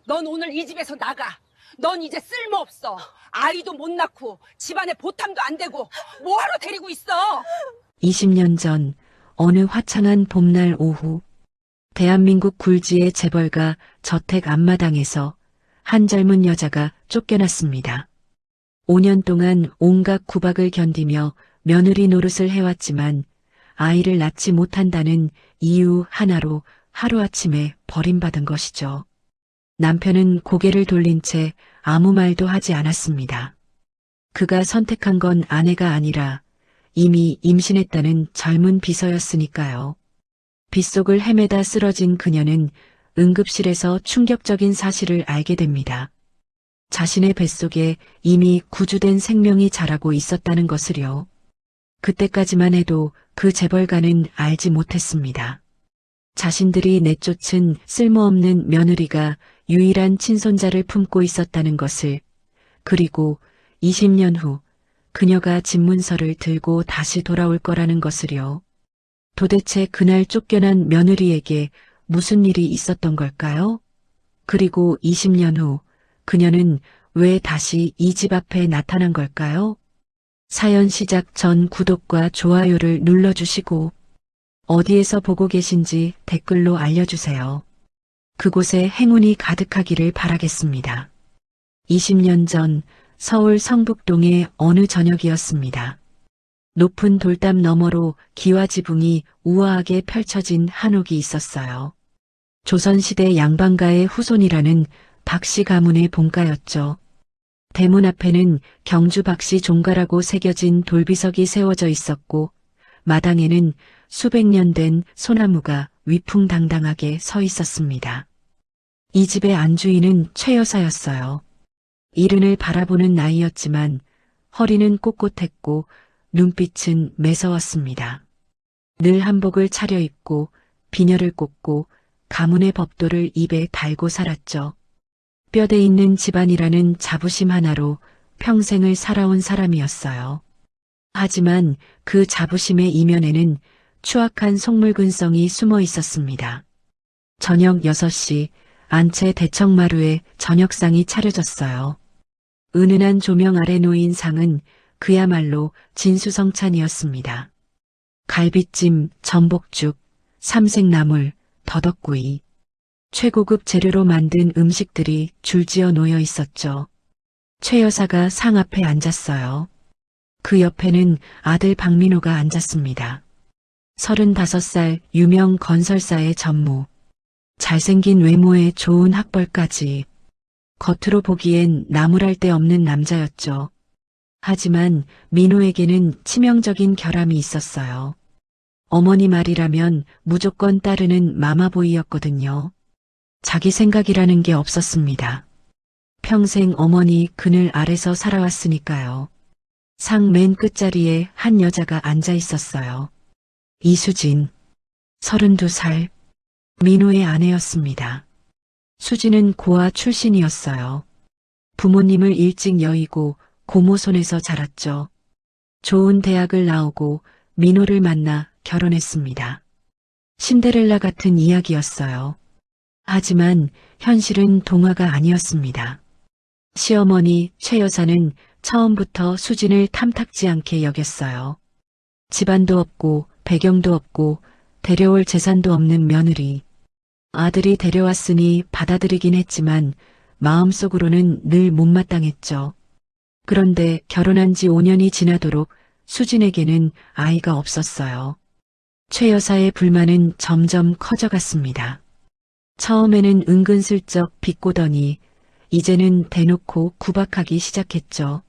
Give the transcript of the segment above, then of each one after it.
넌 오늘 이 집에서 나가. 넌 이제 쓸모없어. 아이도 못 낳고 집안에 보탬도 안 되고 뭐하러 데리고 있어? 20년 전 어느 화창한 봄날 오후 대한민국 굴지의 재벌가 저택 앞마당에서 한 젊은 여자가 쫓겨났습니다. 5년 동안 온갖 구박을 견디며 며느리 노릇을 해왔지만 아이를 낳지 못한다는 이유 하나로 하루아침에 버림받은 것이죠. 남편은 고개를 돌린 채 아무 말도 하지 않았습니다. 그가 선택한 건 아내가 아니라 이미 임신했다는 젊은 비서였으니까요. 빗속을 헤매다 쓰러진 그녀는 응급실에서 충격적인 사실을 알게 됩니다. 자신의 뱃속에 이미 구주된 생명이 자라고 있었다는 것을요. 그때까지만 해도 그 재벌가는 알지 못했습니다. 자신들이 내쫓은 쓸모없는 며느리가 유일한 친손자를 품고 있었다는 것을, 그리고 20년 후 그녀가 집문서를 들고 다시 돌아올 거라는 것을요. 도대체 그날 쫓겨난 며느리에게 무슨 일이 있었던 걸까요? 그리고 20년 후 그녀는 왜 다시 이 집 앞에 나타난 걸까요? 사연 시작 전 구독과 좋아요를 눌러주시고 어디에서 보고 계신지 댓글로 알려주세요. 그곳에 행운이 가득하기를 바라겠습니다. 20년 전 서울 성북동의 어느 저녁이었습니다. 높은 돌담 너머로 기와지붕이 우아하게 펼쳐진 한옥이 있었어요. 조선시대 양반가의 후손이라는 박씨 가문의 본가였죠. 대문 앞에는 경주 박씨 종가라고 새겨진 돌비석이 세워져 있었고 마당에는 수백 년 된 소나무가 위풍당당하게 서 있었습니다. 이 집의 안주인은 최 여사였어요. 이른을 바라보는 나이였지만 허리는 꼿꼿했고 눈빛은 매서웠습니다. 늘 한복을 차려입고 비녀를 꽂고 가문의 법도를 입에 달고 살았죠. 뼈대 있는 집안이라는 자부심 하나로 평생을 살아온 사람이었어요. 하지만 그 자부심의 이면에는 추악한 속물근성이 숨어 있었습니다. 저녁 6시 안채 대청마루에 저녁상이 차려졌어요. 은은한 조명 아래 놓인 상은 그야말로 진수성찬이었습니다. 갈비찜, 전복죽, 삼색나물, 더덕구이, 최고급 재료로 만든 음식들이 줄지어 놓여 있었죠. 최 여사가 상 앞에 앉았어요. 그 옆에는 아들 박민호가 앉았습니다. 35살 유명 건설사의 전무. 잘생긴 외모에 좋은 학벌까지. 겉으로 보기엔 나무랄 데 없는 남자였죠. 하지만 민호에게는 치명적인 결함이 있었어요. 어머니 말이라면 무조건 따르는 마마보이였거든요. 자기 생각이라는 게 없었습니다. 평생 어머니 그늘 아래서 살아왔으니까요. 상 맨 끝자리에 한 여자가 앉아 있었어요. 이수진, 32살, 민호의 아내였습니다. 수진은 고아 출신이었어요. 부모님을 일찍 여의고 고모 손에서 자랐죠. 좋은 대학을 나오고 민호를 만나 결혼했습니다. 신데렐라 같은 이야기였어요. 하지만 현실은 동화가 아니었습니다. 시어머니 최 여사는 처음부터 수진을 탐탁지 않게 여겼어요. 집안도 없고 배경도 없고 데려올 재산도 없는 며느리. 아들이 데려왔으니 받아들이긴 했지만 마음속으로는 늘 못마땅했죠. 그런데 결혼한 지 5년이 지나도록 수진에게는 아이가 없었어요. 최 여사의 불만은 점점 커져갔습니다. 처음에는 은근슬쩍 비꼬더니 이제는 대놓고 구박하기 시작했죠.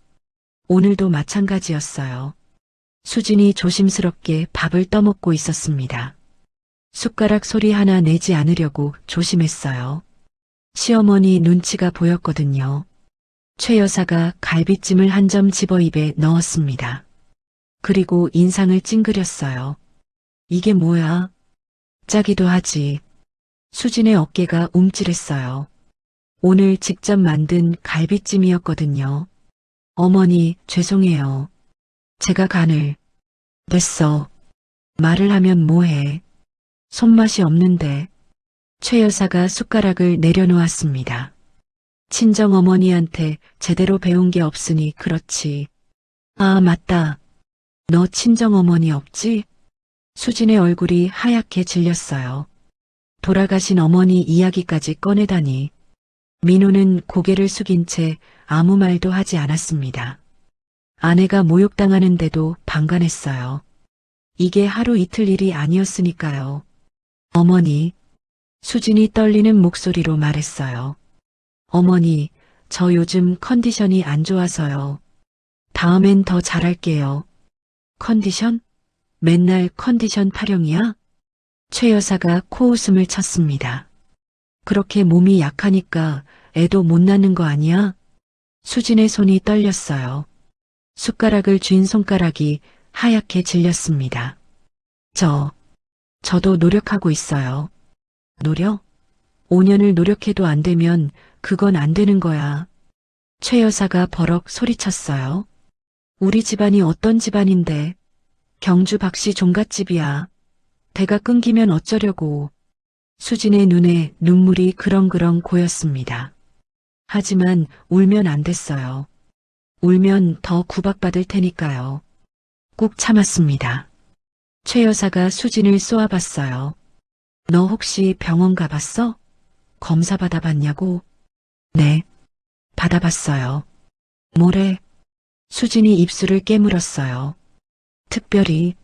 오늘도 마찬가지였어요. 수진이 조심스럽게 밥을 떠먹고 있었습니다. 숟가락 소리 하나 내지 않으려고 조심했어요. 시어머니 눈치가 보였거든요. 최 여사가 갈비찜을 한 점 집어 입에 넣었습니다. 그리고 인상을 찡그렸어요. 이게 뭐야? 짜기도 하지. 수진의 어깨가 움찔했어요. 오늘 직접 만든 갈비찜이었거든요. 어머니, 죄송해요. 제가 간을. 됐어. 말을 하면 뭐해. 손맛이 없는데. 최 여사가 숟가락을 내려놓았습니다. 친정 어머니한테 제대로 배운 게 없으니 그렇지. 아, 맞다. 너 친정 어머니 없지? 수진의 얼굴이 하얗게 질렸어요. 돌아가신 어머니 이야기까지 꺼내다니. 민호는 고개를 숙인 채 아무 말도 하지 않았습니다. 아내가 모욕당하는데도 방관했어요. 이게 하루 이틀 일이 아니었으니까요. 어머니, 수진이 떨리는 목소리로 말했어요. 어머니, 저 요즘 컨디션이 안 좋아서요. 다음엔 더 잘할게요. 컨디션? 맨날 컨디션 타령이야? 최 여사가 코웃음을 쳤습니다. 그렇게 몸이 약하니까 애도 못 낳는 거 아니야? 수진의 손이 떨렸어요. 숟가락을 쥔 손가락이 하얗게 질렸습니다. 저도 노력하고 있어요. 노력? 5년을 노력해도 안 되면 그건 안 되는 거야. 최 여사가 버럭 소리쳤어요. 우리 집안이 어떤 집안인데 경주 박씨 종갓집이야. 대가 끊기면 어쩌려고. 수진의 눈에 눈물이 그렁그렁 고였습니다. 하지만 울면 안 됐어요. 울면 더 구박받을 테니까요. 꾹 참았습니다. 최 여사가 수진을 쏘아봤어요. 너 혹시 병원 가봤어? 검사 받아봤냐고? 네, 받아봤어요. 뭐래? 수진이 입술을 깨물었어요. 특별히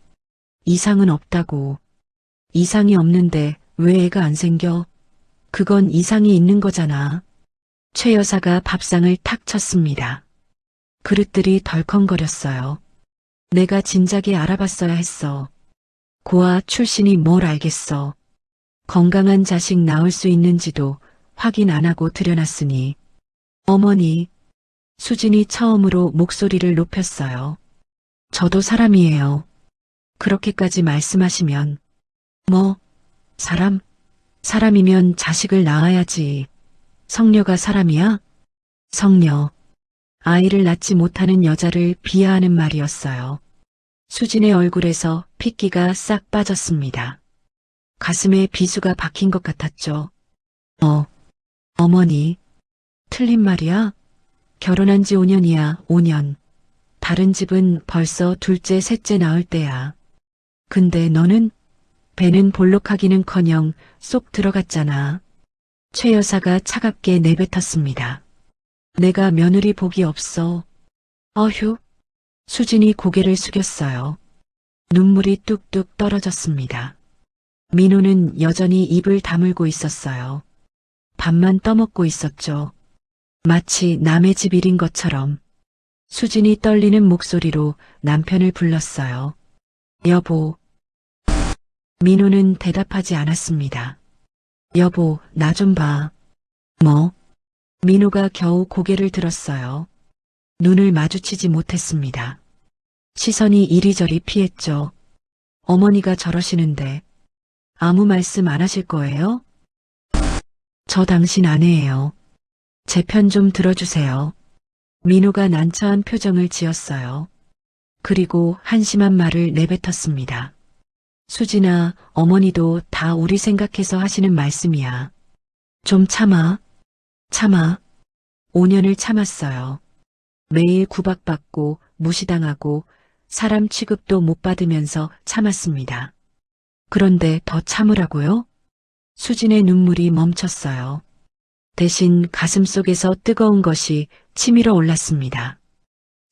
이상은 없다고. 이상이 없는데 왜 애가 안 생겨? 그건 이상이 있는 거잖아. 최 여사가 밥상을 탁 쳤습니다. 그릇들이 덜컹거렸어요. 내가 진작에 알아봤어야 했어. 고아 출신이 뭘 알겠어. 건강한 자식 낳을 수 있는지도 확인 안 하고 들여놨으니. 어머니, 수진이 처음으로 목소리를 높였어요. 저도 사람이에요. 그렇게까지 말씀하시면. 뭐, 사람이면 자식을 낳아야지. 성녀가 사람이야? 성녀. 아이를 낳지 못하는 여자를 비하하는 말이었어요. 수진의 얼굴에서 핏기가 싹 빠졌습니다. 가슴에 비수가 박힌 것 같았죠. 어머니. 틀린 말이야? 결혼한 지 5년이야, 5년. 다른 집은 벌써 둘째, 셋째 낳을 때야. 근데 너는? 배는 볼록하기는커녕 쏙 들어갔잖아. 최 여사가 차갑게 내뱉었습니다. 내가 며느리 복이 없어. 어휴. 수진이 고개를 숙였어요. 눈물이 뚝뚝 떨어졌습니다. 민호는 여전히 입을 다물고 있었어요. 밥만 떠먹고 있었죠. 마치 남의 집 일인 것처럼. 수진이 떨리는 목소리로 남편을 불렀어요. 여보. 민호는 대답하지 않았습니다. 여보, 나 좀 봐. 뭐? 민호가 겨우 고개를 들었어요. 눈을 마주치지 못했습니다. 시선이 이리저리 피했죠. 어머니가 저러시는데 아무 말씀 안 하실 거예요? 저 당신 아내예요. 제 편 좀 들어주세요. 민호가 난처한 표정을 지었어요. 그리고 한심한 말을 내뱉었습니다. 수진아, 어머니도 다 우리 생각해서 하시는 말씀이야. 좀 참아. 5년을 참았어요. 매일 구박받고 무시당하고 사람 취급도 못 받으면서 참았습니다. 그런데 더 참으라고요? 수진의 눈물이 멈췄어요. 대신 가슴속에서 뜨거운 것이 치밀어 올랐습니다.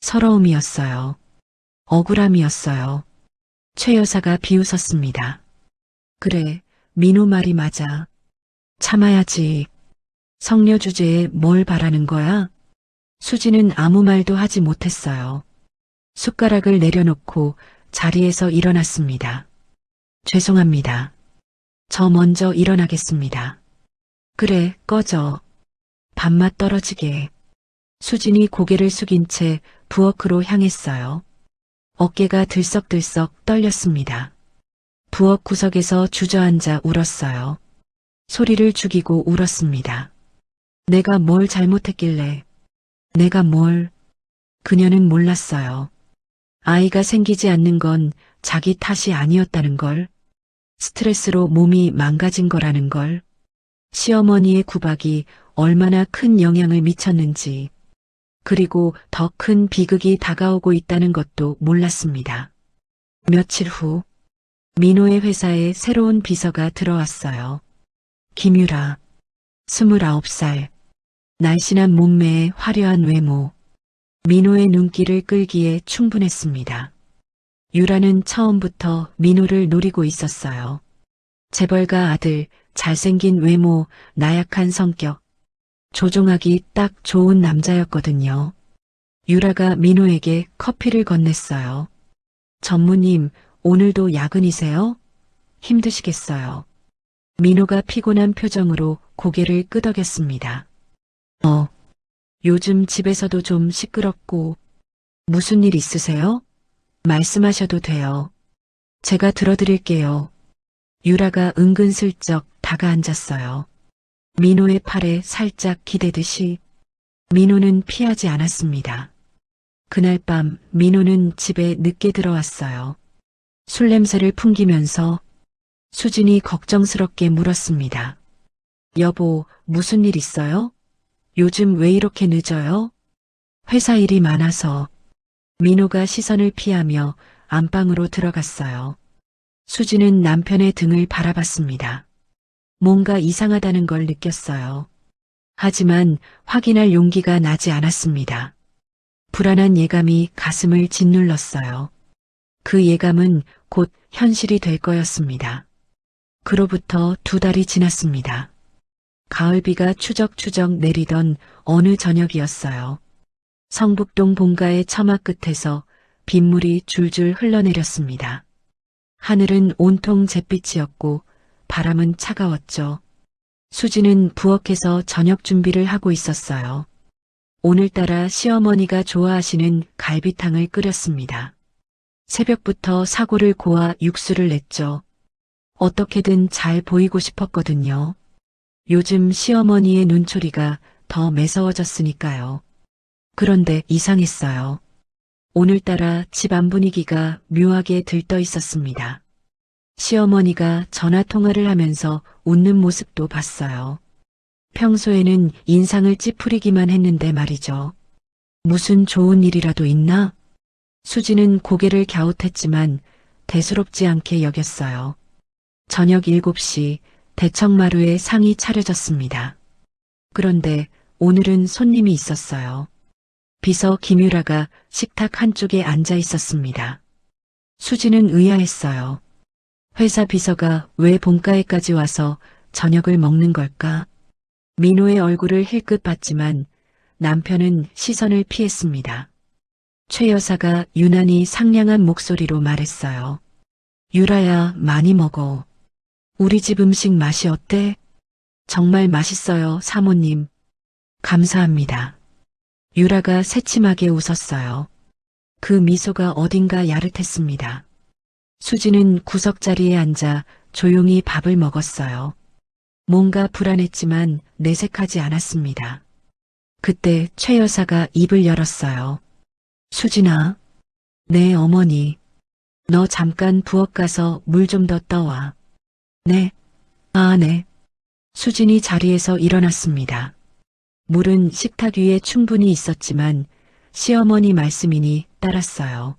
서러움이었어요. 억울함이었어요. 최 여사가 비웃었습니다. 그래, 민호 말이 맞아. 참아야지. 성녀 주제에 뭘 바라는 거야? 수지는 아무 말도 하지 못했어요. 숟가락을 내려놓고 자리에서 일어났습니다. 죄송합니다. 저 먼저 일어나겠습니다. 그래, 꺼져. 밥맛 떨어지게. 수진이 고개를 숙인 채 부엌으로 향했어요. 어깨가 들썩들썩 떨렸습니다. 부엌 구석에서 주저앉아 울었어요. 소리를 죽이고 울었습니다. 내가 뭘 잘못했길래. 내가 뭘. 그녀는 몰랐어요. 아이가 생기지 않는 건 자기 탓이 아니었다는 걸. 스트레스로 몸이 망가진 거라는 걸. 시어머니의 구박이 얼마나 큰 영향을 미쳤는지, 그리고 더 큰 비극이 다가오고 있다는 것도 몰랐습니다. 며칠 후, 민호의 회사에 새로운 비서가 들어왔어요. 김유라, 29살, 날씬한 몸매에 화려한 외모, 민호의 눈길을 끌기에 충분했습니다. 유라는 처음부터 민호를 노리고 있었어요. 재벌가 아들, 잘생긴 외모, 나약한 성격, 조종하기 딱 좋은 남자였거든요. 유라가 민호에게 커피를 건넸어요. 전무님, 오늘도 야근이세요? 힘드시겠어요. 민호가 피곤한 표정으로 고개를 끄덕였습니다. 요즘 집에서도 좀 시끄럽고, 무슨 일 있으세요? 말씀하셔도 돼요. 제가 들어드릴게요. 유라가 은근슬쩍 다가앉았어요. 민호의 팔에 살짝 기대듯이 민호는 피하지 않았습니다. 그날 밤 민호는 집에 늦게 들어왔어요. 술 냄새를 풍기면서 수진이 걱정스럽게 물었습니다. 여보, 무슨 일 있어요? 요즘 왜 이렇게 늦어요? 회사 일이 많아서. 민호가 시선을 피하며 안방으로 들어갔어요. 수진은 남편의 등을 바라봤습니다. 뭔가 이상하다는 걸 느꼈어요. 하지만 확인할 용기가 나지 않았습니다. 불안한 예감이 가슴을 짓눌렀어요. 그 예감은 곧 현실이 될 거였습니다. 그로부터 2달이 지났습니다. 가을비가 추적추적 내리던 어느 저녁이었어요. 성북동 본가의 처마 끝에서 빗물이 줄줄 흘러내렸습니다. 하늘은 온통 잿빛이었고 바람은 차가웠죠. 수지는 부엌에서 저녁 준비를 하고 있었어요. 오늘따라 시어머니가 좋아하시는 갈비탕을 끓였습니다. 새벽부터 사골을 고아 육수를 냈죠. 어떻게든 잘 보이고 싶었거든요. 요즘 시어머니의 눈초리가 더 매서워졌으니까요. 그런데 이상했어요. 오늘따라 집안 분위기가 묘하게 들떠 있었습니다. 시어머니가 전화통화를 하면서 웃는 모습도 봤어요. 평소에는 인상을 찌푸리기만 했는데 말이죠. 무슨 좋은 일이라도 있나? 수지는 고개를 갸웃했지만 대수롭지 않게 여겼어요. 저녁 7시 대청마루에 상이 차려졌습니다. 그런데 오늘은 손님이 있었어요. 비서 김유라가 식탁 한쪽에 앉아 있었습니다. 수지는 의아했어요. 회사 비서가 왜 본가에까지 와서 저녁을 먹는 걸까? 민호의 얼굴을 힐끗 봤지만 남편은 시선을 피했습니다. 최 여사가 유난히 상냥한 목소리로 말했어요. 유라야, 많이 먹어. 우리 집 음식 맛이 어때? 정말 맛있어요, 사모님. 감사합니다. 유라가 새침하게 웃었어요. 그 미소가 어딘가 야릇했습니다. 수지는 구석자리에 앉아 조용히 밥을 먹었어요. 뭔가 불안했지만 내색하지 않았습니다. 그때 최 여사가 입을 열었어요. 수진아. 네, 어머니. 너 잠깐 부엌 가서 물 좀 더 떠와. 네. 아, 네. 수진이 자리에서 일어났습니다. 물은 식탁 위에 충분히 있었지만 시어머니 말씀이니 따랐어요.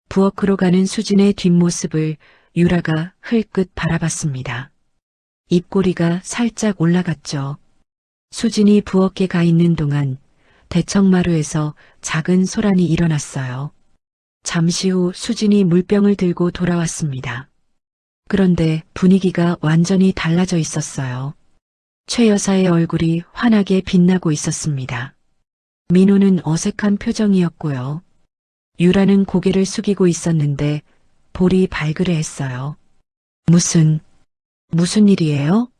부엌으로 가는 수진의 뒷모습을 유라가 흘끗 바라봤습니다. 입꼬리가 살짝 올라갔죠. 수진이 부엌에 가 있는 동안 대청마루에서 작은 소란이 일어났어요. 잠시 후 수진이 물병을 들고 돌아왔습니다. 그런데 분위기가 완전히 달라져 있었어요. 최 여사의 얼굴이 환하게 빛나고 있었습니다. 민호는 어색한 표정이었고요. 유라는 고개를 숙이고 있었는데 볼이 발그레했어요. 무슨 일이에요?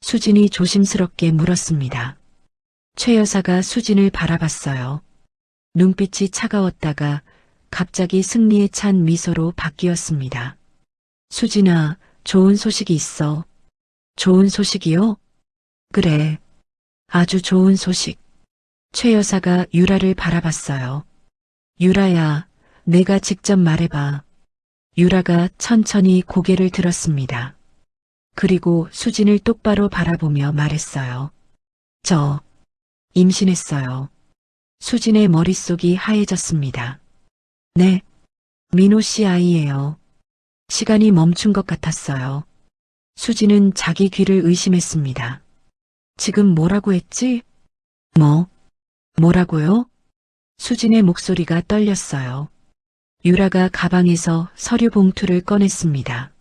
수진이 조심스럽게 물었습니다. 최 여사가 수진을 바라봤어요. 눈빛이 차가웠다가 갑자기 승리에 찬 미소로 바뀌었습니다. 수진아, 좋은 소식이 있어. 좋은 소식이요? 그래. 아주 좋은 소식. 최 여사가 유라를 바라봤어요. 유라야, 내가 직접 말해봐. 유라가 천천히 고개를 들었습니다. 그리고 수진을 똑바로 바라보며 말했어요. 저 임신했어요. 수진의 머릿속이 하얘졌습니다. 네, 민호 씨 아이예요. 시간이 멈춘 것 같았어요. 수진은 자기 귀를 의심했습니다. 지금 뭐라고 했지? 뭐라고요? 수진의 목소리가 떨렸어요. 유라가 가방에서 서류 봉투를 꺼냈습니다.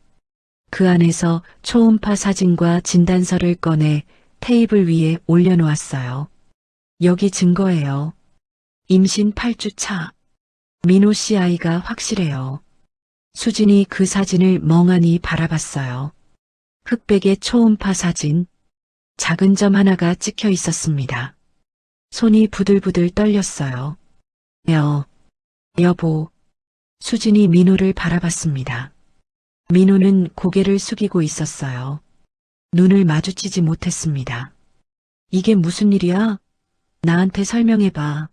그 안에서 초음파 사진과 진단서를 꺼내 테이블 위에 올려놓았어요. 여기 증거예요. 임신 8주 차. 민호 씨 아이가 확실해요. 수진이 그 사진을 멍하니 바라봤어요. 흑백의 초음파 사진. 작은 점 하나가 찍혀 있었습니다. 손이 부들부들 떨렸어요. 여보. 수진이 민호를 바라봤습니다. 민호는 고개를 숙이고 있었어요. 눈을 마주치지 못했습니다. 이게 무슨 일이야? 나한테 설명해봐.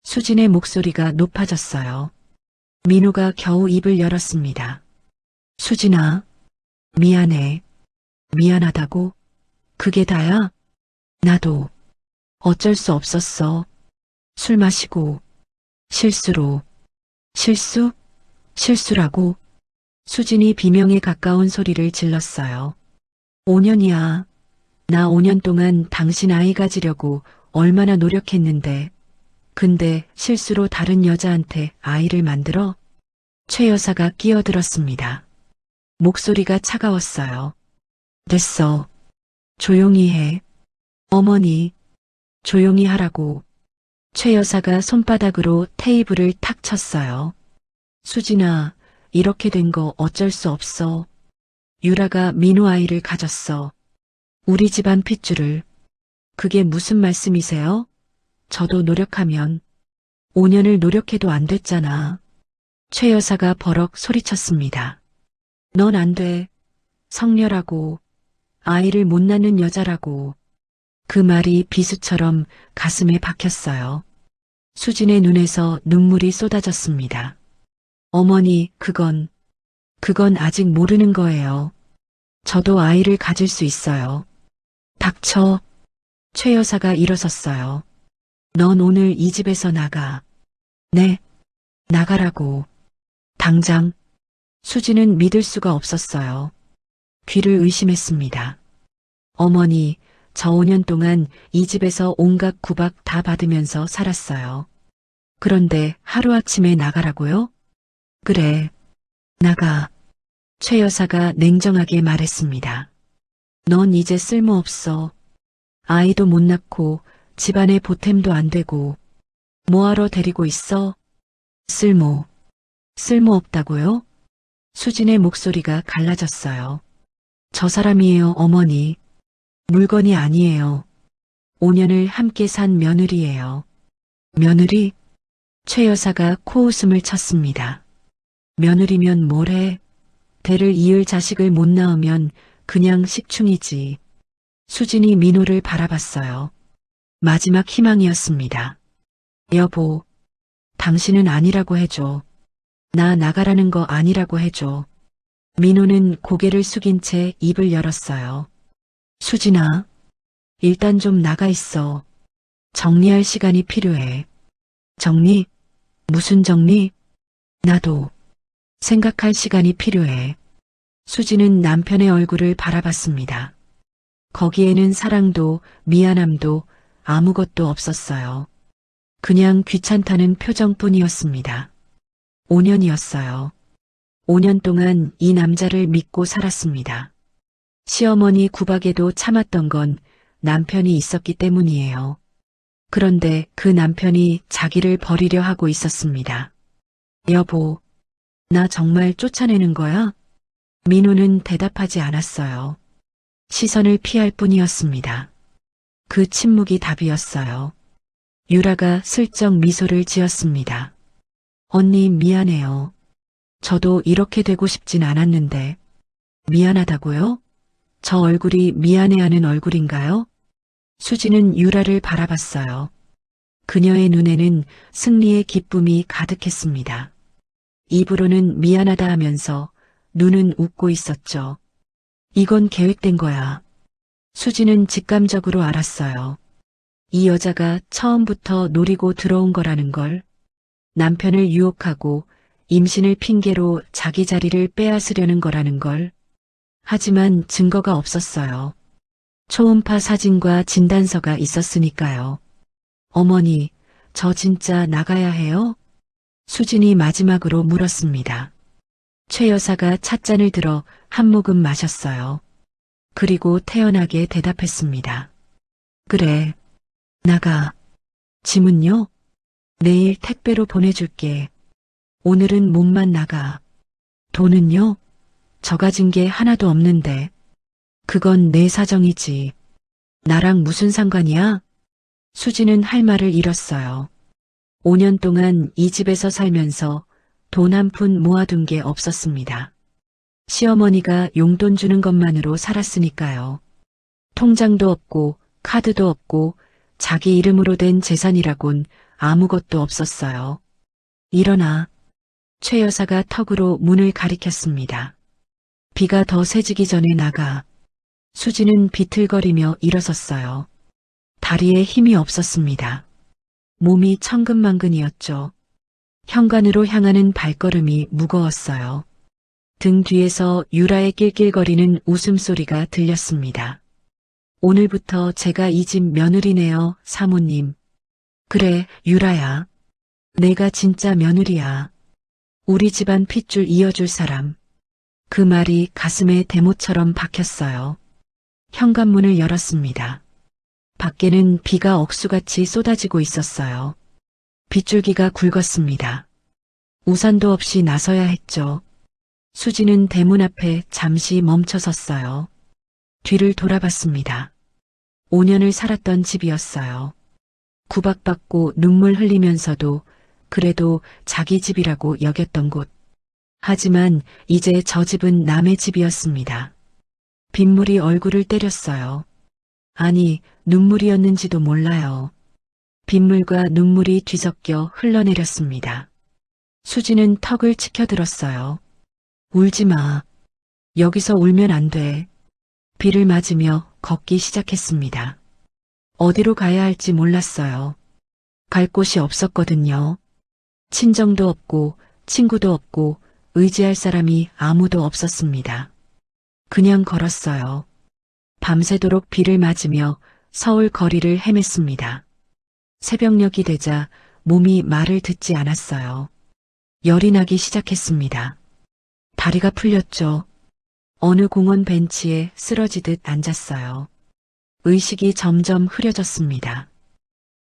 수진의 목소리가 높아졌어요. 민호가 겨우 입을 열었습니다. 수진아, 미안해. 미안하다고? 그게 다야? 나도 어쩔 수 없었어. 술 마시고 실수로. 실수? 실수라고? 수진이 비명에 가까운 소리를 질렀어요. 5년이야. 나 5년 동안 당신 아이 가지려고 얼마나 노력했는데. 근데 실수로 다른 여자한테 아이를 만들어? 최 여사가 끼어들었습니다. 목소리가 차가웠어요. 됐어. 조용히 해. 어머니, 조용히 하라고. 최 여사가 손바닥으로 테이블을 탁 쳤어요. 수진아, 이렇게 된 거 어쩔 수 없어. 유라가 민호 아이를 가졌어. 우리 집안 핏줄을. 그게 무슨 말씀이세요? 저도 노력하면 5년을 노력해도 안 됐잖아. 최 여사가 버럭 소리쳤습니다. 넌 안 돼. 성녀라고. 아이를 못 낳는 여자라고. 그 말이 비수처럼 가슴에 박혔어요. 수진의 눈에서 눈물이 쏟아졌습니다. 어머니, 그건 아직 모르는 거예요. 저도 아이를 가질 수 있어요. 닥쳐. 최 여사가 일어섰어요. 넌 오늘 이 집에서 나가. 네, 나가라고. 당장. 수진은 믿을 수가 없었어요. 귀를 의심했습니다. 어머니, 저 5년 동안 이 집에서 온갖 구박 다 받으면서 살았어요. 그런데 하루아침에 나가라고요? 그래, 나가. 최 여사가 냉정하게 말했습니다. 넌 이제 쓸모없어. 아이도 못 낳고 집안에 보탬도 안 되고 뭐하러 데리고 있어? 쓸모없다고요? 수진의 목소리가 갈라졌어요. 저 사람이에요, 어머니. 물건이 아니에요. 5년을 함께 산 며느리예요. 며느리? 최 여사가 코웃음을 쳤습니다. 며느리면 뭐래? 대를 이을 자식을 못 낳으면 그냥 식충이지. 수진이 민호를 바라봤어요. 마지막 희망이었습니다. 여보, 당신은 아니라고 해줘. 나 나가라는 거 아니라고 해줘. 민호는 고개를 숙인 채 입을 열었어요. 수진아, 일단 좀 나가 있어. 정리할 시간이 필요해. 정리? 무슨 정리? 나도 생각할 시간이 필요해. 수진은 남편의 얼굴을 바라봤습니다. 거기에는 사랑도 미안함도 아무것도 없었어요. 그냥 귀찮다는 표정뿐이었습니다. 5년이었어요. 5년 동안 이 남자를 믿고 살았습니다. 시어머니 구박에도 참았던 건 남편이 있었기 때문이에요. 그런데 그 남편이 자기를 버리려 하고 있었습니다. 여보, 나 정말 쫓아내는 거야? 민호는 대답하지 않았어요. 시선을 피할 뿐이었습니다. 그 침묵이 답이었어요. 유라가 슬쩍 미소를 지었습니다. 언니 미안해요. 저도 이렇게 되고 싶진 않았는데. 미안하다고요? 저 얼굴이 미안해하는 얼굴인가요? 수지는 유라를 바라봤어요. 그녀의 눈에는 승리의 기쁨이 가득했습니다. 입으로는 미안하다 하면서 눈은 웃고 있었죠. 이건 계획된 거야. 수지는 직감적으로 알았어요. 이 여자가 처음부터 노리고 들어온 거라는 걸. 남편을 유혹하고 임신을 핑계로 자기 자리를 빼앗으려는 거라는 걸. 하지만 증거가 없었어요. 초음파 사진과 진단서가 있었으니까요. 어머니, 저 진짜 나가야 해요? 수진이 마지막으로 물었습니다. 최 여사가 찻잔을 들어 한 모금 마셨어요. 그리고 태연하게 대답했습니다. 그래, 나가. 짐은요? 내일 택배로 보내줄게. 오늘은 몸만 나가. 돈은요? 저 가진 게 하나도 없는데. 그건 내 사정이지. 나랑 무슨 상관이야? 수지는 할 말을 잃었어요. 5년 동안 이 집에서 살면서 돈 한 푼 모아둔 게 없었습니다. 시어머니가 용돈 주는 것만으로 살았으니까요. 통장도 없고 카드도 없고 자기 이름으로 된 재산이라곤 아무것도 없었어요. 일어나. 최 여사가 턱으로 문을 가리켰습니다. 비가 더 세지기 전에 나가. 수지는 비틀거리며 일어섰어요. 다리에 힘이 없었습니다. 몸이 천근만근이었죠. 현관으로 향하는 발걸음이 무거웠어요. 등 뒤에서 유라의 낄낄거리는 웃음소리가 들렸습니다. 오늘부터 제가 이 집 며느리네요, 사모님. 그래, 유라야. 내가 진짜 며느리야. 우리 집안 핏줄 이어줄 사람. 그 말이 가슴에 대못처럼 박혔어요. 현관문을 열었습니다. 밖에는 비가 억수같이 쏟아지고 있었어요. 빗줄기가 굵었습니다. 우산도 없이 나서야 했죠. 수지는 대문 앞에 잠시 멈춰섰어요. 뒤를 돌아봤습니다. 5년을 살았던 집이었어요. 구박받고 눈물 흘리면서도 그래도 자기 집이라고 여겼던 곳. 하지만 이제 저 집은 남의 집이었습니다. 빗물이 얼굴을 때렸어요. 아니, 눈물이었는지도 몰라요. 빗물과 눈물이 뒤섞여 흘러내렸습니다. 수지는 턱을 치켜들었어요. 울지 마. 여기서 울면 안 돼. 비를 맞으며 걷기 시작했습니다. 어디로 가야 할지 몰랐어요. 갈 곳이 없었거든요. 친정도 없고 친구도 없고 의지할 사람이 아무도 없었습니다. 그냥 걸었어요. 밤새도록 비를 맞으며 서울 거리를 헤맸습니다. 새벽녘이 되자 몸이 말을 듣지 않았어요. 열이 나기 시작했습니다. 다리가 풀렸죠. 어느 공원 벤치에 쓰러지듯 앉았어요. 의식이 점점 흐려졌습니다.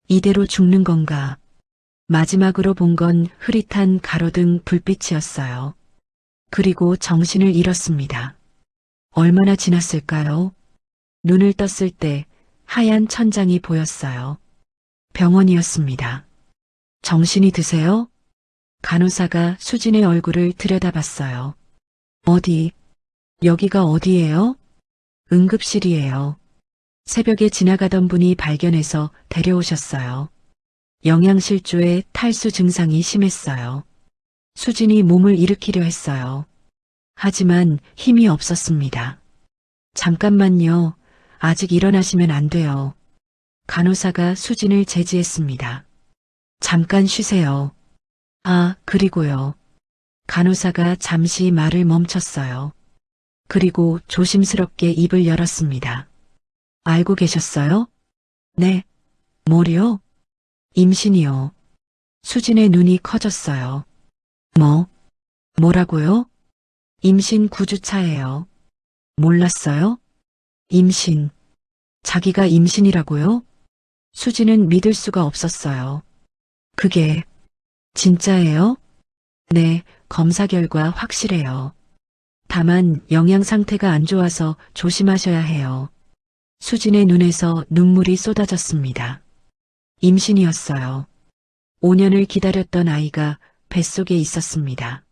이대로 죽는 건가? 마지막으로 본 건 흐릿한 가로등 불빛이었어요. 그리고 정신을 잃었습니다. 얼마나 지났을까요? 눈을 떴을 때 하얀 천장이 보였어요. 병원이었습니다. 정신이 드세요? 간호사가 수진의 얼굴을 들여다봤어요. 어디? 여기가 어디예요? 응급실이에요. 새벽에 지나가던 분이 발견해서 데려오셨어요. 영양실조에 탈수 증상이 심했어요. 수진이 몸을 일으키려 했어요. 하지만 힘이 없었습니다. 잠깐만요. 아직 일어나시면 안 돼요. 간호사가 수진을 제지했습니다. 잠깐 쉬세요. 아, 그리고요. 간호사가 잠시 말을 멈췄어요. 그리고 조심스럽게 입을 열었습니다. 알고 계셨어요? 네. 뭐요? 임신이요. 수진의 눈이 커졌어요. 뭐라고요? 임신 9주차예요. 몰랐어요? 임신. 자기가 임신이라고요? 수진은 믿을 수가 없었어요. 그게 진짜예요? 네, 검사 결과 확실해요. 다만 영양 상태가 안 좋아서 조심하셔야 해요. 수진의 눈에서 눈물이 쏟아졌습니다. 임신이었어요. 5년을 기다렸던 아이가 뱃속에 있었습니다.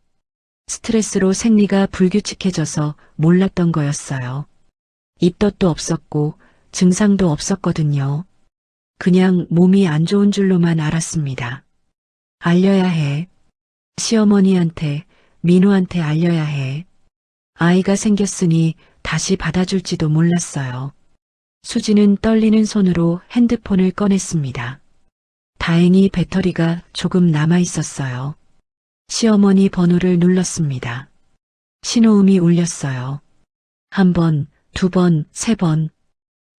스트레스로 생리가 불규칙해져서 몰랐던 거였어요. 입덧도 없었고 증상도 없었거든요. 그냥 몸이 안 좋은 줄로만 알았습니다. 알려야 해. 시어머니한테, 민호한테 알려야 해. 아이가 생겼으니 다시 받아줄지도 몰랐어요. 수지는 떨리는 손으로 핸드폰을 꺼냈습니다. 다행히 배터리가 조금 남아 있었어요. 시어머니 번호를 눌렀습니다. 신호음이 울렸어요. 한 번, 두 번, 세 번.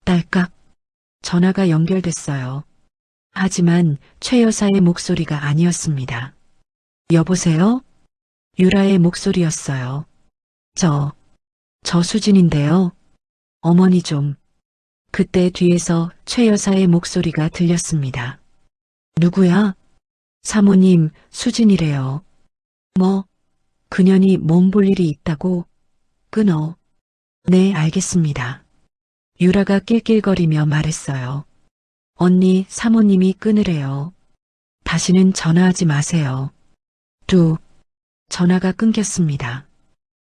딸깍. 전화가 연결됐어요. 하지만 최 여사의 목소리가 아니었습니다. 여보세요? 유라의 목소리였어요. 저 수진인데요. 어머니 좀. 그때 뒤에서 최 여사의 목소리가 들렸습니다. 누구야? 사모님, 수진이래요. 뭐? 그년이 몸 볼 일이 있다고? 끊어. 네, 알겠습니다. 유라가 낄낄거리며 말했어요. 언니, 사모님이 끊으래요. 다시는 전화하지 마세요. 전화가 끊겼습니다.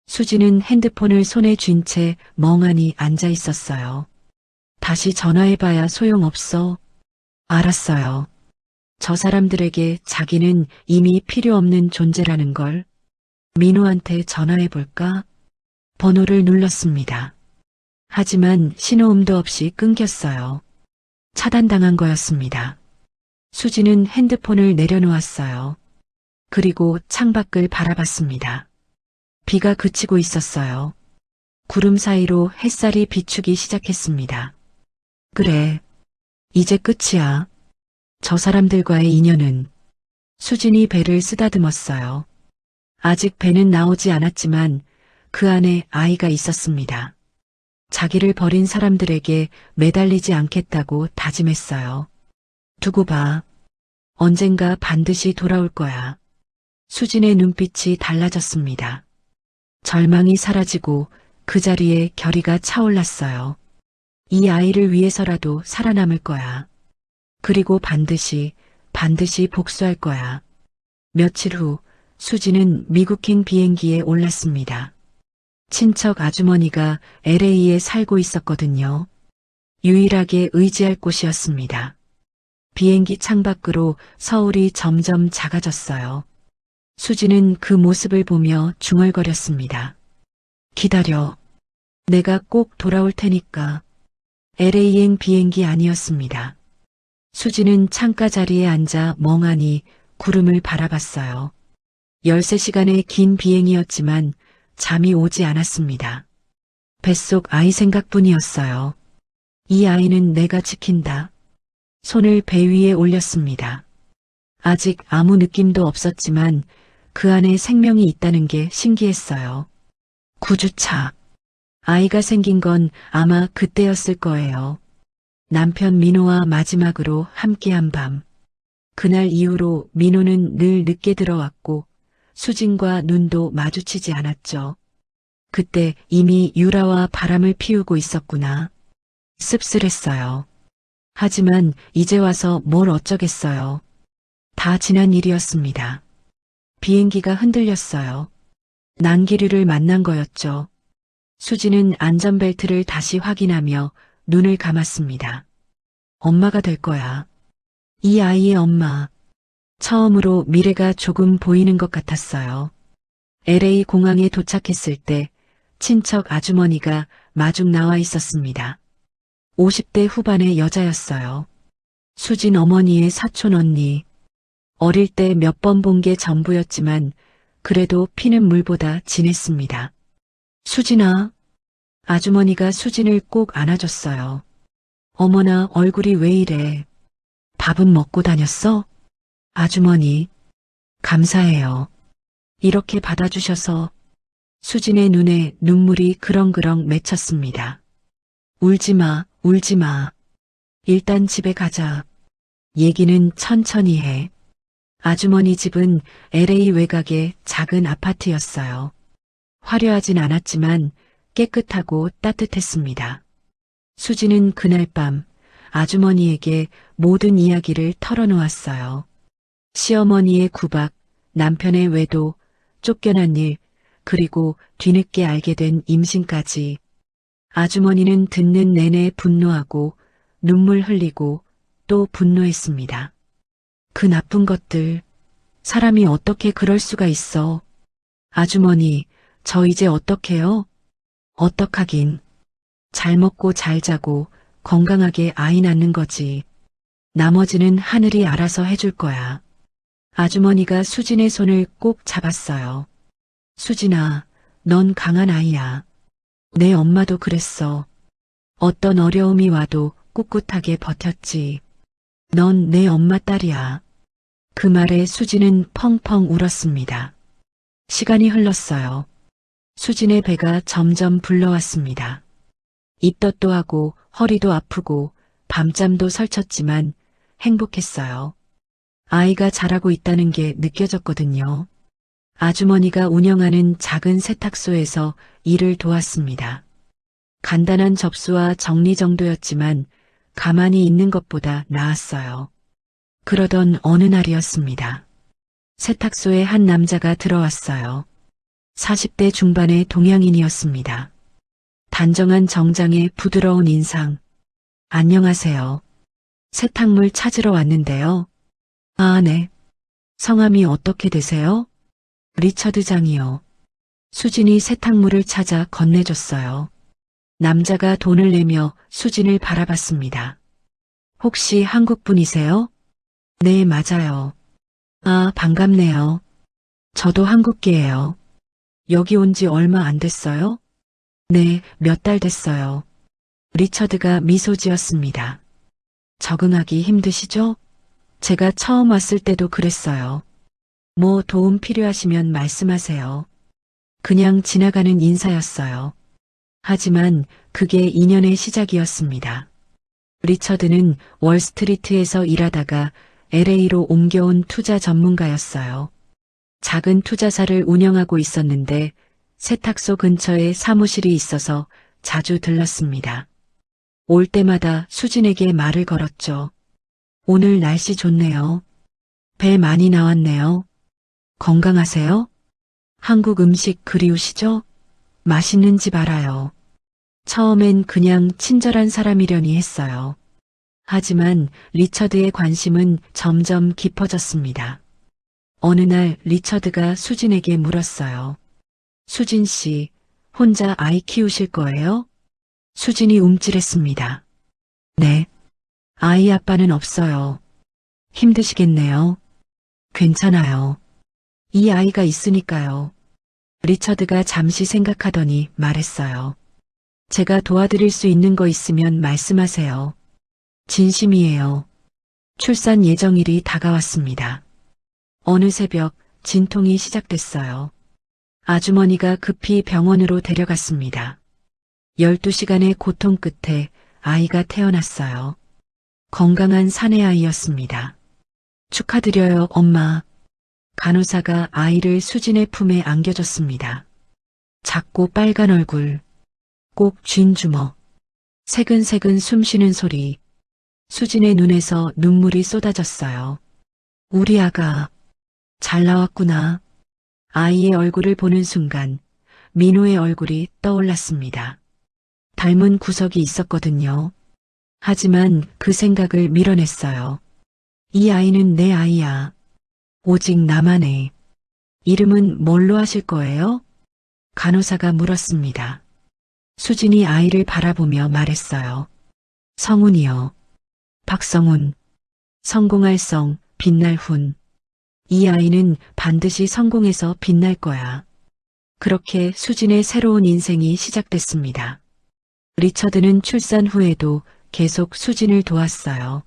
수지는 핸드폰을 손에 쥔 채 멍하니 앉아 있었어요. 다시 전화해봐야 소용없어. 알았어요. 저 사람들에게 자기는 이미 필요 없는 존재라는 걸. 민호한테 전화해볼까? 번호를 눌렀습니다. 하지만 신호음도 없이 끊겼어요. 차단당한 거였습니다. 수지는 핸드폰을 내려놓았어요. 그리고 창밖을 바라봤습니다. 비가 그치고 있었어요. 구름 사이로 햇살이 비추기 시작했습니다. 그래, 이제 끝이야. 저 사람들과의 인연은. 수진이 배를 쓰다듬었어요. 아직 배는 나오지 않았지만 그 안에 아이가 있었습니다. 자기를 버린 사람들에게 매달리지 않겠다고 다짐했어요. 두고 봐. 언젠가 반드시 돌아올 거야. 수진의 눈빛이 달라졌습니다. 절망이 사라지고 그 자리에 결의가 차올랐어요. 이 아이를 위해서라도 살아남을 거야. 그리고 반드시 복수할 거야. 며칠 후 수지는 미국행 비행기에 올랐습니다. 친척 아주머니가 LA에 살고 있었거든요. 유일하게 의지할 곳이었습니다. 비행기 창밖으로 서울이 점점 작아졌어요. 수지는 그 모습을 보며 중얼거렸습니다. 기다려. 내가 꼭 돌아올 테니까. LA행 비행기 아니었습니다. 수지는 창가 자리에 앉아 멍하니 구름을 바라봤어요. 13시간의 긴 비행이었지만 잠이 오지 않았습니다. 뱃속 아이 생각뿐이었어요. 이 아이는 내가 지킨다. 손을 배 위에 올렸습니다. 아직 아무 느낌도 없었지만 그 안에 생명이 있다는 게 신기했어요. 9주차. 아이가 생긴 건 아마 그때였을 거예요. 남편 민호와 마지막으로 함께한 밤. 그날 이후로 민호는 늘 늦게 들어왔고 수진과 눈도 마주치지 않았죠. 그때 이미 유라와 바람을 피우고 있었구나. 씁쓸했어요. 하지만 이제 와서 뭘 어쩌겠어요. 다 지난 일이었습니다. 비행기가 흔들렸어요. 난기류를 만난 거였죠. 수지는 안전벨트를 다시 확인하며 눈을 감았습니다. 엄마가 될 거야. 이 아이의 엄마. 처음으로 미래가 조금 보이는 것 같았어요. LA 공항에 도착했을 때 친척 아주머니가 마중 나와 있었습니다. 50대 후반의 여자였어요. 수진 어머니의 사촌 언니. 어릴 때 몇 번 본 게 전부였지만 그래도 피는 물보다 진했습니다. 수진아. 아주머니가 수진을 꼭 안아줬어요. 어머나 얼굴이 왜 이래. 밥은 먹고 다녔어? 아주머니. 감사해요. 이렇게 받아주셔서. 수진의 눈에 눈물이 그렁그렁 맺혔습니다. 울지 마, 울지 마. 일단 집에 가자. 얘기는 천천히 해. 아주머니 집은 LA 외곽의 작은 아파트였어요. 화려하진 않았지만 깨끗하고 따뜻했습니다. 수지는 그날 밤 아주머니에게 모든 이야기를 털어놓았어요. 시어머니의 구박, 남편의 외도, 쫓겨난 일, 그리고 뒤늦게 알게 된 임신까지. 아주머니는 듣는 내내 분노하고 눈물 흘리고 또 분노했습니다. 그 나쁜 것들, 사람이 어떻게 그럴 수가 있어. 아주머니, 저 이제 어떡해요? 어떡하긴. 잘 먹고 잘 자고 건강하게 아이 낳는 거지. 나머지는 하늘이 알아서 해줄 거야. 아주머니가 수진의 손을 꼭 잡았어요. 수진아, 넌 강한 아이야. 내 엄마도 그랬어. 어떤 어려움이 와도 꿋꿋하게 버텼지. 넌 내 엄마 딸이야. 그 말에 수진은 펑펑 울었습니다. 시간이 흘렀어요. 수진의 배가 점점 불러왔습니다. 입덧도 하고 허리도 아프고 밤잠도 설쳤지만 행복했어요. 아이가 자라고 있다는 게 느껴졌거든요. 아주머니가 운영하는 작은 세탁소에서 일을 도왔습니다. 간단한 접수와 정리정도였지만 가만히 있는 것보다 나았어요. 그러던 어느 날이었습니다. 세탁소에 한 남자가 들어왔어요. 40대 중반의 동양인이었습니다. 단정한 정장에 부드러운 인상. 안녕하세요. 세탁물 찾으러 왔는데요. 아, 네. 성함이 어떻게 되세요? 리처드 장이요. 수진이 세탁물을 찾아 건네줬어요. 남자가 돈을 내며 수진을 바라봤습니다. 혹시 한국 분이세요? 네, 맞아요. 아, 반갑네요. 저도 한국계예요. 여기 온 지 얼마 안 됐어요? 네, 몇 달 됐어요. 리처드가 미소 지었습니다. 적응하기 힘드시죠? 제가 처음 왔을 때도 그랬어요. 뭐 도움 필요하시면 말씀하세요. 그냥 지나가는 인사였어요. 하지만 그게 인연의 시작이었습니다. 리처드는 월스트리트에서 일하다가 LA로 옮겨온 투자 전문가였어요. 작은 투자사를 운영하고 있었는데 세탁소 근처에 사무실이 있어서 자주 들렀습니다. 올 때마다 수진에게 말을 걸었죠. 오늘 날씨 좋네요. 배 많이 나왔네요. 건강하세요? 한국 음식 그리우시죠? 맛있는 집 알아요. 처음엔 그냥 친절한 사람이려니 했어요. 하지만 리처드의 관심은 점점 깊어졌습니다. 어느 날 리처드가 수진에게 물었어요. 수진 씨, 혼자 아이 키우실 거예요? 수진이 움찔했습니다. 네. 아이 아빠는 없어요. 힘드시겠네요. 괜찮아요. 이 아이가 있으니까요. 리처드가 잠시 생각하더니 말했어요. 제가 도와드릴 수 있는 거 있으면 말씀하세요. 진심이에요. 출산 예정일이 다가왔습니다. 어느 새벽 진통이 시작됐어요. 아주머니가 급히 병원으로 데려갔습니다. 12시간의 고통 끝에 아이가 태어났어요. 건강한 사내아이였습니다. 축하드려요, 엄마. 간호사가 아이를 수진의 품에 안겨줬습니다. 작고 빨간 얼굴, 꼭 쥔 주먹, 새근새근 숨쉬는 소리. 수진의 눈에서 눈물이 쏟아졌어요. 우리 아가, 잘 나왔구나. 아이의 얼굴을 보는 순간 민호의 얼굴이 떠올랐습니다. 닮은 구석이 있었거든요. 하지만 그 생각을 밀어냈어요. 이 아이는 내 아이야. 오직 나만 해. 이름은 뭘로 하실 거예요? 간호사가 물었습니다. 수진이 아이를 바라보며 말했어요. 성훈이요. 박성훈. 성공할 성, 빛날 훈. 이 아이는 반드시 성공해서 빛날 거야. 그렇게 수진의 새로운 인생이 시작됐습니다. 리처드는 출산 후에도 계속 수진을 도왔어요.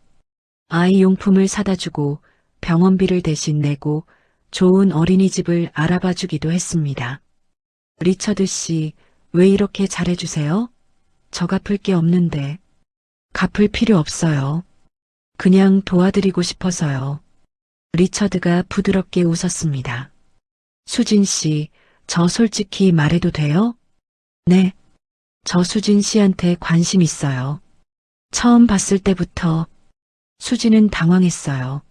아이 용품을 사다 주고 병원비를 대신 내고 좋은 어린이집을 알아봐 주기도 했습니다. 리처드 씨, 왜 이렇게 잘해주세요? 저 갚을 게 없는데. 갚을 필요 없어요. 그냥 도와드리고 싶어서요. 리처드가 부드럽게 웃었습니다. 수진 씨, 저 솔직히 말해도 돼요? 네. 저 수진 씨한테 관심 있어요. 처음 봤을 때부터. 수진은 당황했어요.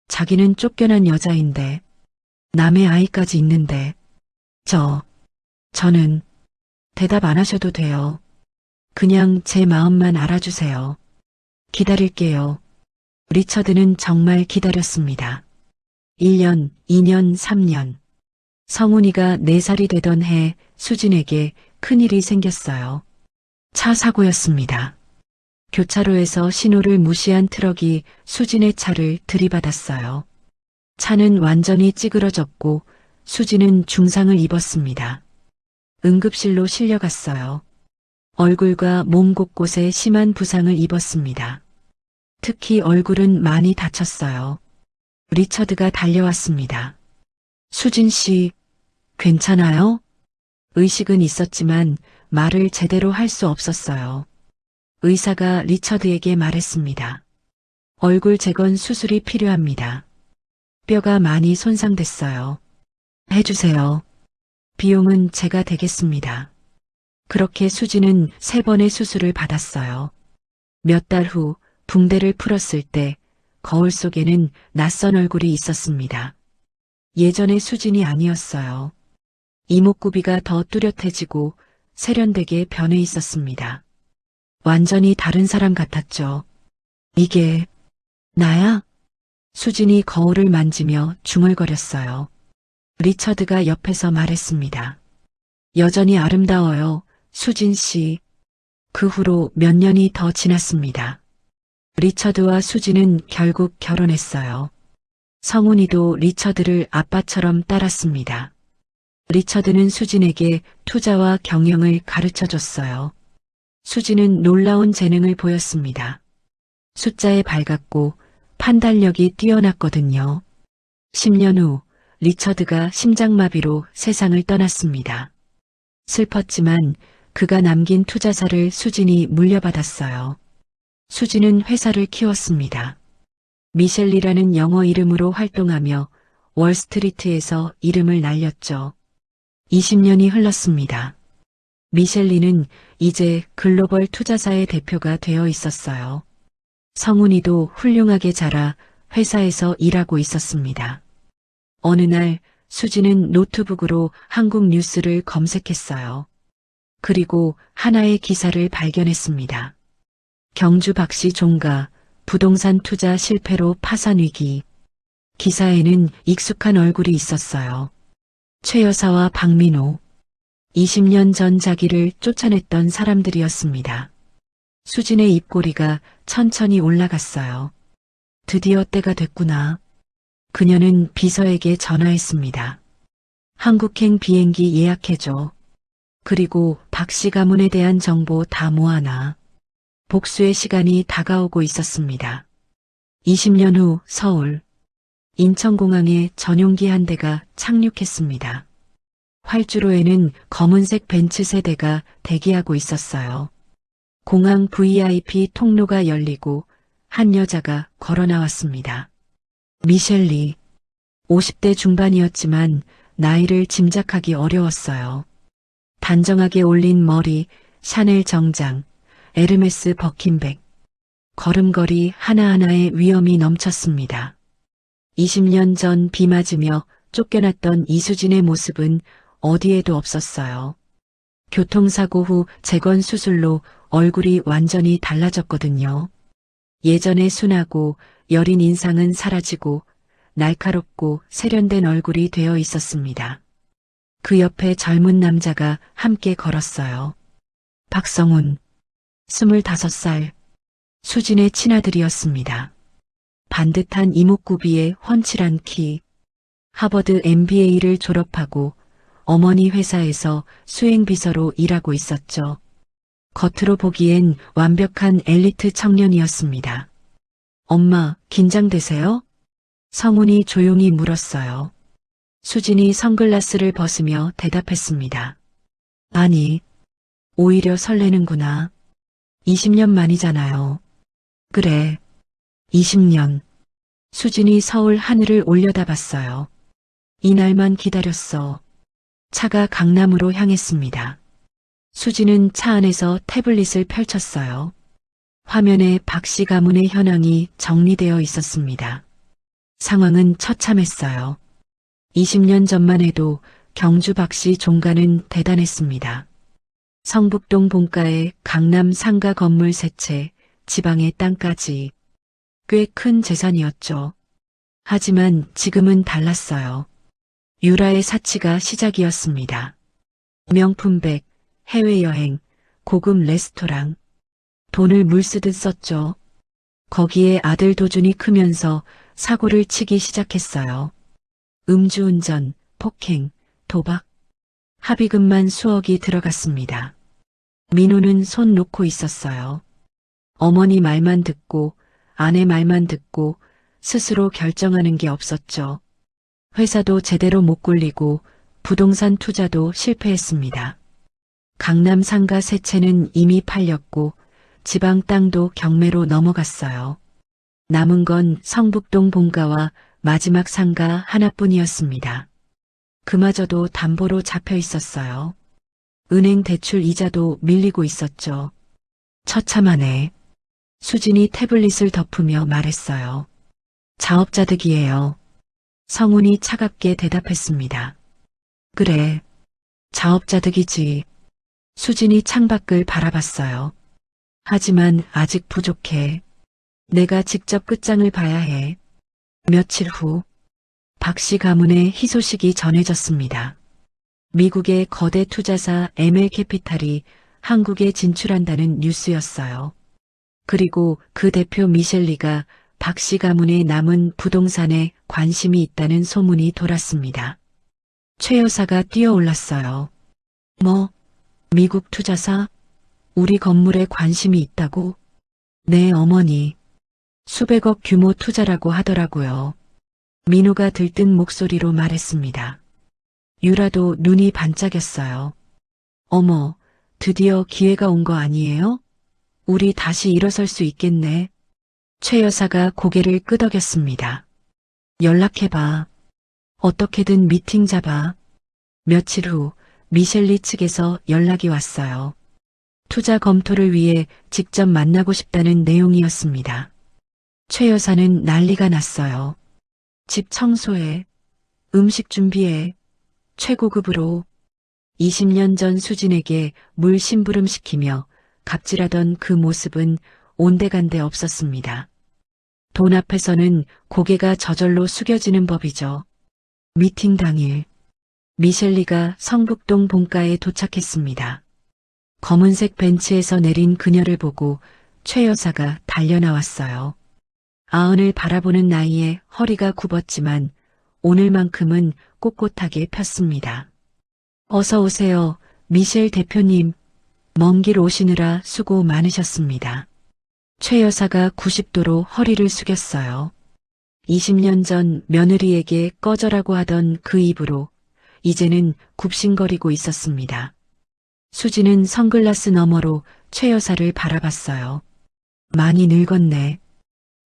자기는 쫓겨난 여자인데, 남의 아이까지 있는데, 저는 대답 안 하셔도 돼요. 그냥 제 마음만 알아주세요. 기다릴게요. 리처드는 정말 기다렸습니다. 1년, 2년, 3년. 성훈이가 4살이 되던 해 수진에게 큰일이 생겼어요. 차 사고였습니다. 교차로에서 신호를 무시한 트럭이 수진의 차를 들이받았어요. 차는 완전히 찌그러졌고 수진은 중상을 입었습니다. 응급실로 실려갔어요. 얼굴과 몸 곳곳에 심한 부상을 입었습니다. 특히 얼굴은 많이 다쳤어요. 리처드가 달려왔습니다. 수진 씨, 괜찮아요? 의식은 있었지만 말을 제대로 할 수 없었어요. 의사가 리처드에게 말했습니다. 얼굴 재건 수술이 필요합니다. 뼈가 많이 손상됐어요. 해주세요. 비용은 제가 대겠습니다. 그렇게 수진은 3번의 수술을 받았어요. 몇 달 후 붕대를 풀었을 때 거울 속에는 낯선 얼굴이 있었습니다. 예전의 수진이 아니었어요. 이목구비가 더 뚜렷해지고 세련되게 변해 있었습니다. 완전히 다른 사람 같았죠. 이게 나야? 수진이 거울을 만지며 중얼거렸어요. 리처드가 옆에서 말했습니다. 여전히 아름다워요, 수진 씨. 그 후로 몇 년이 더 지났습니다. 리처드와 수진은 결국 결혼했어요. 성훈이도 리처드를 아빠처럼 따랐습니다. 리처드는 수진에게 투자와 경영을 가르쳐줬어요. 수진은 놀라운 재능을 보였습니다. 숫자에 밝았고 판단력이 뛰어났거든요. 10년 후 리처드가 심장마비로 세상을 떠났습니다. 슬펐지만 그가 남긴 투자사를 수진이 물려받았어요. 수진은 회사를 키웠습니다. 미셸리라는 영어 이름으로 활동하며 월스트리트에서 이름을 날렸죠. 20년이 흘렀습니다. 미셸리는 이제 글로벌 투자사의 대표가 되어 있었어요. 성훈이도 훌륭하게 자라 회사에서 일하고 있었습니다. 어느 날 수지는 노트북으로 한국 뉴스를 검색했어요. 그리고 하나의 기사를 발견했습니다. 경주 박씨 종가 부동산 투자 실패로 파산 위기. 기사에는 익숙한 얼굴이 있었어요. 최 여사와 박민호. 20년 전 자기를 쫓아냈던 사람들이었습니다. 수진의 입꼬리가 천천히 올라갔어요. 드디어 때가 됐구나. 그녀는 비서에게 전화했습니다. 한국행 비행기 예약해줘. 그리고 박씨 가문에 대한 정보 다 모아놔. 복수의 시간이 다가오고 있었습니다. 20년 후 서울. 인천공항에 전용기 한 대가 착륙했습니다. 활주로에는 검은색 벤츠 세대가 대기하고 있었어요. 공항 VIP 통로가 열리고 한 여자가 걸어 나왔습니다. 미셸리. 50대 중반이었지만 나이를 짐작하기 어려웠어요. 단정하게 올린 머리, 샤넬 정장, 에르메스 버킨백. 걸음걸이 하나하나에 위험이 넘쳤습니다. 20년 전 비 맞으며 쫓겨났던 이수진의 모습은 어디에도 없었어요. 교통사고 후 재건 수술로 얼굴이 완전히 달라졌거든요. 예전의 순하고 여린 인상은 사라지고 날카롭고 세련된 얼굴이 되어 있었습니다. 그 옆에 젊은 남자가 함께 걸었어요. 박성훈, 25살, 수진의 친아들이었습니다. 반듯한 이목구비에 훤칠한 키, 하버드 MBA를 졸업하고 어머니 회사에서 수행비서로 일하고 있었죠. 겉으로 보기엔 완벽한 엘리트 청년이었습니다. 엄마, 긴장되세요? 성훈이 조용히 물었어요. 수진이 선글라스를 벗으며 대답했습니다. 아니, 오히려 설레는구나. 20년 만이잖아요. 그래, 20년. 수진이 서울 하늘을 올려다봤어요. 이날만 기다렸어. 차가 강남으로 향했습니다. 수진은 차 안에서 태블릿을 펼쳤어요. 화면에 박씨 가문의 현황이 정리되어 있었습니다. 상황은 처참했어요. 20년 전만 해도 경주 박씨 종가는 대단했습니다. 성북동 본가에 강남 상가 건물 3채, 지방의 땅까지 꽤 큰 재산이었죠. 하지만 지금은 달랐어요. 유라의 사치가 시작이었습니다. 명품백, 해외여행, 고급 레스토랑. 돈을 물쓰듯 썼죠. 거기에 아들 도준이 크면서 사고를 치기 시작했어요. 음주운전, 폭행, 도박. 합의금만 수억이 들어갔습니다. 민호는 손 놓고 있었어요. 어머니 말만 듣고 아내 말만 듣고 스스로 결정하는 게 없었죠. 회사도 제대로 못 굴리고 부동산 투자도 실패했습니다. 강남 상가 세 채는 이미 팔렸고 지방 땅도 경매로 넘어갔어요. 남은 건 성북동 본가와 마지막 상가 하나뿐이었습니다. 그마저도 담보로 잡혀 있었어요. 은행 대출 이자도 밀리고 있었죠. 처참하네. 수진이 태블릿을 덮으며 말했어요. 자업자득이에요. 성훈이 차갑게 대답했습니다. 그래, 자업자득이지. 수진이 창밖을 바라봤어요. 하지만 아직 부족해. 내가 직접 끝장을 봐야 해. 며칠 후, 박씨 가문의 희소식이 전해졌습니다. 미국의 거대 투자사 ML캐피탈이 한국에 진출한다는 뉴스였어요. 그리고 그 대표 미셸리가 박씨 가문의 남은 부동산에 관심이 있다는 소문이 돌았습니다. 최 여사가 뛰어올랐어요. 뭐, 미국 투자사? 우리 건물에 관심이 있다고? 네, 어머니. 수백억 규모 투자라고 하더라고요. 민호가 들뜬 목소리로 말했습니다. 유라도 눈이 반짝였어요. 어머, 드디어 기회가 온 거 아니에요? 우리 다시 일어설 수 있겠네. 최 여사가 고개를 끄덕였습니다. 연락해봐. 어떻게든 미팅 잡아. 며칠 후 미셸리 측에서 연락이 왔어요. 투자 검토를 위해 직접 만나고 싶다는 내용이었습니다. 최 여사는 난리가 났어요. 집 청소해. 음식 준비해. 최고급으로. 20년 전 수진에게 물 심부름시키며 갑질하던 그 모습은 온데간데 없었습니다. 돈 앞에서는 고개가 저절로 숙여지는 법이죠. 미팅 당일, 미셸리가 성북동 본가에 도착했습니다. 검은색 벤츠에서 내린 그녀를 보고 최 여사가 달려나왔어요. 아흔을 바라보는 나이에 허리가 굽었지만 오늘만큼은 꼿꼿하게 폈습니다. 어서 오세요, 미셸 대표님. 먼 길 오시느라 수고 많으셨습니다. 최 여사가 90도로 허리를 숙였어요. 20년 전 며느리에게 꺼져라고 하던 그 입으로 이제는 굽신거리고 있었습니다. 수지는 선글라스 너머로 최 여사를 바라봤어요. 많이 늙었네.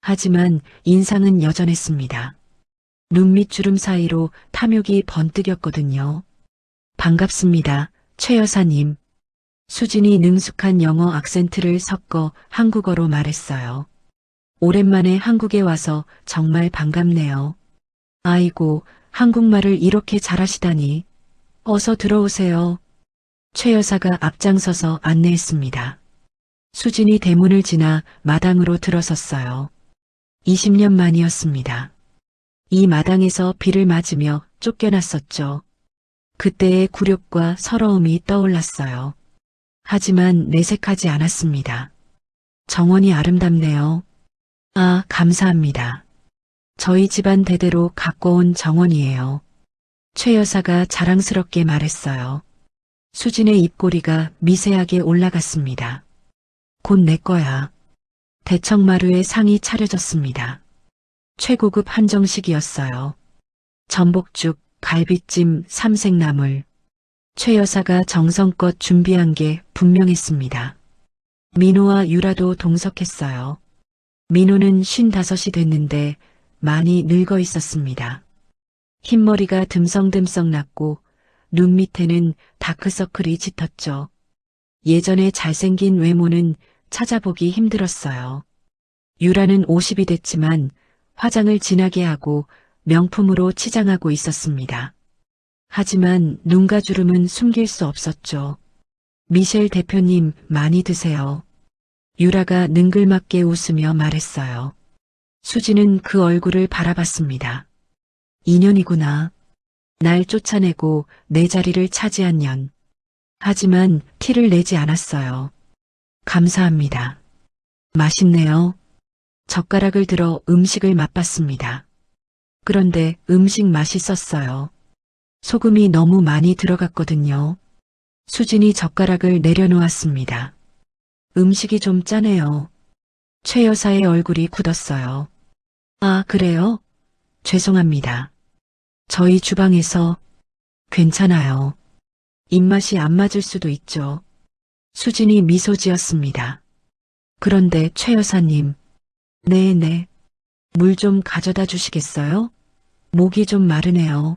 하지만 인상은 여전했습니다. 눈밑주름 사이로 탐욕이 번뜩였거든요. 반갑습니다, 최 여사님. 수진이 능숙한 영어 악센트를 섞어 한국어로 말했어요. 오랜만에 한국에 와서 정말 반갑네요. 아이고, 한국말을 이렇게 잘하시다니. 어서 들어오세요. 최 여사가 앞장서서 안내했습니다. 수진이 대문을 지나 마당으로 들어섰어요. 20년 만이었습니다. 이 마당에서 비를 맞으며 쫓겨났었죠. 그때의 굴욕과 서러움이 떠올랐어요. 하지만 내색하지 않았습니다. 정원이 아름답네요. 아, 감사합니다. 저희 집안 대대로 갖고 온 정원이에요. 최 여사가 자랑스럽게 말했어요. 수진의 입꼬리가 미세하게 올라갔습니다. 곧 내 거야. 대청마루에 상이 차려졌습니다. 최고급 한정식이었어요. 전복죽, 갈비찜, 삼색나물. 최 여사가 정성껏 준비한 게 분명했습니다. 민호와 유라도 동석했어요. 민호는 55이 됐는데 많이 늙어 있었습니다. 흰머리가 듬성듬성 났고 눈 밑에는 다크서클이 짙었죠. 예전에 잘생긴 외모는 찾아보기 힘들었어요. 유라는 50이 됐지만 화장을 진하게 하고 명품으로 치장하고 있었습니다. 하지만 눈과 주름은 숨길 수 없었죠. 미셸 대표님 많이 드세요. 유라가 능글맞게 웃으며 말했어요. 수지는 그 얼굴을 바라봤습니다. 인연이구나. 날 쫓아내고 내 자리를 차지한 년. 하지만 티를 내지 않았어요. 감사합니다. 맛있네요. 젓가락을 들어 음식을 맛봤습니다. 그런데 음식 맛있었어요. 소금이 너무 많이 들어갔거든요. 수진이 젓가락을 내려놓았습니다. 음식이 좀 짜네요. 최 여사의 얼굴이 굳었어요. 아, 그래요? 죄송합니다. 저희 주방에서 괜찮아요. 입맛이 안 맞을 수도 있죠. 수진이 미소 지었습니다. 그런데 최 여사님, 네네. 물 좀 가져다 주시겠어요? 목이 좀 마르네요.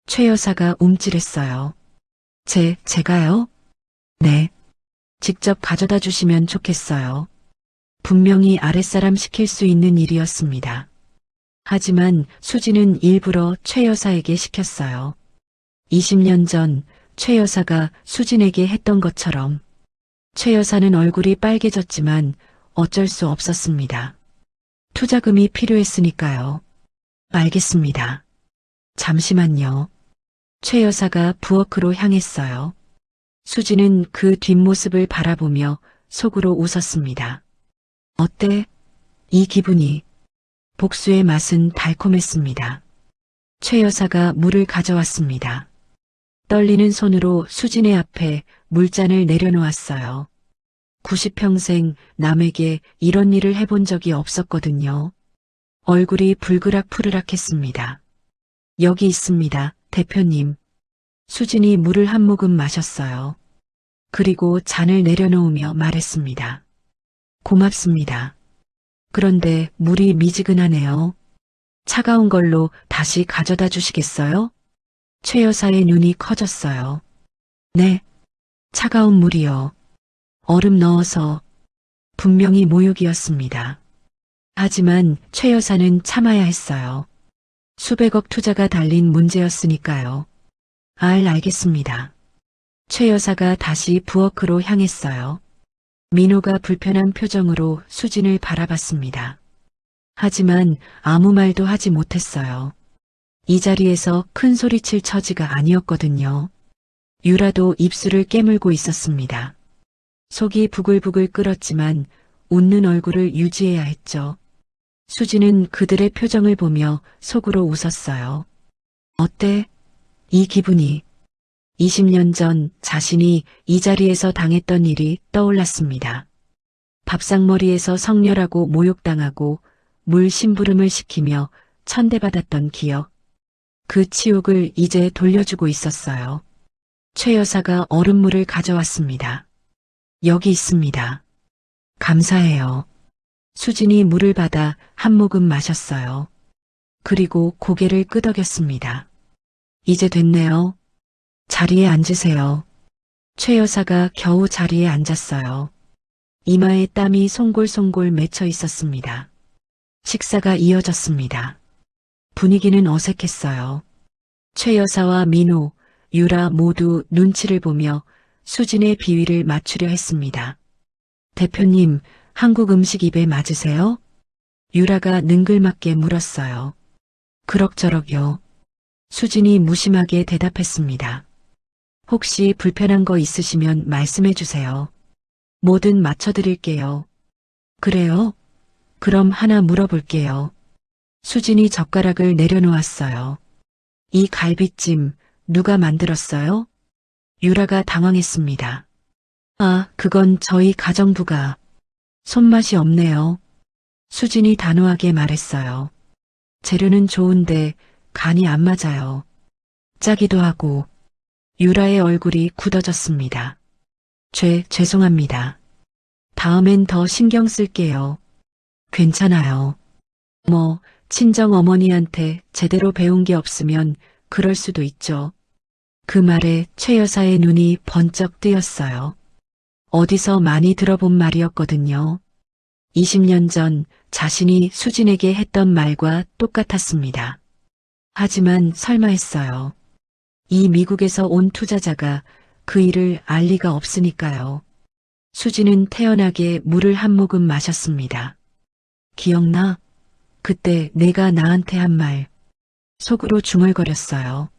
최 여사가 움찔했어요. 제가요? 네. 직접 가져다 주시면 좋겠어요. 분명히 아랫사람 시킬 수 있는 일이었습니다. 하지만 수지는 일부러 최 여사에게 시켰어요. 20년 전 최 여사가 수진에게 했던 것처럼 최 여사는 얼굴이 빨개졌지만 어쩔 수 없었습니다. 투자금이 필요했으니까요. 알겠습니다. 잠시만요. 최 여사가 부엌으로 향했어요. 수지는 그 뒷모습을 바라보며 속으로 웃었습니다. 어때? 이 기분이. 복수의 맛은 달콤했습니다. 최 여사가 물을 가져왔습니다. 떨리는 손으로 수진의 앞에 물잔을 내려놓았어요. 90평생 남에게 이런 일을 해본 적이 없었거든요. 얼굴이 불그락푸르락했습니다. 여기 있습니다, 대표님. 수진이 물을 한 모금 마셨어요. 그리고 잔을 내려놓으며 말했습니다. 고맙습니다. 그런데 물이 미지근하네요. 차가운 걸로 다시 가져다 주시겠어요? 최 여사의 눈이 커졌어요. 네, 차가운 물이요. 얼음 넣어서. 분명히 모욕이었습니다. 하지만 최 여사는 참아야 했어요. 수백억 투자가 달린 문제였으니까요. 알겠습니다. 최 여사가 다시 부엌으로 향했어요. 민호가 불편한 표정으로 수진을 바라봤습니다. 하지만 아무 말도 하지 못했어요. 이 자리에서 큰 소리칠 처지가 아니었거든요. 유라도 입술을 깨물고 있었습니다. 속이 부글부글 끓었지만 웃는 얼굴을 유지해야 했죠. 수지는 그들의 표정을 보며 속으로 웃었어요. 어때? 이 기분이. 20년 전 자신이 이 자리에서 당했던 일이 떠올랐습니다. 밥상머리에서 성렬하고 모욕당하고 물 심부름을 시키며 천대받았던 기억. 그 치욕을 이제 돌려주고 있었어요. 최 여사가 얼음물을 가져왔습니다. 여기 있습니다. 감사해요. 수진이 물을 받아 한 모금 마셨어요. 그리고 고개를 끄덕였습니다. 이제 됐네요. 자리에 앉으세요. 최 여사가 겨우 자리에 앉았어요. 이마에 땀이 송골송골 맺혀 있었습니다. 식사가 이어졌습니다. 분위기는 어색했어요. 최 여사와 민호, 유라 모두 눈치를 보며 수진의 비위를 맞추려 했습니다. 대표님, 한국 음식 입에 맞으세요? 유라가 능글맞게 물었어요. 그럭저럭요. 수진이 무심하게 대답했습니다. 혹시 불편한 거 있으시면 말씀해 주세요. 뭐든 맞춰드릴게요. 그래요? 그럼 하나 물어볼게요. 수진이 젓가락을 내려놓았어요. 이 갈비찜 누가 만들었어요? 유라가 당황했습니다. 아, 그건 저희 가정부가. 손맛이 없네요. 수진이 단호하게 말했어요. 재료는 좋은데 간이 안 맞아요. 짜기도 하고. 유라의 얼굴이 굳어졌습니다. 죄송합니다. 다음엔 더 신경 쓸게요. 괜찮아요. 친정 어머니한테 제대로 배운 게 없으면 그럴 수도 있죠. 그 말에 최 여사의 눈이 번쩍 뜨였어요. 어디서 많이 들어본 말이었거든요. 20년 전 자신이 수진에게 했던 말과 똑같았습니다. 하지만 설마 했어요. 이 미국에서 온 투자자가 그 일을 알 리가 없으니까요. 수진은 태연하게 물을 한 모금 마셨습니다. 기억나? 그때 내가 나한테 한 말. 속으로 중얼거렸어요.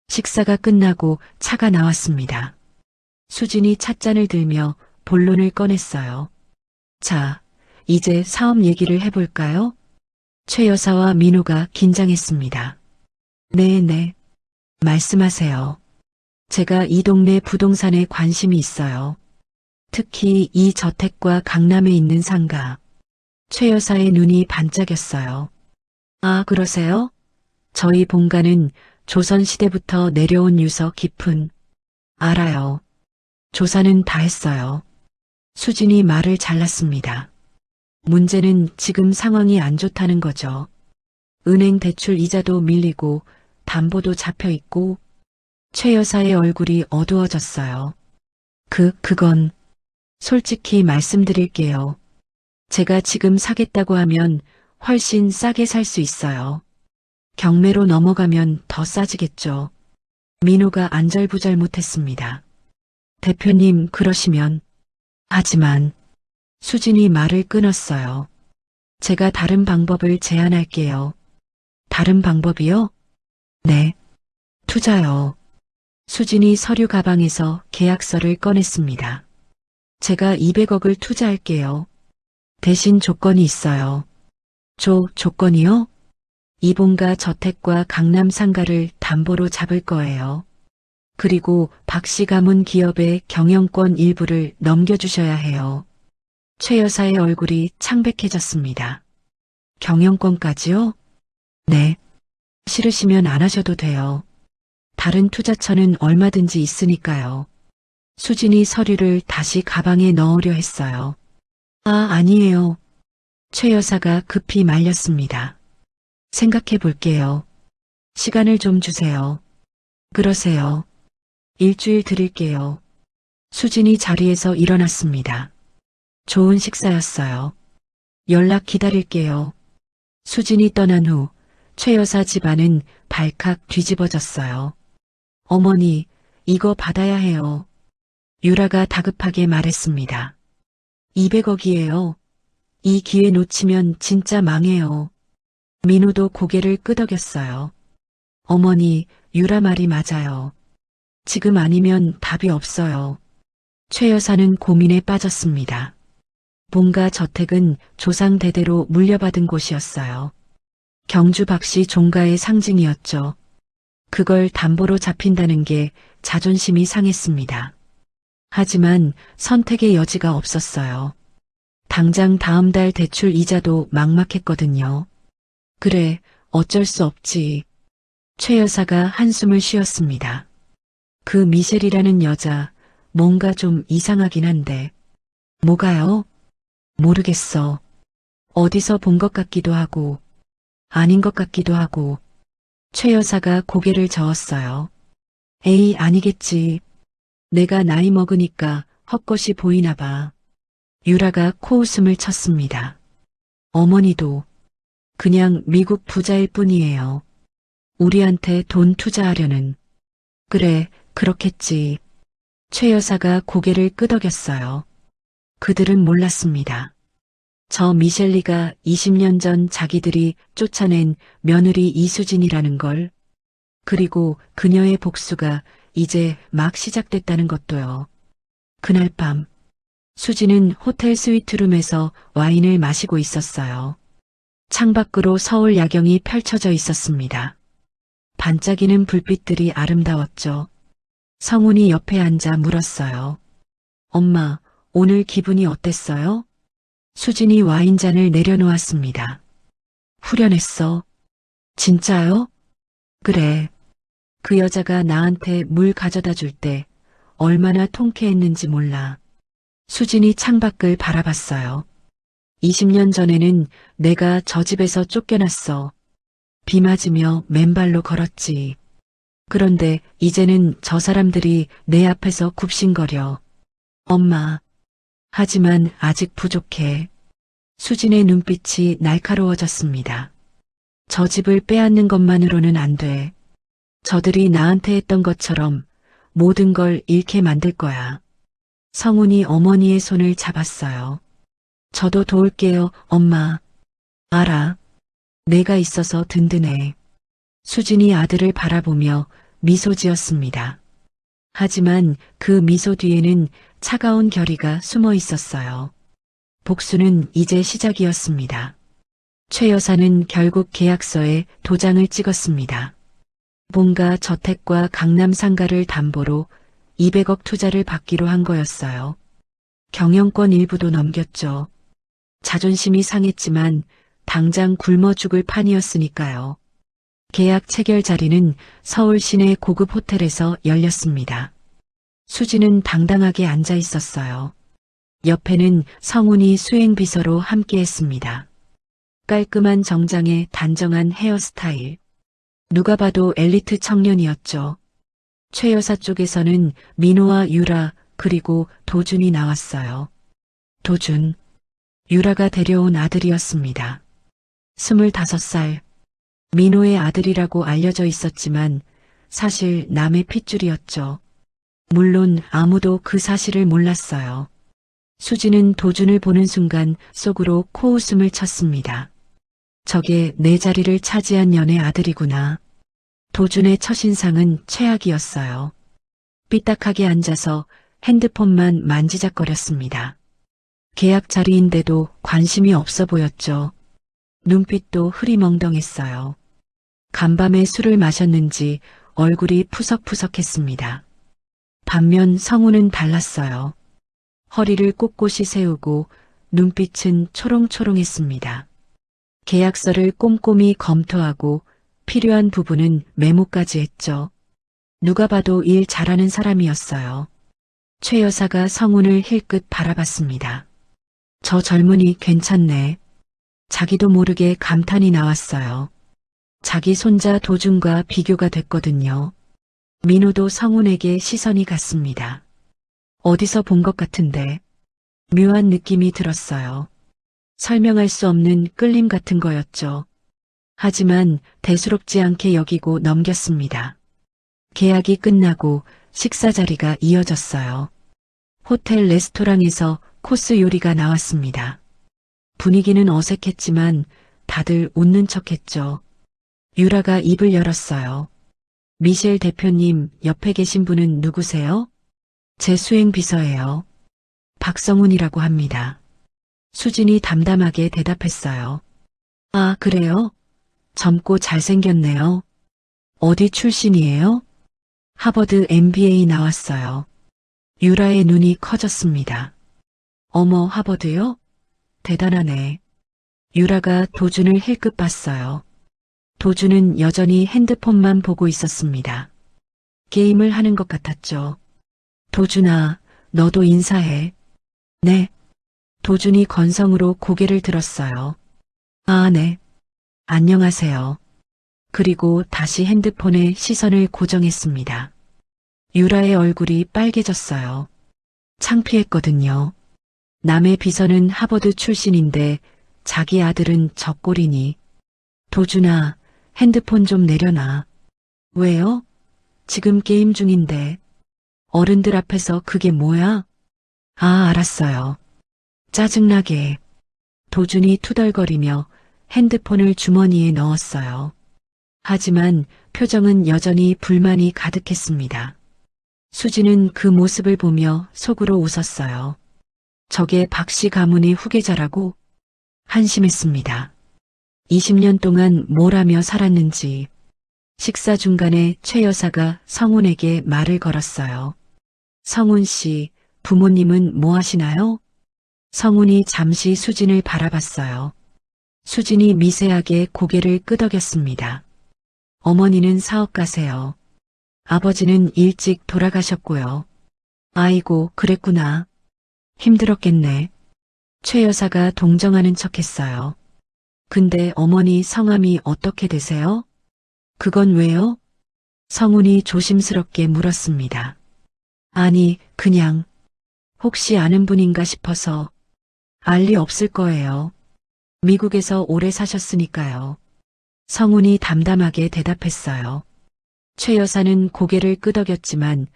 식사가 끝나고 차가 나왔습니다. 수진이 찻잔을 들며 본론을 꺼냈어요. 자, 이제 사업 얘기를 해볼까요? 최 여사와 민호가 긴장했습니다. 네네. 말씀하세요. 제가 이 동네 부동산에 관심이 있어요. 특히 이 저택과 강남에 있는 상가. 최 여사의 눈이 반짝였어요. 아, 그러세요? 저희 본가는 조선시대부터 내려온 유서 깊은. 알아요. 조사는 다 했어요. 수진이 말을 잘랐습니다. 문제는 지금 상황이 안 좋다는 거죠. 은행 대출 이자도 밀리고 담보도 잡혀 있고 최 여사의 얼굴이 어두워졌어요. 그건 솔직히 말씀드릴게요. 제가 지금 사겠다고 하면 훨씬 싸게 살 수 있어요. 경매로 넘어가면 더 싸지겠죠. 민호가 안절부절 못했습니다. 대표님 그러시면. 하지만 수진이 말을 끊었어요. 제가 다른 방법을 제안할게요. 다른 방법이요? 네. 투자요. 수진이 서류 가방에서 계약서를 꺼냈습니다. 제가 200억을 투자할게요. 대신 조건이 있어요. 조건이요? 이본가 저택과 강남 상가를 담보로 잡을 거예요. 그리고 박씨 가문 기업의 경영권 일부를 넘겨주셔야 해요. 최 여사의 얼굴이 창백해졌습니다. 경영권까지요? 네. 싫으시면 안 하셔도 돼요. 다른 투자처는 얼마든지 있으니까요. 수진이 서류를 다시 가방에 넣으려 했어요. 아니에요. 최 여사가 급히 말렸습니다. 생각해 볼게요. 시간을 좀 주세요. 그러세요. 일주일 드릴게요. 수진이 자리에서 일어났습니다. 좋은 식사였어요. 연락 기다릴게요. 수진이 떠난 후 최 여사 집안은 발칵 뒤집어졌어요. 어머니, 이거 받아야 해요. 유라가 다급하게 말했습니다. 200억이에요. 이 기회 놓치면 진짜 망해요. 민호도 고개를 끄덕였어요. 어머니, 유라 말이 맞아요. 지금 아니면 답이 없어요. 최 여사는 고민에 빠졌습니다. 본가 저택은 조상 대대로 물려받은 곳이었어요. 경주 박씨 종가의 상징이었죠. 그걸 담보로 잡힌다는 게 자존심이 상했습니다. 하지만 선택의 여지가 없었어요. 당장 다음 달 대출 이자도 막막했거든요. 그래, 어쩔 수 없지. 최 여사가 한숨을 쉬었습니다. 그 미셸이라는 여자, 뭔가 좀 이상하긴 한데. 뭐가요? 모르겠어. 어디서 본 것 같기도 하고, 아닌 것 같기도 하고. 최 여사가 고개를 저었어요. 에이, 아니겠지. 내가 나이 먹으니까 헛것이 보이나 봐. 유라가 코웃음을 쳤습니다. 어머니도 그냥 미국 부자일 뿐이에요. 우리한테 돈 투자하려는. 그래, 그렇겠지. 최 여사가 고개를 끄덕였어요. 그들은 몰랐습니다. 저 미셸리가 20년 전 자기들이 쫓아낸 며느리 이수진이라는 걸. 그리고 그녀의 복수가 이제 막 시작됐다는 것도요. 그날 밤 수진은 호텔 스위트룸에서 와인을 마시고 있었어요. 창밖으로 서울 야경이 펼쳐져 있었습니다. 반짝이는 불빛들이 아름다웠죠. 성훈이 옆에 앉아 물었어요. 엄마, 오늘 기분이 어땠어요? 수진이 와인잔을 내려놓았습니다. 후련했어. 진짜요? 그래. 그 여자가 나한테 물 가져다 줄 때 얼마나 통쾌했는지 몰라. 수진이 창밖을 바라봤어요. 20년 전에는 내가 저 집에서 쫓겨났어. 비 맞으며 맨발로 걸었지. 그런데 이제는 저 사람들이 내 앞에서 굽신거려. 엄마. 하지만 아직 부족해. 수진의 눈빛이 날카로워졌습니다. 저 집을 빼앗는 것만으로는 안 돼. 저들이 나한테 했던 것처럼 모든 걸 잃게 만들 거야. 성훈이 어머니의 손을 잡았어요. 저도 도울게요, 엄마. 알아. 내가 있어서 든든해. 수진이 아들을 바라보며 미소 지었습니다. 하지만 그 미소 뒤에는 차가운 결의가 숨어 있었어요. 복수는 이제 시작이었습니다. 최 여사는 결국 계약서에 도장을 찍었습니다. 본가 저택과 강남 상가를 담보로 200억 투자를 받기로 한 거였어요. 경영권 일부도 넘겼죠. 자존심이 상했지만 당장 굶어 죽을 판이었으니까요. 계약 체결 자리는 서울 시내 고급 호텔에서 열렸습니다. 수지는 당당하게 앉아 있었어요. 옆에는 성훈이 수행비서로 함께했습니다. 깔끔한 정장에 단정한 헤어스타일. 누가 봐도 엘리트 청년이었죠. 최 여사 쪽에서는 민호와 유라 그리고 도준이 나왔어요. 도준, 유라가 데려온 아들이었습니다. 25살. 민호의 아들이라고 알려져 있었지만 사실 남의 핏줄이었죠. 물론 아무도 그 사실을 몰랐어요. 수지는 도준을 보는 순간 속으로 코웃음을 쳤습니다. 저게 내 자리를 차지한 년의 아들이구나. 도준의 첫인상은 최악이었어요. 삐딱하게 앉아서 핸드폰만 만지작거렸습니다. 계약 자리인데도 관심이 없어 보였죠. 눈빛도 흐리멍덩했어요. 간밤에 술을 마셨는지 얼굴이 푸석푸석했습니다. 반면 성우는 달랐어요. 허리를 꼿꼿이 세우고 눈빛은 초롱초롱했습니다. 계약서를 꼼꼼히 검토하고 필요한 부분은 메모까지 했죠. 누가 봐도 일 잘하는 사람이었어요. 최 여사가 성훈을 힐끗 바라봤습니다. 저 젊은이 괜찮네. 자기도 모르게 감탄이 나왔어요. 자기 손자 도준과 비교가 됐거든요. 민호도 성훈에게 시선이 갔습니다. 어디서 본 것 같은데 묘한 느낌이 들었어요. 설명할 수 없는 끌림 같은 거였죠. 하지만 대수롭지 않게 여기고 넘겼습니다. 계약이 끝나고 식사 자리가 이어졌어요. 호텔 레스토랑에서 코스 요리가 나왔습니다. 분위기는 어색했지만 다들 웃는 척했죠. 유라가 입을 열었어요. 미셸 대표님, 옆에 계신 분은 누구세요? 제 수행비서예요. 박성훈이라고 합니다. 수진이 담담하게 대답했어요. 아, 그래요? 젊고 잘생겼네요. 어디 출신이에요? 하버드 MBA 나왔어요. 유라의 눈이 커졌습니다. 어머, 하버드요? 대단하네. 유라가 도준을 힐끗 봤어요. 도준은 여전히 핸드폰만 보고 있었습니다. 게임을 하는 것 같았죠. 도준아, 너도 인사해. 네. 도준이 건성으로 고개를 들었어요. 아, 네. 안녕하세요. 그리고 다시 핸드폰에 시선을 고정했습니다. 유라의 얼굴이 빨개졌어요. 창피했거든요. 남의 비서는 하버드 출신인데 자기 아들은 적골이니. 도준아, 핸드폰 좀 내려놔. 왜요? 지금 게임 중인데. 어른들 앞에서 그게 뭐야? 아, 알았어요. 짜증나게. 도준이 투덜거리며 핸드폰을 주머니에 넣었어요. 하지만 표정은 여전히 불만이 가득했습니다. 수지는 그 모습을 보며 속으로 웃었어요. 저게 박씨 가문의 후계자라고? 한심했습니다. 20년 동안 뭘 하며 살았는지. 식사 중간에 최 여사가 성훈에게 말을 걸었어요. 성훈 씨, 부모님은 뭐 하시나요? 성훈이 잠시 수진을 바라봤어요. 수진이 미세하게 고개를 끄덕였습니다. 어머니는 사업가세요. 아버지는 일찍 돌아가셨고요. 아이고, 그랬구나. 힘들었겠네. 최 여사가 동정하는 척했어요. 근데 어머니 성함이 어떻게 되세요? 그건 왜요? 성훈이 조심스럽게 물었습니다. 아니, 그냥 혹시 아는 분인가 싶어서. 알 리 없을 거예요. 미국에서 오래 사셨으니까요. 성훈이 담담하게 대답했어요. 최 여사는 고개를 끄덕였지만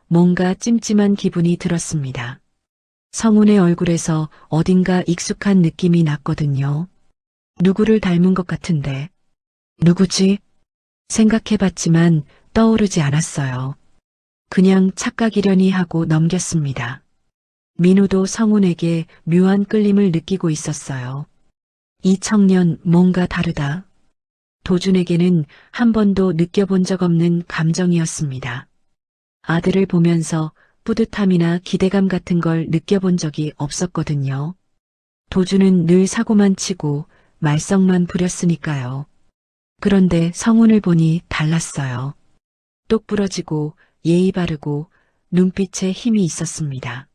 뭔가 찜찜한 기분이 들었습니다. 성훈의 얼굴에서 어딘가 익숙한 느낌이 났거든요. 누구를 닮은 것 같은데. 누구지? 생각해봤지만 떠오르지 않았어요. 그냥 착각이려니 하고 넘겼습니다. 민우도 성훈에게 묘한 끌림을 느끼고 있었어요. 이 청년 뭔가 다르다. 도준에게는 한 번도 느껴본 적 없는 감정이었습니다. 아들을 보면서 뿌듯함이나 기대감 같은 걸 느껴본 적이 없었거든요. 도준은 늘 사고만 치고 말썽만 부렸으니까요. 그런데 성훈을 보니 달랐어요. 똑부러지고 예의 바르고 눈빛에 힘이 있었습니다.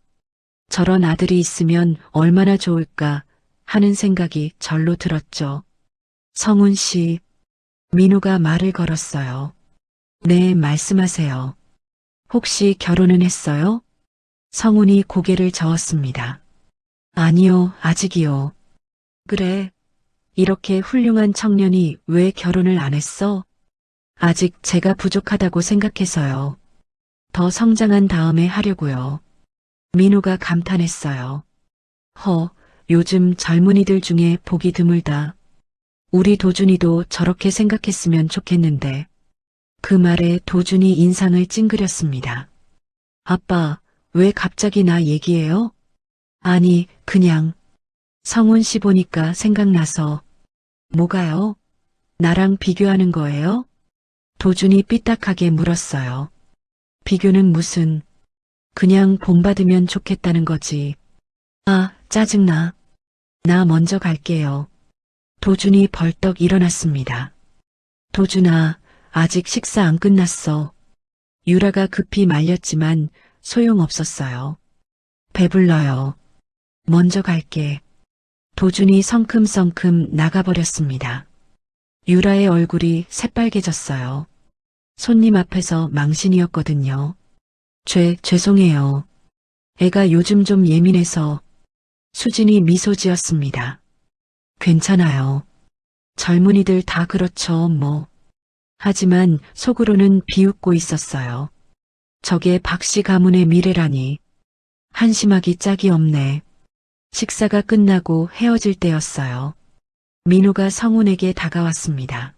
저런 아들이 있으면 얼마나 좋을까 하는 생각이 절로 들었죠. 성훈 씨, 민우가 말을 걸었어요. 네, 말씀하세요. 혹시 결혼은 했어요? 성훈이 고개를 저었습니다. 아니요, 아직이요. 그래, 이렇게 훌륭한 청년이 왜 결혼을 안 했어? 아직 제가 부족하다고 생각해서요. 더 성장한 다음에 하려고요. 민우가 감탄했어요. 요즘 젊은이들 중에 복이 드물다. 우리 도준이도 저렇게 생각했으면 좋겠는데. 그 말에 도준이 인상을 찡그렸습니다. 아빠, 왜 갑자기 나 얘기해요? 아니, 그냥. 성훈 씨 보니까 생각나서. 뭐가요? 나랑 비교하는 거예요? 도준이 삐딱하게 물었어요. 비교는 무슨, 그냥 본받으면 좋겠다는 거지. 아, 짜증나. 나 먼저 갈게요. 도준이 벌떡 일어났습니다. 도준아, 아직 식사 안 끝났어. 유라가 급히 말렸지만 소용없었어요. 배불러요. 먼저 갈게. 도준이 성큼성큼 나가버렸습니다. 유라의 얼굴이 새빨개졌어요. 손님 앞에서 망신이었거든요. 죄송해요. 애가 요즘 좀 예민해서. 수진이 미소 지었습니다. 괜찮아요. 젊은이들 다 그렇죠, 뭐. 하지만 속으로는 비웃고 있었어요. 저게 박씨 가문의 미래라니. 한심하기 짝이 없네. 식사가 끝나고 헤어질 때였어요. 민우가 성훈에게 다가왔습니다.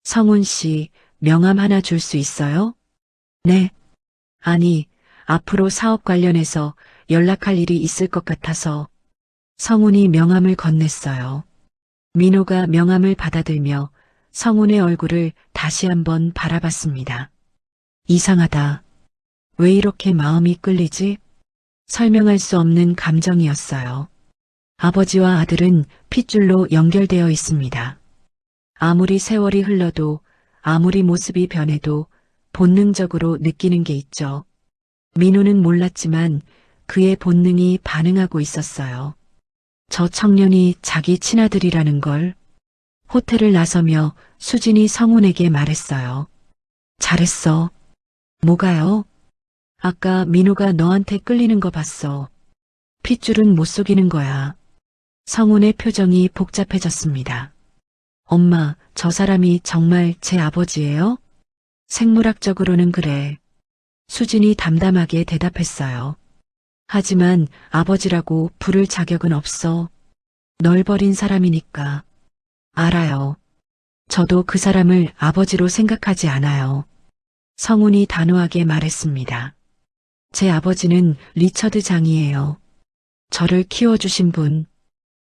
성훈 씨, 명함 하나 줄 수 있어요? 네. 아니, 앞으로 사업 관련해서 연락할 일이 있을 것 같아서. 성훈이 명함을 건넸어요. 민우가 명함을 받아들며 성훈의 얼굴을 다시 한번 바라봤습니다. 이상하다. 왜 이렇게 마음이 끌리지? 설명할 수 없는 감정이었어요. 아버지와 아들은 핏줄로 연결되어 있습니다. 아무리 세월이 흘러도 아무리 모습이 변해도 본능적으로 느끼는 게 있죠. 민우는 몰랐지만 그의 본능이 반응하고 있었어요. 저 청년이 자기 친아들이라는 걸. 호텔을 나서며 수진이 성훈에게 말했어요. 잘했어. 뭐가요? 아까 민우가 너한테 끌리는 거 봤어. 핏줄은 못 속이는 거야. 성훈의 표정이 복잡해졌습니다. 엄마, 저 사람이 정말 제 아버지예요? 생물학적으로는 그래. 수진이 담담하게 대답했어요. 하지만 아버지라고 부를 자격은 없어. 널 버린 사람이니까. 알아요. 저도 그 사람을 아버지로 생각하지 않아요. 성훈이 단호하게 말했습니다. 제 아버지는 리처드 장이에요. 저를 키워주신 분.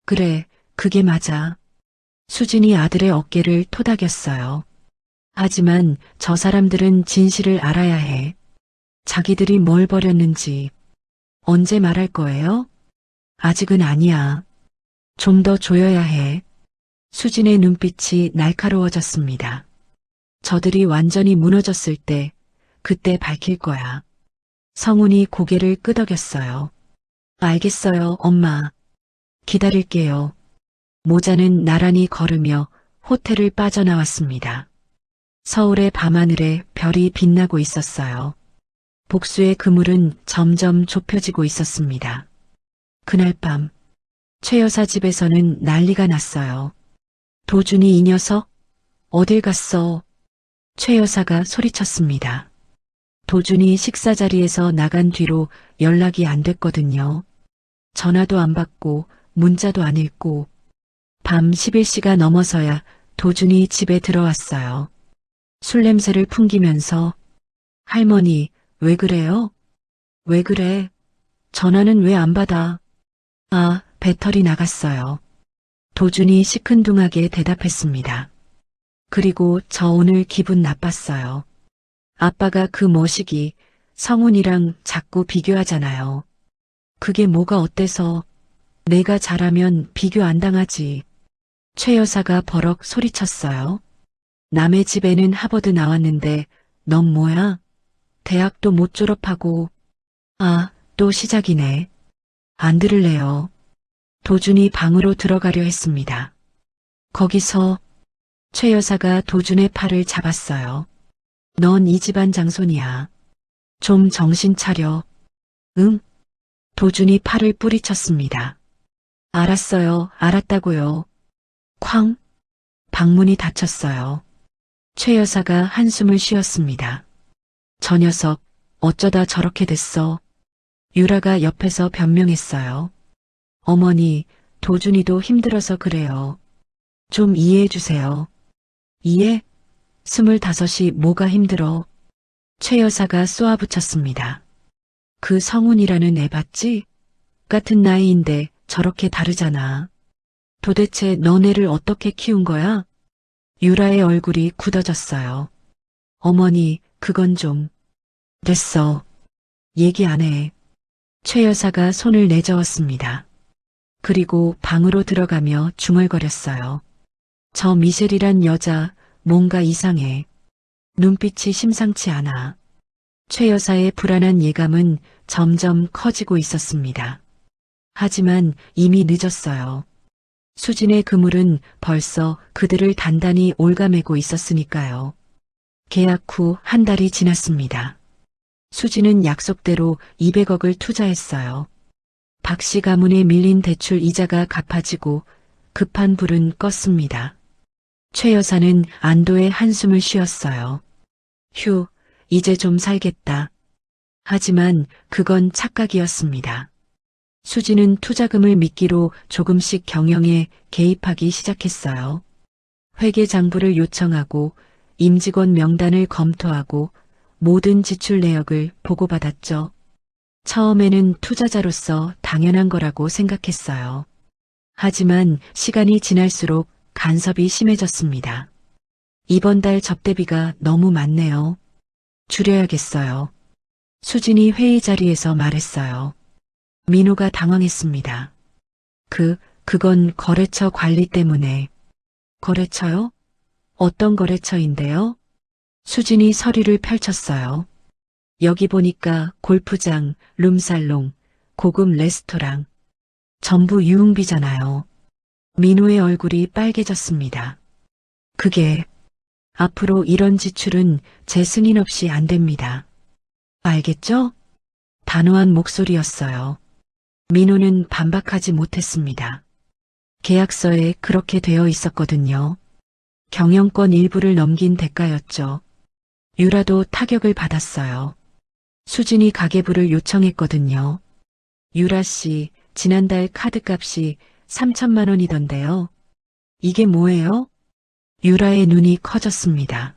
그래, 그게 맞아. 수진이 아들의 어깨를 토닥였어요. 하지만 저 사람들은 진실을 알아야 해. 자기들이 뭘 버렸는지. 언제 말할 거예요? 아직은 아니야. 좀 더 조여야 해. 수진의 눈빛이 날카로워졌습니다. 저들이 완전히 무너졌을 때, 그때 밝힐 거야. 성훈이 고개를 끄덕였어요. 알겠어요, 엄마. 기다릴게요. 모자는 나란히 걸으며 호텔을 빠져나왔습니다. 서울의 밤하늘에 별이 빛나고 있었어요. 복수의 그물은 점점 좁혀지고 있었습니다. 그날 밤, 최 여사 집에서는 난리가 났어요. 도준이 이 녀석? 어딜 갔어? 최 여사가 소리쳤습니다. 도준이 식사 자리에서 나간 뒤로 연락이 안 됐거든요. 전화도 안 받고 문자도 안 읽고 밤 11시가 넘어서야 도준이 집에 들어왔어요. 술 냄새를 풍기면서 할머니, 왜 그래요? 왜 그래? 전화는 왜 안 받아? 아, 배터리 나갔어요. 도준이 시큰둥하게 대답했습니다. 그리고 저 오늘 기분 나빴어요. 아빠가 그 머시기 성훈이랑 자꾸 비교하잖아요. 그게 뭐가 어때서 내가 잘하면 비교 안 당하지. 최 여사가 버럭 소리쳤어요. 남의 집에는 하버드 나왔는데 넌 뭐야? 대학도 못 졸업하고. 아, 또 시작이네. 안 들을래요. 도준이 방으로 들어가려 했습니다. 거기서 최 여사가 도준의 팔을 잡았어요. 넌 이 집안 장손이야. 좀 정신 차려. 응? 도준이 팔을 뿌리쳤습니다. 알았어요. 알았다고요. 쾅! 방문이 닫혔어요. 최 여사가 한숨을 쉬었습니다. 저 녀석 어쩌다 저렇게 됐어. 유라가 옆에서 변명했어요. 어머니, 도준이도 힘들어서 그래요. 좀 이해해 주세요. 이해? 25이 뭐가 힘들어? 최 여사가 쏘아붙였습니다. 그 성훈이라는 애 봤지? 같은 나이인데 저렇게 다르잖아. 도대체 너네를 어떻게 키운 거야? 유라의 얼굴이 굳어졌어요. 어머니, 그건 좀. 됐어. 얘기 안 해. 최 여사가 손을 내저었습니다. 그리고 방으로 들어가며 중얼거렸어요. 저 미셸이란 여자 뭔가 이상해. 눈빛이 심상치 않아. 최 여사의 불안한 예감은 점점 커지고 있었습니다. 하지만 이미 늦었어요. 수진의 그물은 벌써 그들을 단단히 올가매고 있었으니까요. 계약 후 한 달이 지났습니다. 수진은 약속대로 200억을 투자했어요. 박 씨 가문에 밀린 대출 이자가 갚아지고 급한 불은 껐습니다. 최 여사는 안도의 한숨을 쉬었어요. 휴, 이제 좀 살겠다. 하지만 그건 착각이었습니다. 수지는 투자금을 미끼로 조금씩 경영에 개입하기 시작했어요. 회계장부를 요청하고 임직원 명단을 검토하고 모든 지출 내역을 보고받았죠. 처음에는 투자자로서 당연한 거라고 생각했어요. 하지만 시간이 지날수록 간섭이 심해졌습니다. 이번 달 접대비가 너무 많네요. 줄여야겠어요. 수진이 회의 자리에서 말했어요. 민호가 당황했습니다. 그건 거래처 관리 때문에. 거래처요? 어떤 거래처인데요? 수진이 서류를 펼쳤어요. 여기 보니까 골프장, 룸살롱, 고급 레스토랑. 전부 유흥비잖아요. 민호의 얼굴이 빨개졌습니다. 그게 앞으로 이런 지출은 제 승인 없이 안 됩니다. 알겠죠? 단호한 목소리였어요. 민호는 반박하지 못했습니다. 계약서에 그렇게 되어 있었거든요. 경영권 일부를 넘긴 대가였죠. 유라도 타격을 받았어요. 수진이 가계부를 요청했거든요. 유라 씨, 지난달 카드값이 3천만 원이던데요. 이게 뭐예요? 유라의 눈이 커졌습니다.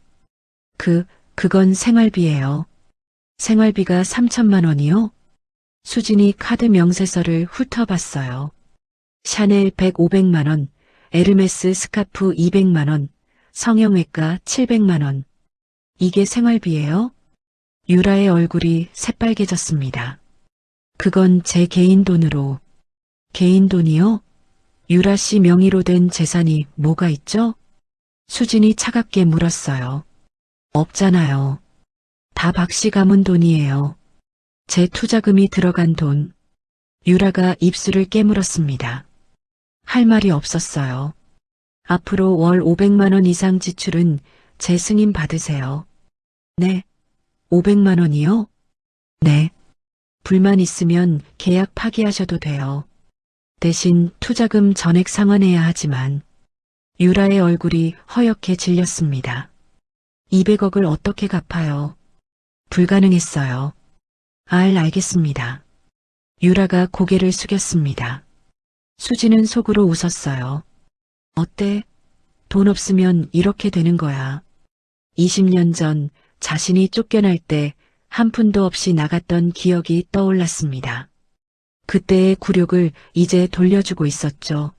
그건 생활비예요. 생활비가 3천만 원이요? 수진이 카드 명세서를 훑어봤어요. 샤넬 100, 500만 원, 에르메스 스카프 200만 원, 성형외과 700만 원. 이게 생활비예요? 유라의 얼굴이 새빨개졌습니다. 그건 제 개인 돈으로. 개인 돈이요? 유라 씨 명의로 된 재산이 뭐가 있죠? 수진이 차갑게 물었어요. 없잖아요. 다 박 씨 가문 돈이에요. 제 투자금이 들어간 돈. 유라가 입술을 깨물었습니다. 할 말이 없었어요. 앞으로 월 500만 원 이상 지출은 제 승인 받으세요. 네. 500만 원이요? 네. 불만 있으면 계약 파기하셔도 돼요. 대신 투자금 전액 상환해야 하지만. 유라의 얼굴이 허옇게 질렸습니다. 200억을 어떻게 갚아요? 불가능했어요. 알겠습니다. 유라가 고개를 숙였습니다. 수지는 속으로 웃었어요. 어때? 돈 없으면 이렇게 되는 거야. 20년 전 자신이 쫓겨날 때 한 푼도 없이 나갔던 기억이 떠올랐습니다. 그때의 굴욕을 이제 돌려주고 있었죠.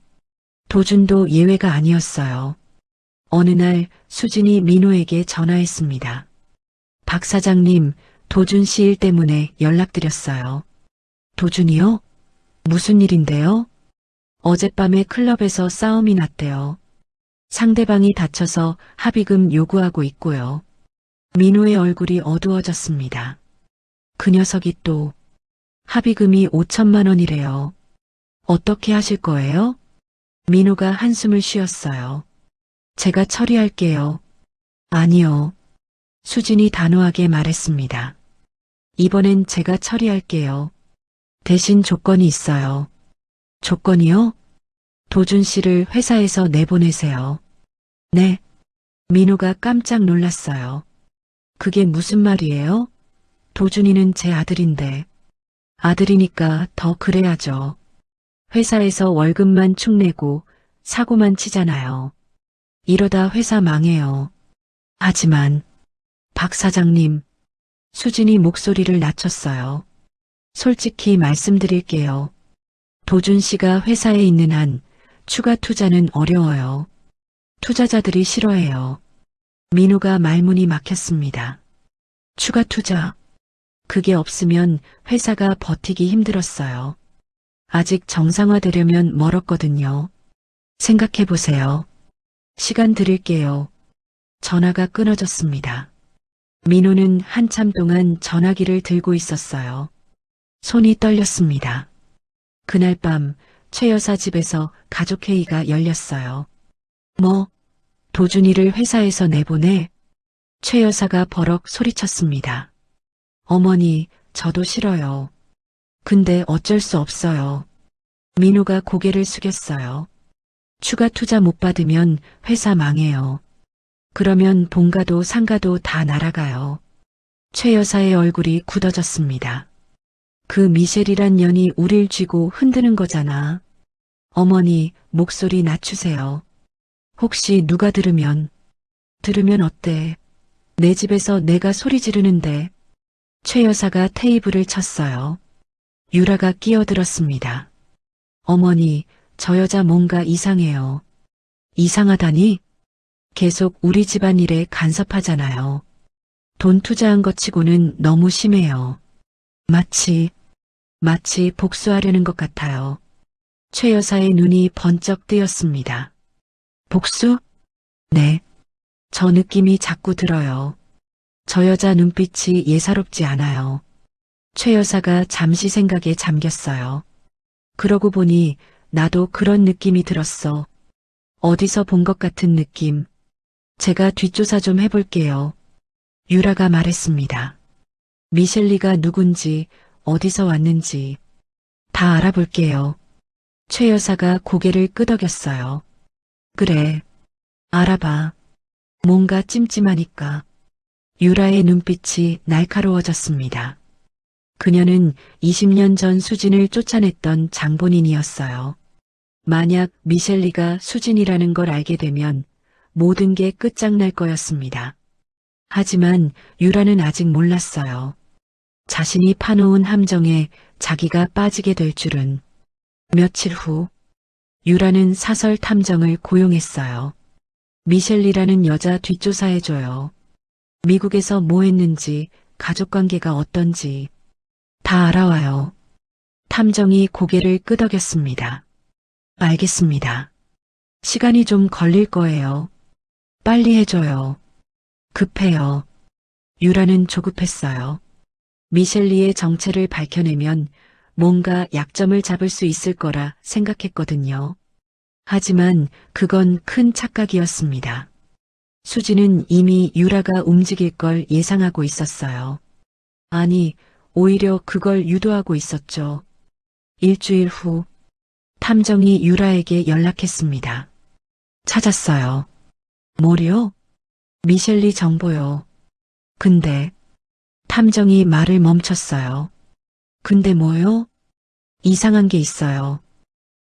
도준도 예외가 아니었어요. 어느 날 수진이 민호에게 전화했습니다. 박 사장님, 도준 씨 일 때문에 연락드렸어요. 도준이요? 무슨 일인데요? 어젯밤에 클럽에서 싸움이 났대요. 상대방이 다쳐서 합의금 요구하고 있고요. 민호의 얼굴이 어두워졌습니다. 그 녀석이 또 합의금이 5천만 원이래요. 어떻게 하실 거예요? 민호가 한숨을 쉬었어요. 제가 처리할게요. 아니요. 수진이 단호하게 말했습니다. 이번엔 제가 처리할게요. 대신 조건이 있어요. 조건이요? 도준 씨를 회사에서 내보내세요. 네. 민호가 깜짝 놀랐어요. 그게 무슨 말이에요? 도준이는 제 아들인데. 아들이니까 더 그래야죠. 회사에서 월급만 축내고 사고만 치잖아요. 이러다 회사 망해요. 하지만 박 사장님, 수진이 목소리를 낮췄어요. 솔직히 말씀드릴게요. 도준 씨가 회사에 있는 한 추가 투자는 어려워요. 투자자들이 싫어해요. 민호가 말문이 막혔습니다. 추가 투자. 그게 없으면 회사가 버티기 힘들었어요. 아직 정상화되려면 멀었거든요. 생각해보세요. 시간 드릴게요. 전화가 끊어졌습니다. 민호는 한참 동안 전화기를 들고 있었어요. 손이 떨렸습니다. 그날 밤 최 여사 집에서 가족회의가 열렸어요. 뭐, 도준이를 회사에서 내보내? 최 여사가 버럭 소리쳤습니다. 어머니, 저도 싫어요. 근데 어쩔 수 없어요. 민호가 고개를 숙였어요. 추가 투자 못 받으면 회사 망해요. 그러면 본가도 상가도 다 날아가요. 최 여사의 얼굴이 굳어졌습니다. 그 미셸이란 년이 우릴 쥐고 흔드는 거잖아. 어머니, 목소리 낮추세요. 혹시 누가 들으면 어때? 내 집에서 내가 소리 지르는데. 최 여사가 테이블을 쳤어요. 유라가 끼어들었습니다. 어머니, 저 여자 뭔가 이상해요. 이상하다니? 계속 우리 집안 일에 간섭하잖아요. 돈 투자한 것 치고는 너무 심해요. 마치 복수하려는 것 같아요. 최 여사의 눈이 번쩍 뜨였습니다. 복수? 네. 저 느낌이 자꾸 들어요. 저 여자 눈빛이 예사롭지 않아요. 최 여사가 잠시 생각에 잠겼어요. 그러고 보니 나도 그런 느낌이 들었어. 어디서 본 것 같은 느낌. 제가 뒷조사 좀 해볼게요. 유라가 말했습니다. 미셸리가 누군지, 어디서 왔는지 다 알아볼게요. 최 여사가 고개를 끄덕였어요. 그래, 알아봐. 뭔가 찜찜하니까. 유라의 눈빛이 날카로워졌습니다. 그녀는 20년 전 수진을 쫓아냈던 장본인이었어요. 만약 미셸리가 수진이라는 걸 알게 되면 모든 게 끝장날 거였습니다. 하지만 유라는 아직 몰랐어요. 자신이 파놓은 함정에 자기가 빠지게 될 줄은. 며칠 후 유라는 사설 탐정을 고용했어요. 미셸리라는 여자 뒷조사해줘요. 미국에서 뭐 했는지, 가족관계가 어떤지 다 알아와요. 탐정이 고개를 끄덕였습니다. 알겠습니다. 시간이 좀 걸릴 거예요. 빨리 해줘요. 급해요. 유라는 조급했어요. 미셸리의 정체를 밝혀내면 뭔가 약점을 잡을 수 있을 거라 생각했거든요. 하지만 그건 큰 착각이었습니다. 수지는 이미 유라가 움직일 걸 예상하고 있었어요. 아니, 오히려 그걸 유도하고 있었죠. 일주일 후 탐정이 유라에게 연락했습니다. 찾았어요. 뭐요? 미셸리 정보요. 근데 탐정이 말을 멈췄어요. 근데 뭐요? 이상한 게 있어요.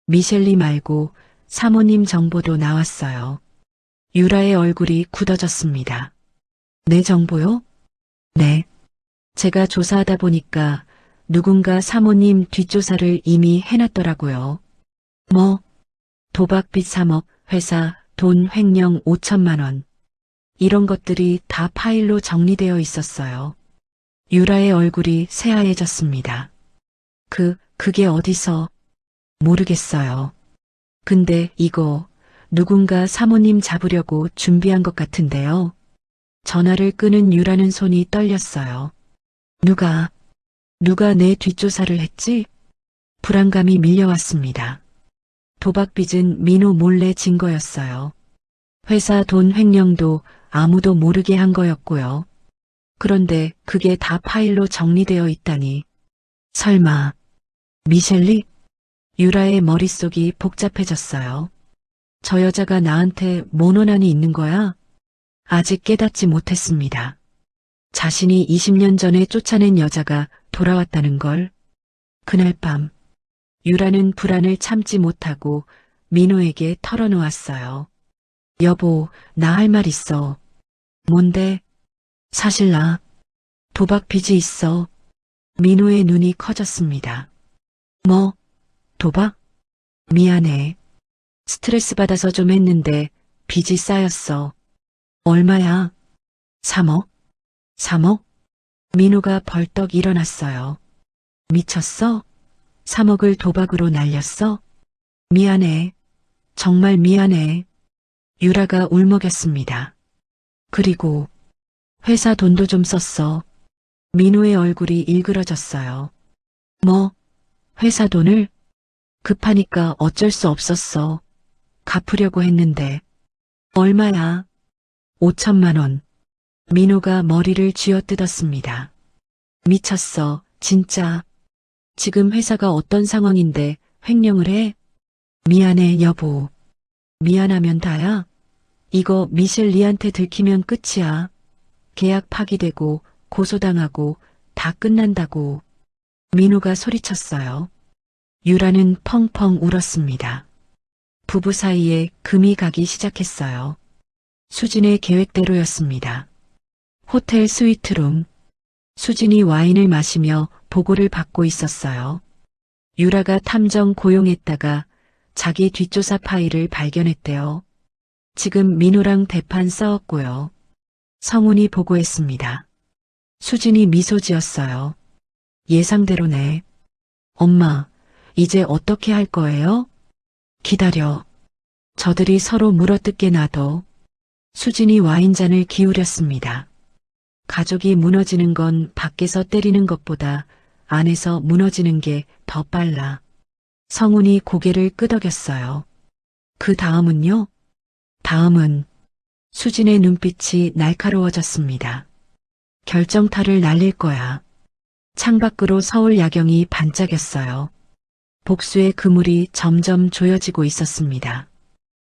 미셸리 말고 사모님 정보도 나왔어요. 유라의 얼굴이 굳어졌습니다. 내 정보요? 네. 제가 조사하다 보니까 누군가 사모님 뒷조사를 이미 해놨더라고요. 뭐, 도박빚 3억, 회사 돈 횡령 5천만 원. 이런 것들이 다 파일로 정리되어 있었어요. 유라의 얼굴이 새하얘졌습니다. 그게 어디서? 모르겠어요. 근데 이거 누군가 사모님 잡으려고 준비한 것 같은데요. 전화를 끄는 유라는 손이 떨렸어요. 누가 내 뒷조사를 했지? 불안감이 밀려왔습니다. 도박빚은 민호 몰래 진 거였어요. 회사 돈 횡령도 아무도 모르게 한 거였고요. 그런데 그게 다 파일로 정리되어 있다니. 설마 미셸리? 유라의 머릿속이 복잡해졌어요. 저 여자가 나한테 뭔 원한이 있는 거야? 아직 깨닫지 못했습니다. 자신이 20년 전에 쫓아낸 여자가 돌아왔다는 걸. 그날 밤 유라는 불안을 참지 못하고 민호에게 털어놓았어요. 여보, 나 할 말 있어. 뭔데? 사실 나 도박 빚이 있어. 민호의 눈이 커졌습니다. 뭐? 도박? 미안해. 스트레스 받아서 좀 했는데 빚이 쌓였어. 얼마야? 3억? 3억? 민호가 벌떡 일어났어요. 미쳤어? 3억을 도박으로 날렸어? 미안해. 정말 미안해. 유라가 울먹였습니다. 그리고 회사 돈도 좀 썼어. 민호의 얼굴이 일그러졌어요. 뭐? 회사 돈을? 급하니까 어쩔 수 없었어. 갚으려고 했는데. 얼마야? 5천만 원. 민호가 머리를 쥐어뜯었습니다. 미쳤어, 진짜. 지금 회사가 어떤 상황인데 횡령을 해? 미안해, 여보. 미안하면 다야? 이거 미셸리한테 들키면 끝이야. 계약 파기되고 고소당하고 다 끝난다고. 민호가 소리쳤어요. 유라는 펑펑 울었습니다. 부부 사이에 금이 가기 시작했어요. 수진의 계획대로였습니다. 호텔 스위트룸. 수진이 와인을 마시며 보고를 받고 있었어요. 유라가 탐정 고용했다가 자기 뒷조사 파일을 발견했대요. 지금 민호랑 대판 싸웠고요. 성훈이 보고했습니다. 수진이 미소 지었어요. 예상대로네. 엄마, 이제 어떻게 할 거예요? 기다려. 저들이 서로 물어뜯게 놔둬. 수진이 와인잔을 기울였습니다. 가족이 무너지는 건 밖에서 때리는 것보다 안에서 무너지는 게 더 빨라. 성훈이 고개를 끄덕였어요. 그 다음은요? 다음은 수진의 눈빛이 날카로워졌습니다. 결정타를 날릴 거야. 창밖으로 서울 야경이 반짝였어요. 복수의 그물이 점점 조여지고 있었습니다.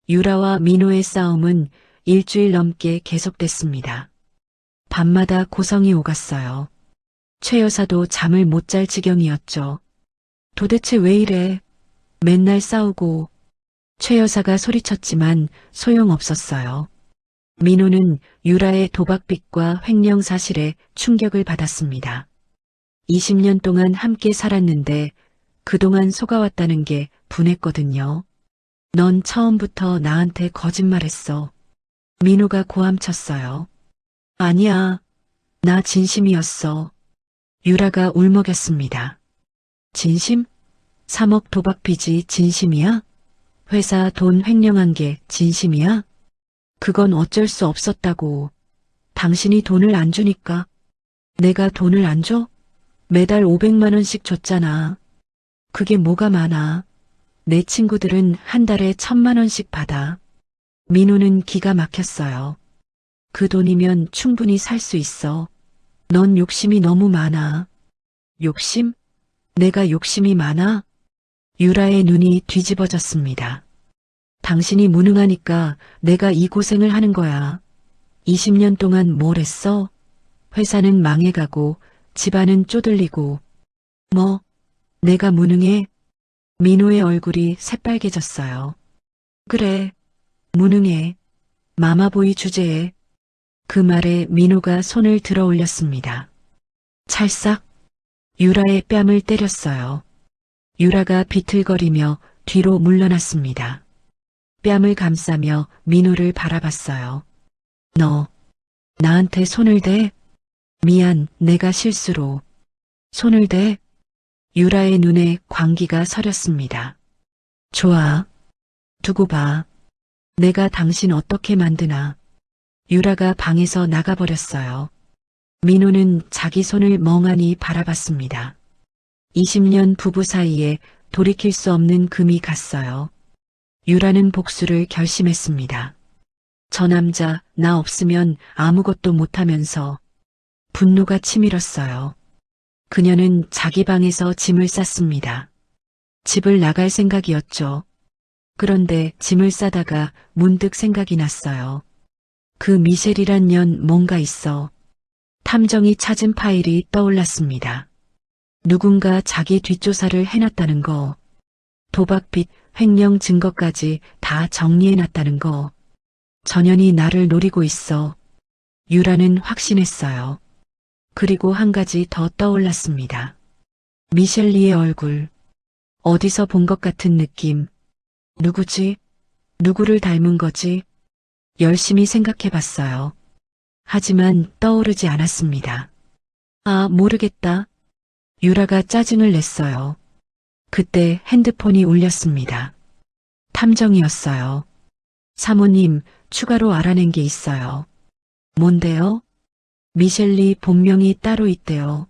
유라와 민호의 싸움은 일주일 넘게 계속됐습니다. 밤마다 고성이 오갔어요. 최 여사도 잠을 못 잘 지경이었죠. 도대체 왜 이래? 맨날 싸우고. 최 여사가 소리쳤지만 소용없었어요. 민호는 유라의 도박빚과 횡령 사실에 충격을 받았습니다. 20년 동안 함께 살았는데 그동안 속아왔다는 게 분했거든요. 넌 처음부터 나한테 거짓말했어. 민호가 고함쳤어요. 아니야, 나 진심이었어. 유라가 울먹였습니다. 진심? 3억 도박 빚이 진심이야? 회사 돈 횡령한 게 진심이야? 그건 어쩔 수 없었다고. 당신이 돈을 안 주니까. 내가 돈을 안 줘? 매달 500만 원씩 줬잖아. 그게 뭐가 많아. 내 친구들은 한 달에 1,000만 원씩 받아. 민호는 기가 막혔어요. 그 돈이면 충분히 살 수 있어. 넌 욕심이 너무 많아. 욕심? 내가 욕심이 많아? 유라의 눈이 뒤집어졌습니다. 당신이 무능하니까 내가 이 고생을 하는 거야. 20년 동안 뭘 했어? 회사는 망해가고 집안은 쪼들리고. 뭐? 내가 무능해? 민호의 얼굴이 새빨개졌어요. 그래, 무능해. 마마보이 주제에. 그 말에 민호가 손을 들어 올렸습니다. 찰싹 유라의 뺨을 때렸어요. 유라가 비틀거리며 뒤로 물러났습니다. 뺨을 감싸며 민호를 바라봤어요. 너 나한테 손을 대? 미안, 내가 실수로. 손을 대? 유라의 눈에 광기가 서렸습니다. 좋아. 두고 봐. 내가 당신 어떻게 만드나. 유라가 방에서 나가버렸어요. 민호는 자기 손을 멍하니 바라봤습니다. 20년 부부 사이에 돌이킬 수 없는 금이 갔어요. 유라는 복수를 결심했습니다. 저 남자 나 없으면 아무것도 못하면서 분노가 치밀었어요. 그녀는 자기 방에서 짐을 쌌습니다. 집을 나갈 생각이었죠. 그런데 짐을 싸다가 문득 생각이 났어요. 그 미셸이란 년 뭔가 있어. 탐정이 찾은 파일이 떠올랐습니다. 누군가 자기 뒷조사를 해놨다는 거. 도박빚, 횡령 증거까지 다 정리해놨다는 거. 전현이 나를 노리고 있어. 유라는 확신했어요. 그리고 한 가지 더 떠올랐습니다. 미셸리의 얼굴. 어디서 본 것 같은 느낌. 누구지? 누구를 닮은 거지? 열심히 생각해봤어요. 하지만 떠오르지 않았습니다. 아, 모르겠다. 유라가 짜증을 냈어요. 그때 핸드폰이 울렸습니다. 탐정이었어요. 사모님, 추가로 알아낸 게 있어요. 뭔데요? 미셸리 본명이 따로 있대요.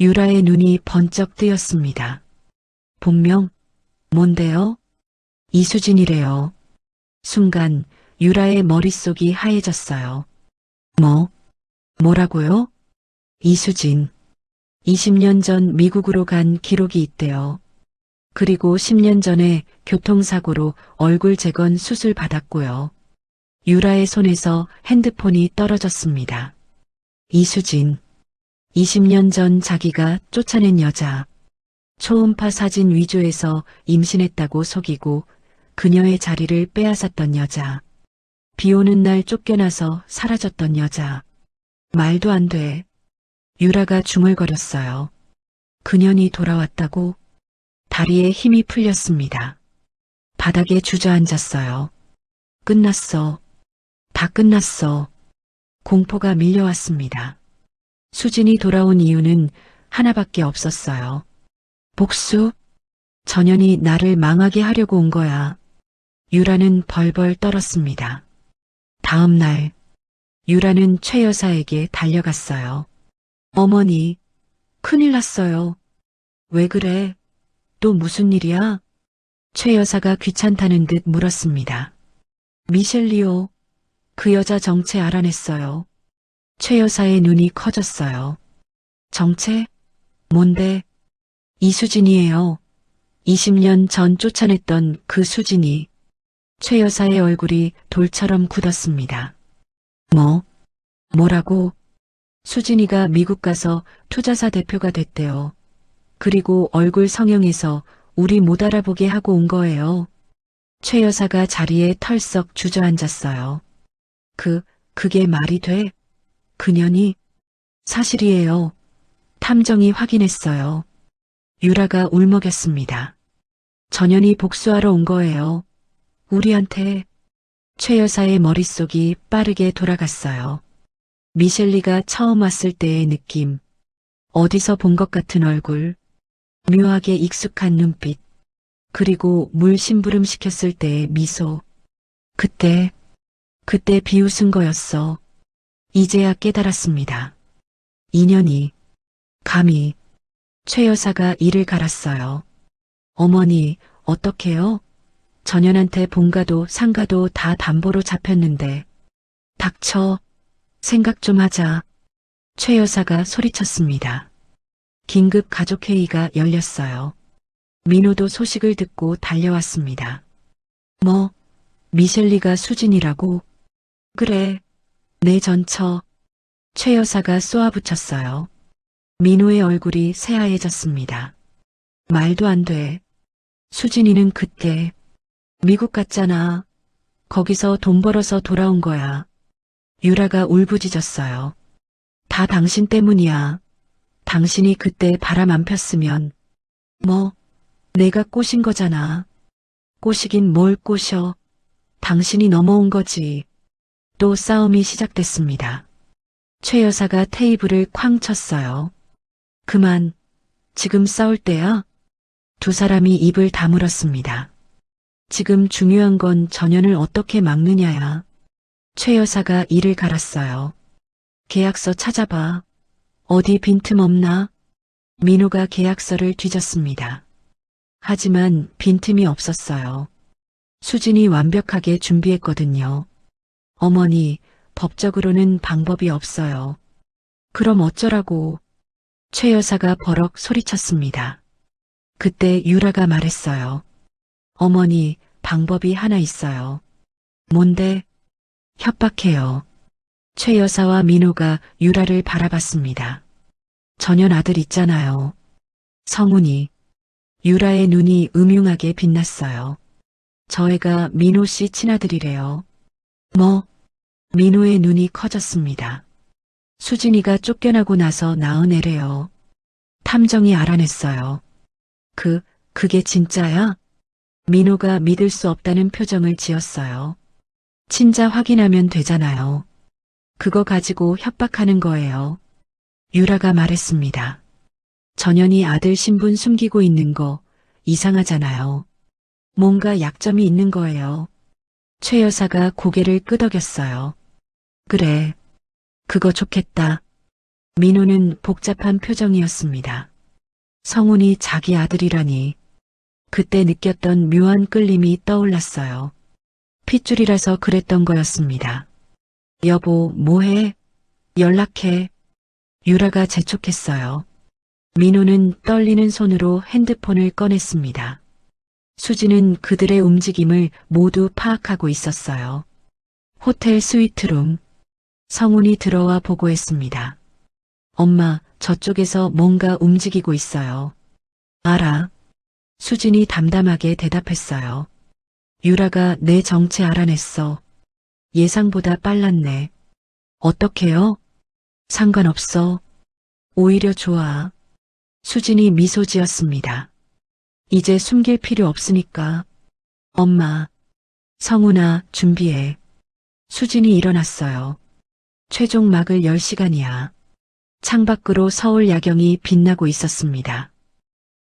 유라의 눈이 번쩍 뜨였습니다. 본명? 뭔데요? 이수진이래요. 순간 유라의 머릿속이 하얘졌어요. 뭐라고요? 이수진. 20년 전 미국으로 간 기록이 있대요. 그리고 10년 전에 교통사고로 얼굴 재건 수술 받았고요. 유라의 손에서 핸드폰이 떨어졌습니다. 이수진. 20년 전 자기가 쫓아낸 여자. 초음파 사진 위조해서 임신했다고 속이고 그녀의 자리를 빼앗았던 여자. 비 오는 날 쫓겨나서 사라졌던 여자. 말도 안 돼. 유라가 중얼거렸어요. 그년이 돌아왔다고? 다리에 힘이 풀렸습니다. 바닥에 주저앉았어요. 끝났어. 다 끝났어. 공포가 밀려왔습니다. 수진이 돌아온 이유는 하나밖에 없었어요. 복수? 전현이 나를 망하게 하려고 온 거야. 유라는 벌벌 떨었습니다. 다음 날, 유라는 최 여사에게 달려갔어요. 어머니, 큰일 났어요. 왜 그래? 또 무슨 일이야? 최 여사가 귀찮다는 듯 물었습니다. 미셸리오, 그 여자 정체 알아냈어요. 최 여사의 눈이 커졌어요. 정체? 뭔데? 이수진이에요. 20년 전 쫓아냈던 그 수진이. 최 여사의 얼굴이 돌처럼 굳었습니다. 뭐라고? 수진이가 미국 가서 투자사 대표가 됐대요. 그리고 얼굴 성형해서 우리 못 알아보게 하고 온 거예요. 최 여사가 자리에 털썩 주저앉았어요. 그게 말이 돼? 그년이? 사실이에요. 탐정이 확인했어요. 유라가 울먹였습니다. 전현이 복수하러 온 거예요. 우리한테. 최 여사의 머릿속이 빠르게 돌아갔어요. 미셸리가 처음 왔을 때의 느낌. 어디서 본 것 같은 얼굴. 묘하게 익숙한 눈빛. 그리고 물 심부름 시켰을 때의 미소. 그때 비웃은 거였어. 이제야 깨달았습니다. 인연이. 감히. 최 여사가 이를 갈았어요. 어머니, 어떡해요? 전현한테 본가도 상가도 다 담보로 잡혔는데. 닥쳐. 생각 좀 하자. 최 여사가 소리쳤습니다. 긴급 가족회의가 열렸어요. 민호도 소식을 듣고 달려왔습니다. 미셸리가 수진이라고? 그래. 내 전처. 최 여사가 쏘아붙였어요. 민호의 얼굴이 새하얘졌습니다. 말도 안 돼. 수진이는 그때 미국 갔잖아. 거기서 돈 벌어서 돌아온 거야. 유라가 울부짖었어요. 다 당신 때문이야. 당신이 그때 바람 안 폈으면 뭐 내가 꼬신 거잖아. 꼬시긴 뭘 꼬셔. 당신이 넘어온 거지. 또 싸움이 시작됐습니다. 최 여사가 테이블을 쾅 쳤어요. 그만. 지금 싸울 때야? 두 사람이 입을 다물었습니다. 지금 중요한 건 전연을 어떻게 막느냐야. 최 여사가 이를 갈았어요. 계약서 찾아봐. 어디 빈틈 없나? 민호가 계약서를 뒤졌습니다. 하지만 빈틈이 없었어요. 수진이 완벽하게 준비했거든요. 어머니, 법적으로는 방법이 없어요. 그럼 어쩌라고? 최 여사가 버럭 소리쳤습니다. 그때 유라가 말했어요. 어머니, 방법이 하나 있어요. 뭔데? 협박해요. 최 여사와 민호가 유라를 바라봤습니다. 전연 아들 있잖아요. 성훈이. 유라의 눈이 음흉하게 빛났어요. 저 애가 민호 씨 친아들이래요. 뭐? 민호의 눈이 커졌습니다. 수진이가 쫓겨나고 나서 낳은 애래요. 탐정이 알아냈어요. 그게 진짜야? 민호가 믿을 수 없다는 표정을 지었어요. 친자 확인하면 되잖아요. 그거 가지고 협박하는 거예요. 유라가 말했습니다. 전연이 아들 신분 숨기고 있는 거 이상하잖아요. 뭔가 약점이 있는 거예요. 최 여사가 고개를 끄덕였어요. 그래, 그거 좋겠다. 민호는 복잡한 표정이었습니다. 성훈이 자기 아들이라니. 그때 느꼈던 묘한 끌림이 떠올랐어요. 핏줄이라서 그랬던 거였습니다. 여보, 뭐해? 연락해. 유라가 재촉했어요. 민호는 떨리는 손으로 핸드폰을 꺼냈습니다. 수지는 그들의 움직임을 모두 파악하고 있었어요. 호텔 스위트룸. 성훈이 들어와 보고했습니다. 엄마, 저쪽에서 뭔가 움직이고 있어요. 알아. 수진이 담담하게 대답했어요. 유라가 내 정체 알아냈어. 예상보다 빨랐네. 어떻게요? 상관없어. 오히려 좋아. 수진이 미소 지었습니다. 이제 숨길 필요 없으니까. 엄마. 성훈아, 준비해. 수진이 일어났어요. 최종 막을 열 시간이야. 창밖으로 서울 야경이 빛나고 있었습니다.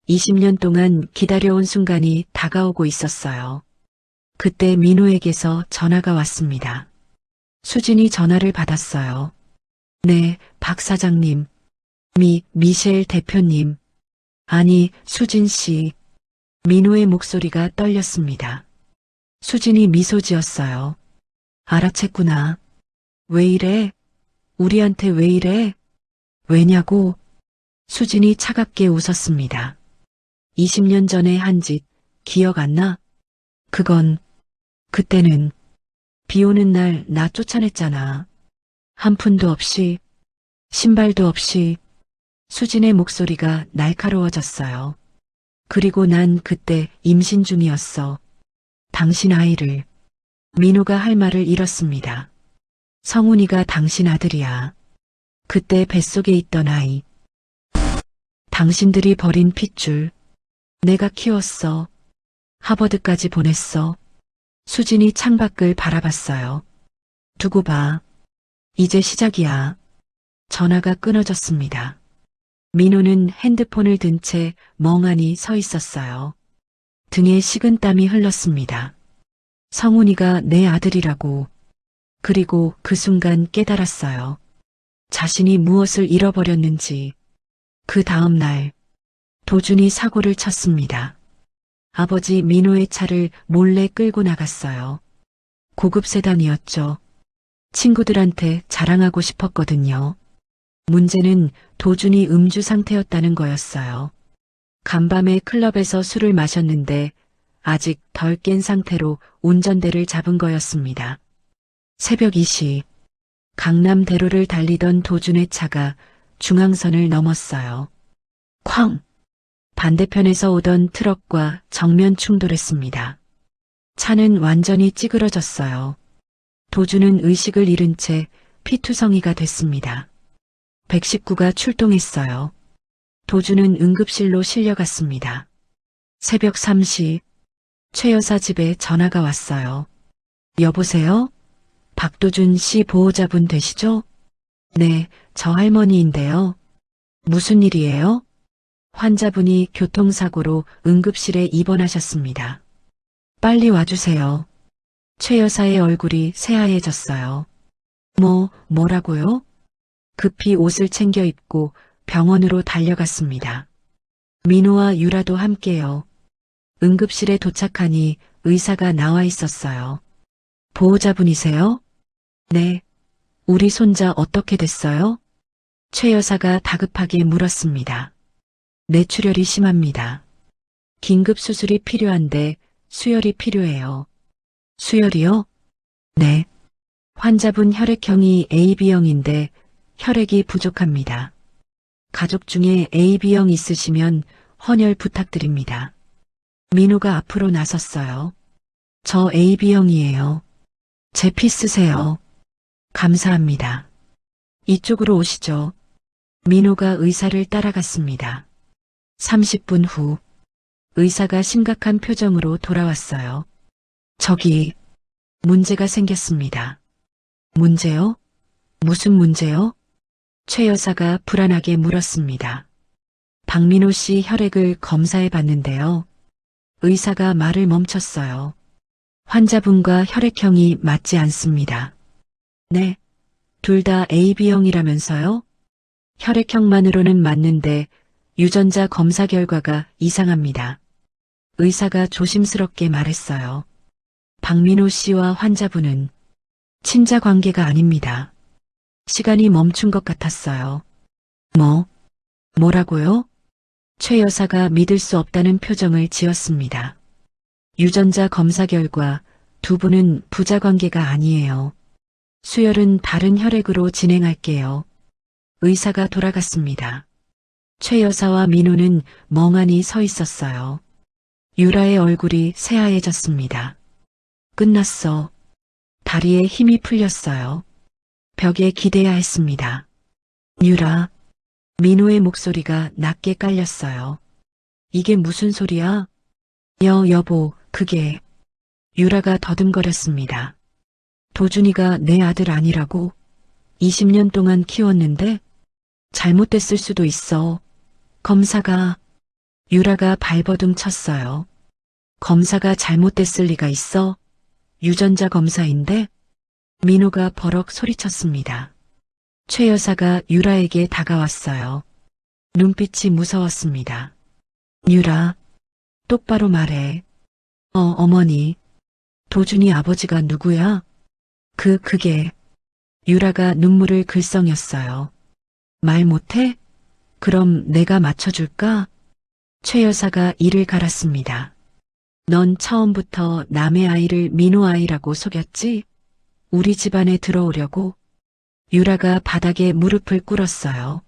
20년 동안 기다려온 순간이 다가오고 있었어요. 그때 민호에게서 전화가 왔습니다. 수진이 전화를 받았어요. 네, 박 사장님. 미셸 대표님. 아니, 수진 씨. 민호의 목소리가 떨렸습니다. 수진이 미소 지었어요. 알아챘구나. 왜 이래? 우리한테 왜 이래? 왜냐고? 수진이 차갑게 웃었습니다. 20년 전에 한 짓 기억 안 나? 그때는 비 오는 날 나 쫓아냈잖아. 한 푼도 없이, 신발도 없이. 수진의 목소리가 날카로워졌어요. 그리고 난 그때 임신 중이었어. 당신 아이를. 민호가 할 말을 잃었습니다. 성훈이가 당신 아들이야. 그때 뱃속에 있던 아이. 당신들이 버린 핏줄. 내가 키웠어. 하버드까지 보냈어. 수진이 창밖을 바라봤어요. 두고 봐. 이제 시작이야. 전화가 끊어졌습니다. 민호는 핸드폰을 든 채 멍하니 서 있었어요. 등에 식은땀이 흘렀습니다. 성훈이가 내 아들이라고. 그리고 그 순간 깨달았어요. 자신이 무엇을 잃어버렸는지. 그 다음 날 도준이 사고를 쳤습니다. 아버지 민호의 차를 몰래 끌고 나갔어요. 고급 세단이었죠. 친구들한테 자랑하고 싶었거든요. 문제는 도준이 음주 상태였다는 거였어요. 간밤에 클럽에서 술을 마셨는데 아직 덜 깬 상태로 운전대를 잡은 거였습니다. 새벽 2시 강남대로를 달리던 도준의 차가 중앙선을 넘었어요. 쾅! 반대편에서 오던 트럭과 정면 충돌했습니다. 차는 완전히 찌그러졌어요. 도준은 의식을 잃은 채 피투성이가 됐습니다. 119가 출동했어요. 도주는 응급실로 실려갔습니다. 새벽 3시 최 여사 집에 전화가 왔어요. 여보세요? 박도준 씨 보호자분 되시죠? 네, 저 할머니인데요. 무슨 일이에요? 환자분이 교통사고로 응급실에 입원하셨습니다. 빨리 와주세요. 최 여사의 얼굴이 새하얘졌어요. 뭐라고요? 급히 옷을 챙겨 입고 병원으로 달려갔습니다. 민호와 유라도 함께요. 응급실에 도착하니 의사가 나와 있었어요. 보호자분이세요? 네. 우리 손자 어떻게 됐어요? 최 여사가 다급하게 물었습니다. 뇌출혈이 심합니다. 긴급 수술이 필요한데 수혈이 필요해요. 수혈이요? 네. 환자분 혈액형이 AB형인데 혈액이 부족합니다. 가족 중에 AB형 있으시면 헌혈 부탁드립니다. 민호가 앞으로 나섰어요. 저 AB형이에요. 제 피 쓰세요. 감사합니다. 이쪽으로 오시죠. 민호가 의사를 따라갔습니다. 30분 후 의사가 심각한 표정으로 돌아왔어요. 저기 문제가 생겼습니다. 문제요? 무슨 문제요? 최 여사가 불안하게 물었습니다. 박민호 씨 혈액을 검사해 봤는데요. 의사가 말을 멈췄어요. 환자분과 혈액형이 맞지 않습니다. 네, 둘 다 AB형이라면서요? 혈액형만으로는 맞는데 유전자 검사 결과가 이상합니다. 의사가 조심스럽게 말했어요. 박민호 씨와 환자분은 친자 관계가 아닙니다. 시간이 멈춘 것 같았어요. 뭐라고요? 최 여사가 믿을 수 없다는 표정을 지었습니다. 유전자 검사 결과 두 분은 부자 관계가 아니에요. 수혈은 다른 혈액으로 진행할게요. 의사가 돌아갔습니다. 최 여사와 민호는 멍하니 서 있었어요. 유라의 얼굴이 새하얘졌습니다. 끝났어. 다리에 힘이 풀렸어요. 벽에 기대야 했습니다. 유라. 민호의 목소리가 낮게 깔렸어요. 이게 무슨 소리야? 여보, 그게. 유라가 더듬거렸습니다. 도준이가 내 아들 아니라고? 20년 동안 키웠는데? 잘못됐을 수도 있어. 검사가. 유라가 발버둥 쳤어요. 검사가 잘못됐을 리가 있어? 유전자 검사인데? 민호가 버럭 소리쳤습니다. 최 여사가 유라에게 다가왔어요. 눈빛이 무서웠습니다. 유라, 똑바로 말해. 어머니. 도준이 아버지가 누구야? 그게. 유라가 눈물을 글썽였어요. 말 못해? 그럼 내가 맞춰줄까? 최 여사가 이를 갈았습니다. 넌 처음부터 남의 아이를 민호 아이라고 속였지? 우리 집안에 들어오려고? 유라가 바닥에 무릎을 꿇었어요.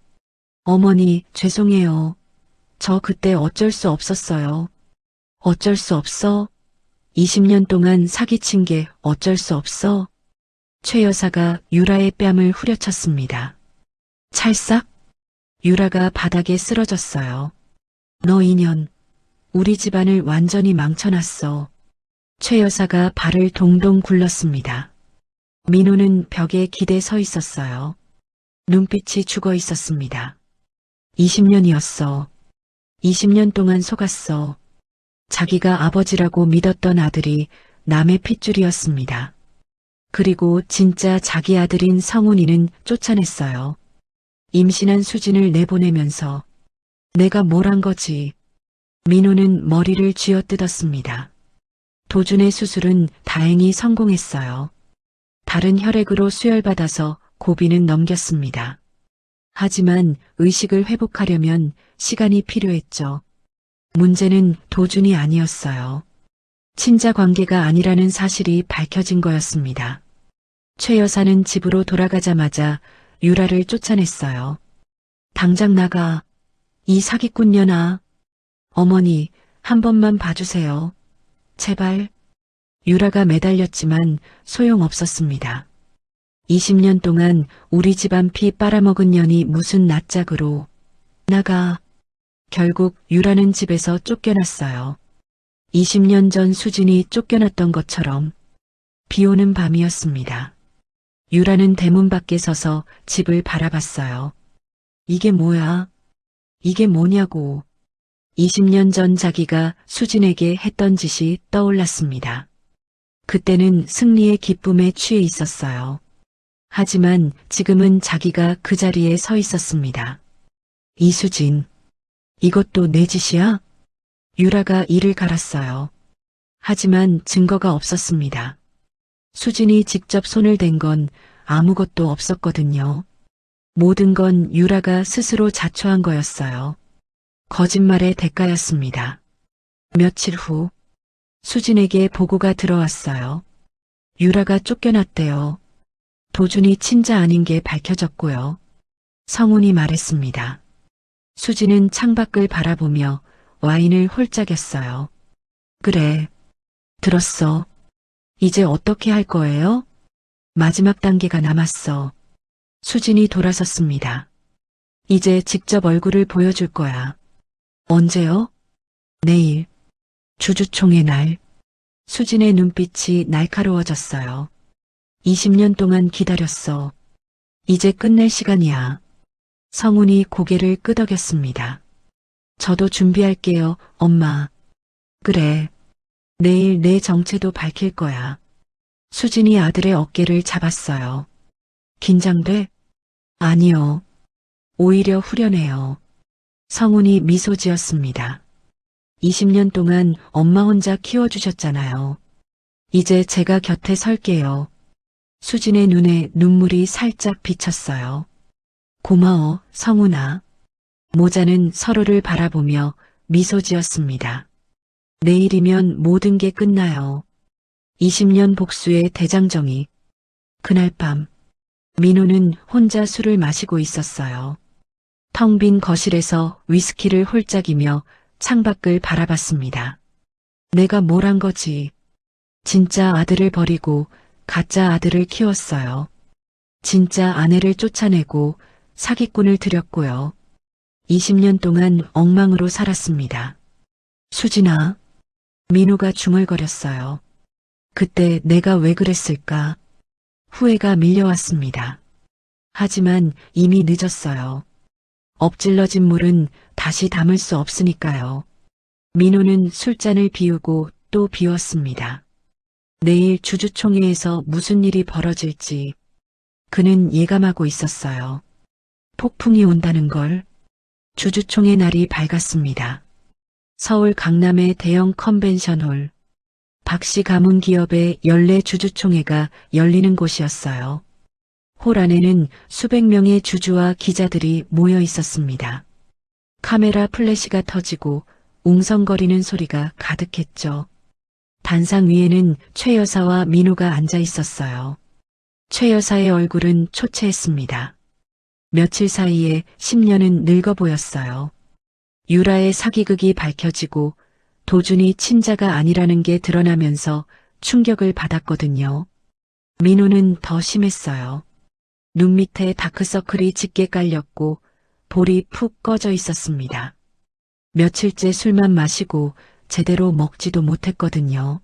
어머니, 죄송해요. 저 그때 어쩔 수 없었어요. 어쩔 수 없어? 20년 동안 사기친 게 어쩔 수 없어? 최 여사가 유라의 뺨을 후려쳤습니다. 찰싹? 유라가 바닥에 쓰러졌어요. 너 인연, 우리 집안을 완전히 망쳐놨어. 최 여사가 발을 동동 굴렀습니다. 민호는 벽에 기대 서 있었어요. 눈빛이 죽어 있었습니다. 20년이었어. 20년 동안 속았어. 자기가 아버지라고 믿었던 아들이 남의 핏줄이었습니다. 그리고 진짜 자기 아들인 성훈이는 쫓아냈어요. 임신한 수진을 내보내면서 내가 뭘 한 거지. 민호는 머리를 쥐어뜯었습니다. 도준의 수술은 다행히 성공했어요. 다른 혈액으로 수혈받아서 고비는 넘겼습니다. 하지만 의식을 회복하려면 시간이 필요했죠. 문제는 도준이 아니었어요. 친자 관계가 아니라는 사실이 밝혀진 거였습니다. 최 여사는 집으로 돌아가자마자 유라를 쫓아냈어요. 당장 나가. 이 사기꾼년아. 어머니, 한 번만 봐주세요. 제발. 유라가 매달렸지만 소용없었습니다. 20년 동안 우리 집안 피 빨아먹은 년이 무슨 낯짝으로. 나가. 결국 유라는 집에서 쫓겨났어요. 20년 전 수진이 쫓겨났던 것처럼 비 오는 밤이었습니다. 유라는 대문 밖에 서서 집을 바라봤어요. 이게 뭐야? 이게 뭐냐고. 20년 전 자기가 수진에게 했던 짓이 떠올랐습니다. 그때는 승리의 기쁨에 취해 있었어요. 하지만 지금은 자기가 그 자리에 서 있었습니다. 이수진, 이것도 내 짓이야? 유라가 이를 갈았어요. 하지만 증거가 없었습니다. 수진이 직접 손을 댄 건 아무것도 없었거든요. 모든 건 유라가 스스로 자초한 거였어요. 거짓말의 대가였습니다. 며칠 후 수진에게 보고가 들어왔어요. 유라가 쫓겨났대요. 도준이 친자 아닌 게 밝혀졌고요. 성훈이 말했습니다. 수진은 창밖을 바라보며 와인을 홀짝였어요. 그래, 들었어. 이제 어떻게 할 거예요? 마지막 단계가 남았어. 수진이 돌아섰습니다. 이제 직접 얼굴을 보여줄 거야. 언제요? 내일. 주주총회 날. 수진의 눈빛이 날카로워졌어요. 20년 동안 기다렸어. 이제 끝낼 시간이야. 성훈이 고개를 끄덕였습니다. 저도 준비할게요, 엄마. 그래. 내일 내 정체도 밝힐 거야. 수진이 아들의 어깨를 잡았어요. 긴장돼? 아니요. 오히려 후련해요. 성훈이 미소 지었습니다. 20년 동안 엄마 혼자 키워주셨잖아요. 이제 제가 곁에 설게요. 수진의 눈에 눈물이 살짝 비쳤어요. 고마워, 성훈아. 모자는 서로를 바라보며 미소 지었습니다. 내일이면 모든 게 끝나요. 20년 복수의 대장정이. 그날 밤, 민호는 혼자 술을 마시고 있었어요. 텅 빈 거실에서 위스키를 홀짝이며 창밖을 바라봤습니다. 내가 뭘 한 거지? 진짜 아들을 버리고 가짜 아들을 키웠어요. 진짜 아내를 쫓아내고 사기꾼을 들였고요. 20년 동안 엉망으로 살았습니다. 수진아, 민호가 중얼거렸어요. 그때 내가 왜 그랬을까? 후회가 밀려왔습니다. 하지만 이미 늦었어요. 엎질러진 물은 다시 담을 수 없으니까요. 민호는 술잔을 비우고 또 비웠습니다. 내일 주주총회에서 무슨 일이 벌어질지 그는 예감하고 있었어요. 폭풍이 온다는 걸. 주주총회 날이 밝았습니다. 서울 강남의 대형 컨벤션홀. 박씨 가문 기업의 연례 주주총회가 열리는 곳이었어요. 홀 안에는 수백 명의 주주와 기자들이 모여 있었습니다. 카메라 플래시가 터지고 웅성거리는 소리가 가득했죠. 단상 위에는 최 여사와 민호가 앉아 있었어요. 최 여사의 얼굴은 초췌했습니다. 며칠 사이에 10년은 늙어 보였어요. 유라의 사기극이 밝혀지고 도준이 친자가 아니라는 게 드러나면서 충격을 받았거든요. 민호는 더 심했어요. 눈 밑에 다크서클이 짙게 깔렸고 볼이 푹 꺼져 있었습니다. 며칠째 술만 마시고 제대로 먹지도 못했거든요.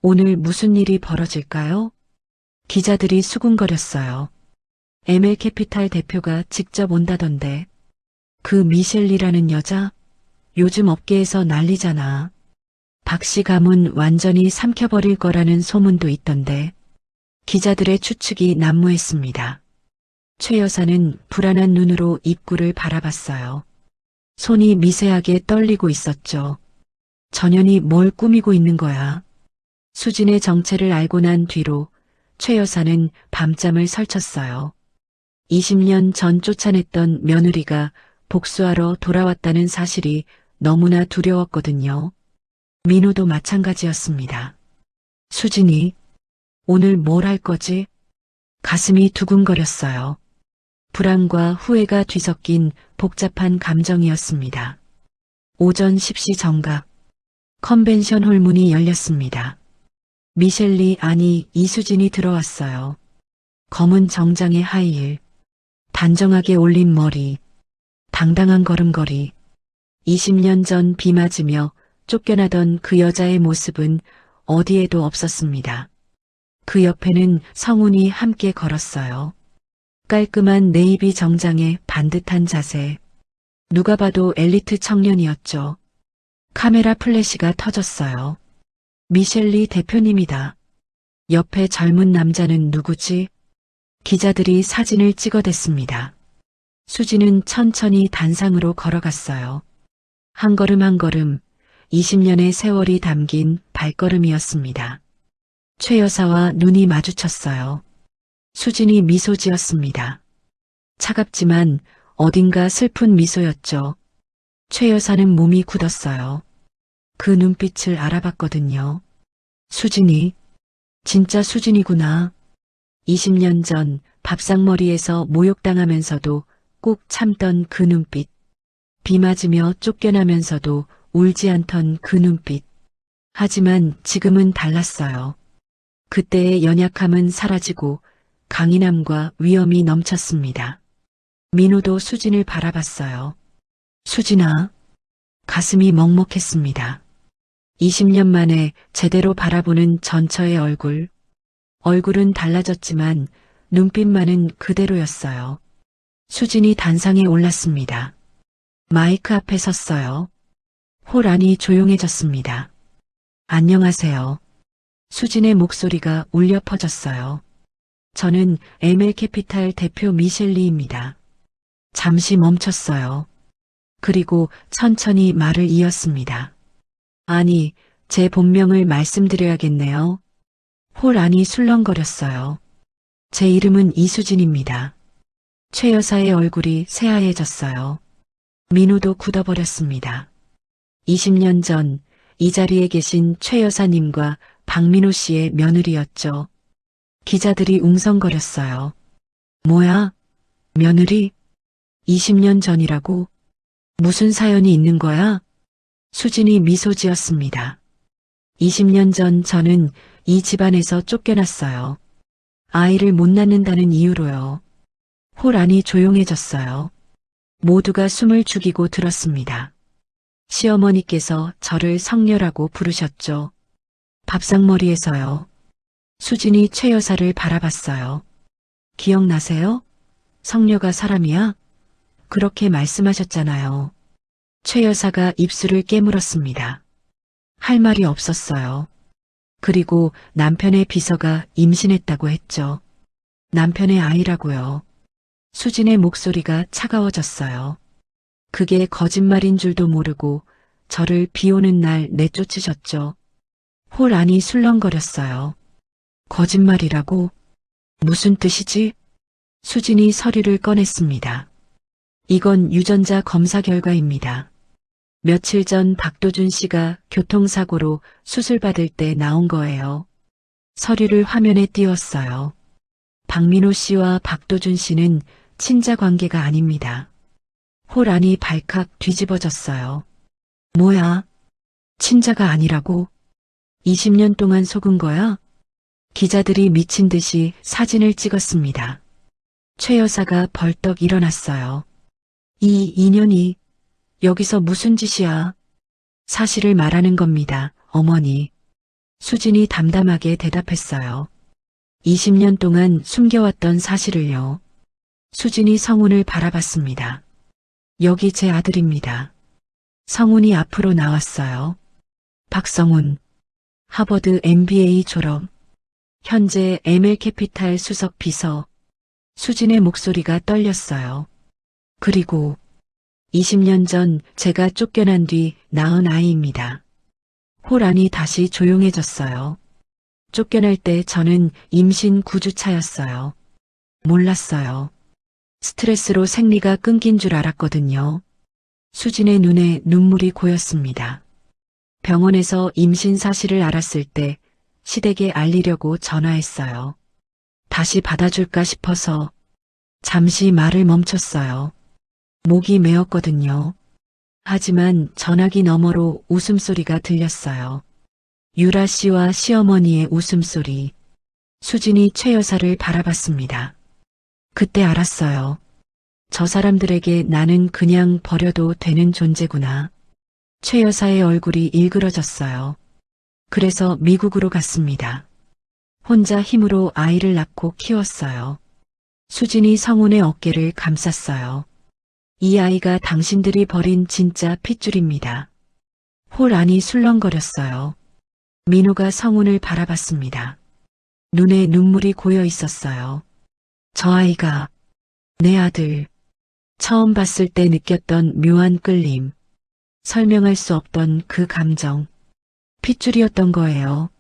오늘 무슨 일이 벌어질까요? 기자들이 수군거렸어요. ML캐피탈 대표가 직접 온다던데. 그 미셸리라는 여자? 요즘 업계에서 난리잖아. 박씨 가문 완전히 삼켜버릴 거라는 소문도 있던데. 기자들의 추측이 난무했습니다. 최 여사는 불안한 눈으로 입구를 바라봤어요. 손이 미세하게 떨리고 있었죠. 전현이 뭘 꾸미고 있는 거야. 수진의 정체를 알고 난 뒤로 최 여사는 밤잠을 설쳤어요. 20년 전 쫓아냈던 며느리가 복수하러 돌아왔다는 사실이 너무나 두려웠거든요. 민호도 마찬가지였습니다. 수진이 오늘 뭘 할 거지? 가슴이 두근거렸어요. 불안과 후회가 뒤섞인 복잡한 감정이었습니다. 오전 10시 정각, 컨벤션 홀 문이 열렸습니다. 미셸리 아니 이수진이 들어왔어요. 검은 정장의 하이힐, 단정하게 올린 머리, 당당한 걸음걸이. 20년 전 비 맞으며 쫓겨나던 그 여자의 모습은 어디에도 없었습니다. 그 옆에는 성훈이 함께 걸었어요. 깔끔한 네이비 정장에 반듯한 자세. 누가 봐도 엘리트 청년이었죠. 카메라 플래시가 터졌어요. 미셸리 대표님이다. 옆에 젊은 남자는 누구지? 기자들이 사진을 찍어댔습니다. 수지는 천천히 단상으로 걸어갔어요. 한 걸음 한 걸음 20년의 세월이 담긴 발걸음이었습니다. 최 여사와 눈이 마주쳤어요. 수진이 미소 지었습니다. 차갑지만 어딘가 슬픈 미소였죠. 최 여사는 몸이 굳었어요. 그 눈빛을 알아봤거든요. 수진이, 진짜 수진이구나. 20년 전 밥상머리에서 모욕당하면서도 꾹 참던 그 눈빛. 비 맞으며 쫓겨나면서도 울지 않던 그 눈빛. 하지만 지금은 달랐어요. 그때의 연약함은 사라지고 강인함과 위엄이 넘쳤습니다. 민호도 수진을 바라봤어요. 수진아. 가슴이 먹먹했습니다. 20년 만에 제대로 바라보는 전처의 얼굴. 얼굴은 달라졌지만 눈빛만은 그대로였어요. 수진이 단상에 올랐습니다. 마이크 앞에 섰어요. 홀 안이 조용해졌습니다. 안녕하세요. 수진의 목소리가 울려 퍼졌어요. 저는 ML캐피탈 대표 미셸리입니다. 잠시 멈췄어요. 그리고 천천히 말을 이었습니다. 아니, 제 본명을 말씀드려야겠네요. 홀 안이 술렁거렸어요. 제 이름은 이수진입니다. 최 여사의 얼굴이 새하얘졌어요. 민호도 굳어버렸습니다. 20년 전 이 자리에 계신 최 여사님과 박민호 씨의 며느리였죠. 기자들이 웅성거렸어요. 뭐야? 며느리? 20년 전이라고? 무슨 사연이 있는 거야? 수진이 미소 지었습니다. 20년 전 저는 이 집안에서 쫓겨났어요. 아이를 못 낳는다는 이유로요. 홀 안이 조용해졌어요. 모두가 숨을 죽이고 들었습니다. 시어머니께서 저를 성녀라고 부르셨죠. 밥상머리에서요. 수진이 최 여사를 바라봤어요. 기억나세요? 성녀가 사람이야? 그렇게 말씀하셨잖아요. 최 여사가 입술을 깨물었습니다. 할 말이 없었어요. 그리고 남편의 비서가 임신했다고 했죠. 남편의 아이라고요. 수진의 목소리가 차가워졌어요. 그게 거짓말인 줄도 모르고 저를 비 오는 날 내쫓으셨죠. 홀 안이 술렁거렸어요. 거짓말이라고? 무슨 뜻이지? 수진이 서류를 꺼냈습니다. 이건 유전자 검사 결과입니다. 며칠 전 박도준 씨가 교통사고로 수술받을 때 나온 거예요. 서류를 화면에 띄웠어요. 박민호 씨와 박도준 씨는 친자 관계가 아닙니다. 홀 안이 발칵 뒤집어졌어요. 뭐야? 친자가 아니라고? 20년 동안 속은 거야? 기자들이 미친 듯이 사진을 찍었습니다. 최 여사가 벌떡 일어났어요. 이 인연이 여기서 무슨 짓이야? 사실을 말하는 겁니다, 어머니. 수진이 담담하게 대답했어요. 20년 동안 숨겨왔던 사실을요. 수진이 성훈을 바라봤습니다. 여기 제 아들입니다. 성훈이 앞으로 나왔어요. 박성훈, 하버드 MBA 졸업, 현재 ML캐피탈 수석 비서. 수진의 목소리가 떨렸어요. 그리고 20년 전 제가 쫓겨난 뒤 낳은 아이입니다. 홀 안이 다시 조용해졌어요. 쫓겨날 때 저는 임신 9주차였어요. 몰랐어요. 스트레스로 생리가 끊긴 줄 알았거든요. 수진의 눈에 눈물이 고였습니다. 병원에서 임신 사실을 알았을 때 시댁에 알리려고 전화했어요. 다시 받아줄까 싶어서 잠시 말을 멈췄어요. 목이 메었거든요. 하지만 전화기 너머로 웃음소리가 들렸어요. 유라 씨와 시어머니의 웃음소리. 수진이 최 여사를 바라봤습니다. 그때 알았어요. 저 사람들에게 나는 그냥 버려도 되는 존재구나. 최 여사의 얼굴이 일그러졌어요. 그래서 미국으로 갔습니다. 혼자 힘으로 아이를 낳고 키웠어요. 수진이 성훈의 어깨를 감쌌어요. 이 아이가 당신들이 버린 진짜 핏줄입니다. 홀 안이 술렁거렸어요. 민호가 성훈을 바라봤습니다. 눈에 눈물이 고여 있었어요. 저 아이가 내 아들. 처음 봤을 때 느꼈던 묘한 끌림. 설명할 수 없던 그 감정. 핏줄이었던 거예요.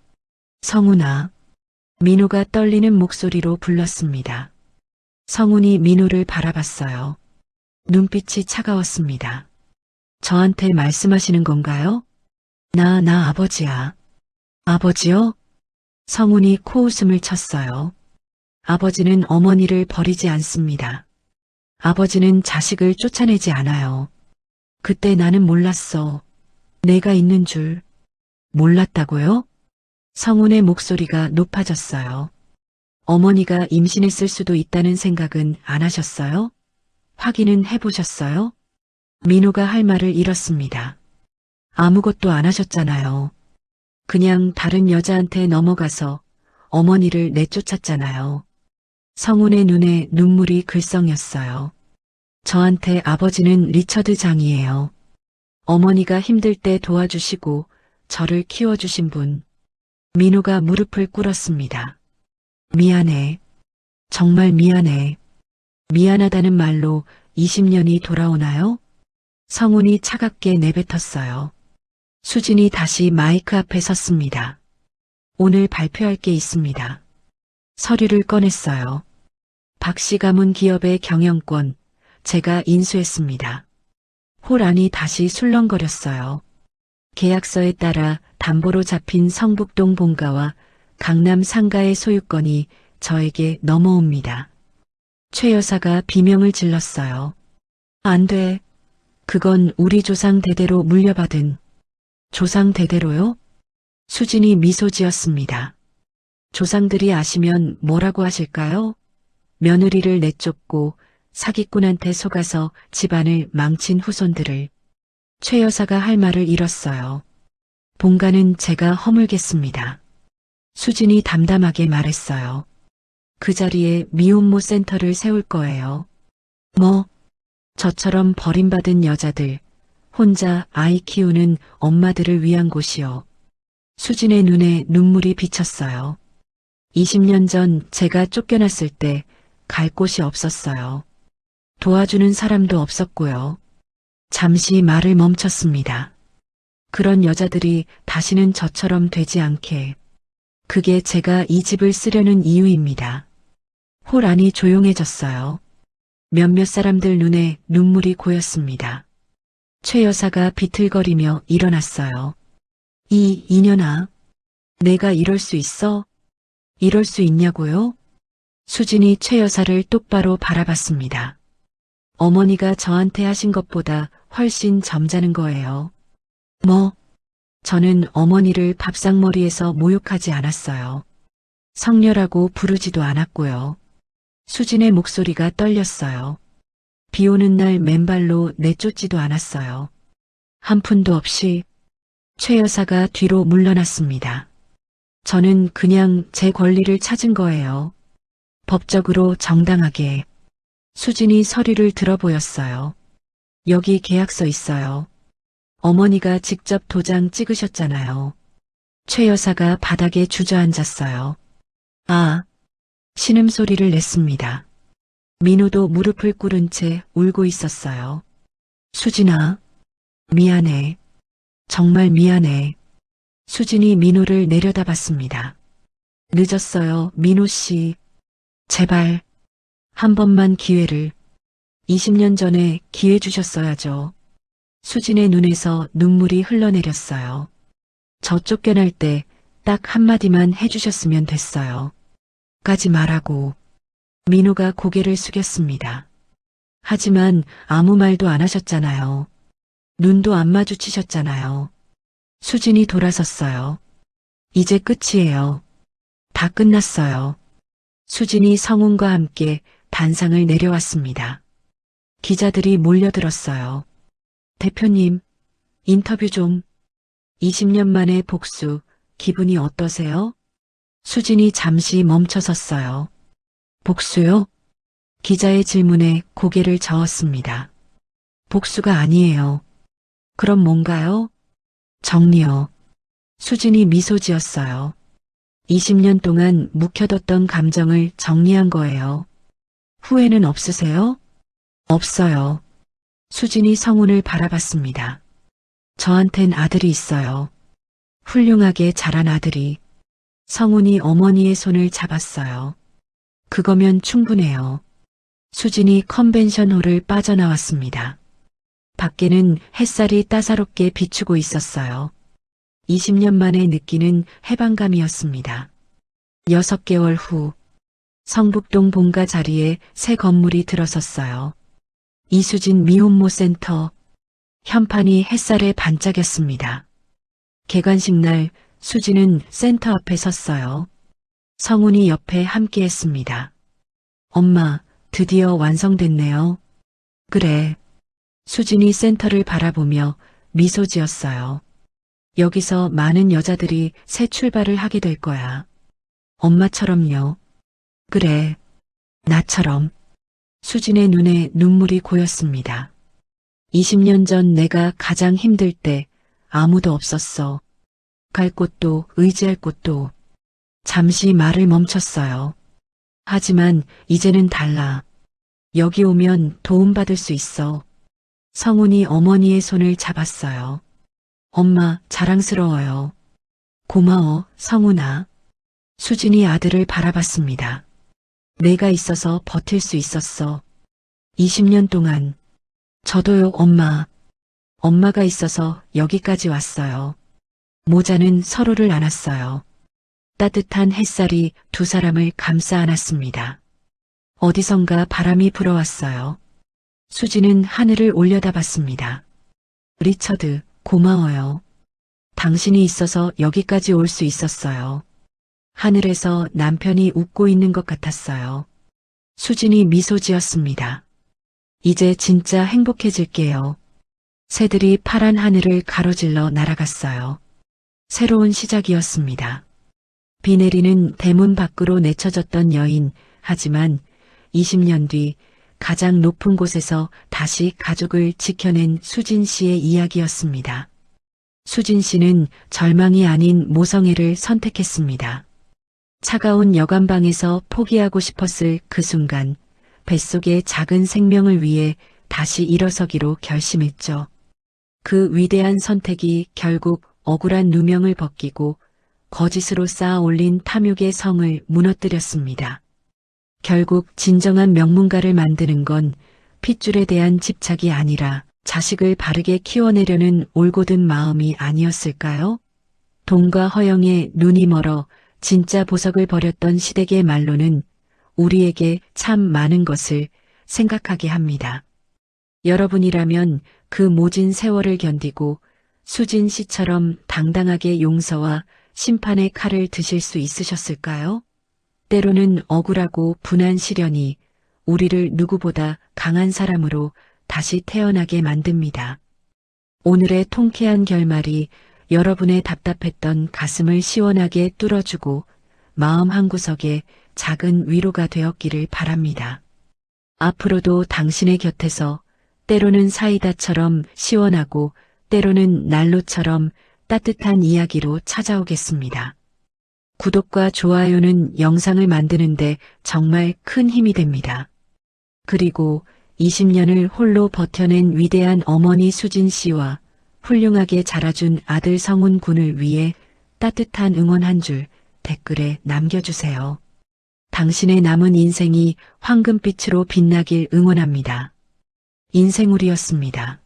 성훈아. 민호가 떨리는 목소리로 불렀습니다. 성훈이 민호를 바라봤어요. 눈빛이 차가웠습니다. 저한테 말씀하시는 건가요? 나 아버지야. 아버지요? 성훈이 코웃음을 쳤어요. 아버지는 어머니를 버리지 않습니다. 아버지는 자식을 쫓아내지 않아요. 그때 나는 몰랐어. 내가 있는 줄. 몰랐다고요? 성훈의 목소리가 높아졌어요. 어머니가 임신했을 수도 있다는 생각은 안 하셨어요? 확인은 해보셨어요? 민호가 할 말을 잃었습니다. 아무것도 안 하셨잖아요. 그냥 다른 여자한테 넘어가서 어머니를 내쫓았잖아요. 성훈의 눈에 눈물이 글썽였어요. 저한테 아버지는 리처드 장이에요. 어머니가 힘들 때 도와주시고 저를 키워주신 분. 민호가 무릎을 꿇었습니다. 미안해. 정말 미안해. 미안하다는 말로 20년이 돌아오나요? 성훈이 차갑게 내뱉었어요. 수진이 다시 마이크 앞에 섰습니다. 오늘 발표할 게 있습니다. 서류를 꺼냈어요. 박씨 가문 기업의 경영권, 제가 인수했습니다. 홀 안이 다시 술렁거렸어요. 계약서에 따라 담보로 잡힌 성북동 본가와 강남 상가의 소유권이 저에게 넘어옵니다. 최 여사가 비명을 질렀어요. 안 돼. 그건 우리 조상 대대로 물려받은. 조상 대대로요? 수진이 미소 지었습니다. 조상들이 아시면 뭐라고 하실까요? 며느리를 내쫓고 사기꾼한테 속아서 집안을 망친 후손들을. 최 여사가 할 말을 잃었어요. 본가는 제가 허물겠습니다. 수진이 담담하게 말했어요. 그 자리에 미혼모 센터를 세울 거예요. 뭐? 저처럼 버림받은 여자들, 혼자 아이 키우는 엄마들을 위한 곳이요. 수진의 눈에 눈물이 비쳤어요. 20년 전 제가 쫓겨났을 때 갈 곳이 없었어요. 도와주는 사람도 없었고요. 잠시 말을 멈췄습니다. 그런 여자들이 다시는 저처럼 되지 않게. 그게 제가 이 집을 쓰려는 이유입니다. 홀 안이 조용해졌어요. 몇몇 사람들 눈에 눈물이 고였습니다. 최 여사가 비틀거리며 일어났어요. 이 인연아, 내가 이럴 수 있어? 이럴 수 있냐고요? 수진이 최 여사를 똑바로 바라봤습니다. 어머니가 저한테 하신 것보다 훨씬 점잖은 거예요. 뭐? 저는 어머니를 밥상머리에서 모욕하지 않았어요. 성녀라고 부르지도 않았고요. 수진의 목소리가 떨렸어요. 비 오는 날 맨발로 내쫓지도 않았어요. 한 푼도 없이. 최 여사가 뒤로 물러났습니다. 저는 그냥 제 권리를 찾은 거예요. 법적으로 정당하게. 수진이 서류를 들어보였어요. 여기 계약서 있어요. 어머니가 직접 도장 찍으셨잖아요. 최 여사가 바닥에 주저앉았어요. 아, 신음소리를 냈습니다. 민호도 무릎을 꿇은 채 울고 있었어요. 수진아, 미안해. 정말 미안해. 수진이 민호를 내려다봤습니다. 늦었어요, 민호 씨. 제발, 한 번만 기회를. 20년 전에 기회 주셨어야죠. 수진의 눈에서 눈물이 흘러내렸어요. 저 쫓겨날 때 딱 한마디만 해주셨으면 됐어요. 까지 말하고. 민호가 고개를 숙였습니다. 하지만 아무 말도 안 하셨잖아요. 눈도 안 마주치셨잖아요. 수진이 돌아섰어요. 이제 끝이에요. 다 끝났어요. 수진이 성훈과 함께 단상을 내려왔습니다. 기자들이 몰려들었어요. 대표님, 인터뷰 좀. 20년 만에 복수, 기분이 어떠세요? 수진이 잠시 멈춰섰어요. 복수요? 기자의 질문에 고개를 저었습니다. 복수가 아니에요. 그럼 뭔가요? 정리요. 수진이 미소 지었어요. 20년 동안 묵혀뒀던 감정을 정리한 거예요. 후회는 없으세요? 없어요. 수진이 성훈을 바라봤습니다. 저한텐 아들이 있어요. 훌륭하게 자란 아들이. 성훈이 어머니의 손을 잡았어요. 그거면 충분해요. 수진이 컨벤션홀을 빠져나왔습니다. 밖에는 햇살이 따사롭게 비추고 있었어요. 20년 만에 느끼는 해방감이었습니다. 6개월 후, 성북동 본가 자리에 새 건물이 들어섰어요. 이수진 미혼모 센터. 현판이 햇살에 반짝였습니다. 개관식 날 수진은 센터 앞에 섰어요. 성훈이 옆에 함께했습니다. 엄마, 드디어 완성됐네요. 그래. 수진이 센터를 바라보며 미소 지었어요. 여기서 많은 여자들이 새 출발을 하게 될 거야. 엄마처럼요. 그래. 나처럼. 수진의 눈에 눈물이 고였습니다. 20년 전 내가 가장 힘들 때 아무도 없었어. 갈 곳도 의지할 곳도. 잠시 말을 멈췄어요. 하지만 이제는 달라. 여기 오면 도움받을 수 있어. 성훈이 어머니의 손을 잡았어요. 엄마, 자랑스러워요. 고마워, 성훈아. 수진이 아들을 바라봤습니다. 내가 있어서 버틸 수 있었어. 20년 동안. 저도요, 엄마. 엄마가 있어서 여기까지 왔어요. 모자는 서로를 안았어요. 따뜻한 햇살이 두 사람을 감싸 안았습니다. 어디선가 바람이 불어왔어요. 수지는 하늘을 올려다봤습니다. 리처드, 고마워요. 당신이 있어서 여기까지 올 수 있었어요. 하늘에서 남편이 웃고 있는 것 같았어요. 수진이 미소 지었습니다. 이제 진짜 행복해질게요. 새들이 파란 하늘을 가로질러 날아갔어요. 새로운 시작이었습니다. 비 내리는 대문 밖으로 내쳐졌던 여인, 하지만 20년 뒤 가장 높은 곳에서 다시 가족을 지켜낸 수진 씨의 이야기였습니다. 수진 씨는 절망이 아닌 모성애를 선택했습니다. 차가운 여관방에서 포기하고 싶었을 그 순간 뱃속의 작은 생명을 위해 다시 일어서기로 결심했죠. 그 위대한 선택이 결국 억울한 누명을 벗기고 거짓으로 쌓아 올린 탐욕의 성을 무너뜨렸습니다. 결국 진정한 명문가를 만드는 건 핏줄에 대한 집착이 아니라 자식을 바르게 키워내려는 올곧은 마음이 아니었을까요? 돈과 허영에 눈이 멀어 진짜 보석을 버렸던 시댁의 말로는 우리에게 참 많은 것을 생각하게 합니다. 여러분이라면 그 모진 세월을 견디고 수진 씨처럼 당당하게 용서와 심판의 칼을 드실 수 있으셨을까요? 때로는 억울하고 분한 시련이 우리를 누구보다 강한 사람으로 다시 태어나게 만듭니다. 오늘의 통쾌한 결말이 여러분의 답답했던 가슴을 시원하게 뚫어주고 마음 한구석에 작은 위로가 되었기를 바랍니다. 앞으로도 당신의 곁에서 때로는 사이다처럼 시원하고 때로는 난로처럼 따뜻한 이야기로 찾아오겠습니다. 구독과 좋아요는 영상을 만드는데 정말 큰 힘이 됩니다. 그리고 20년을 홀로 버텨낸 위대한 어머니 수진 씨와 훌륭하게 자라준 아들 성훈 군을 위해 따뜻한 응원 한 줄 댓글에 남겨주세요. 당신의 남은 인생이 황금빛으로 빛나길 응원합니다. 인생우리였습니다.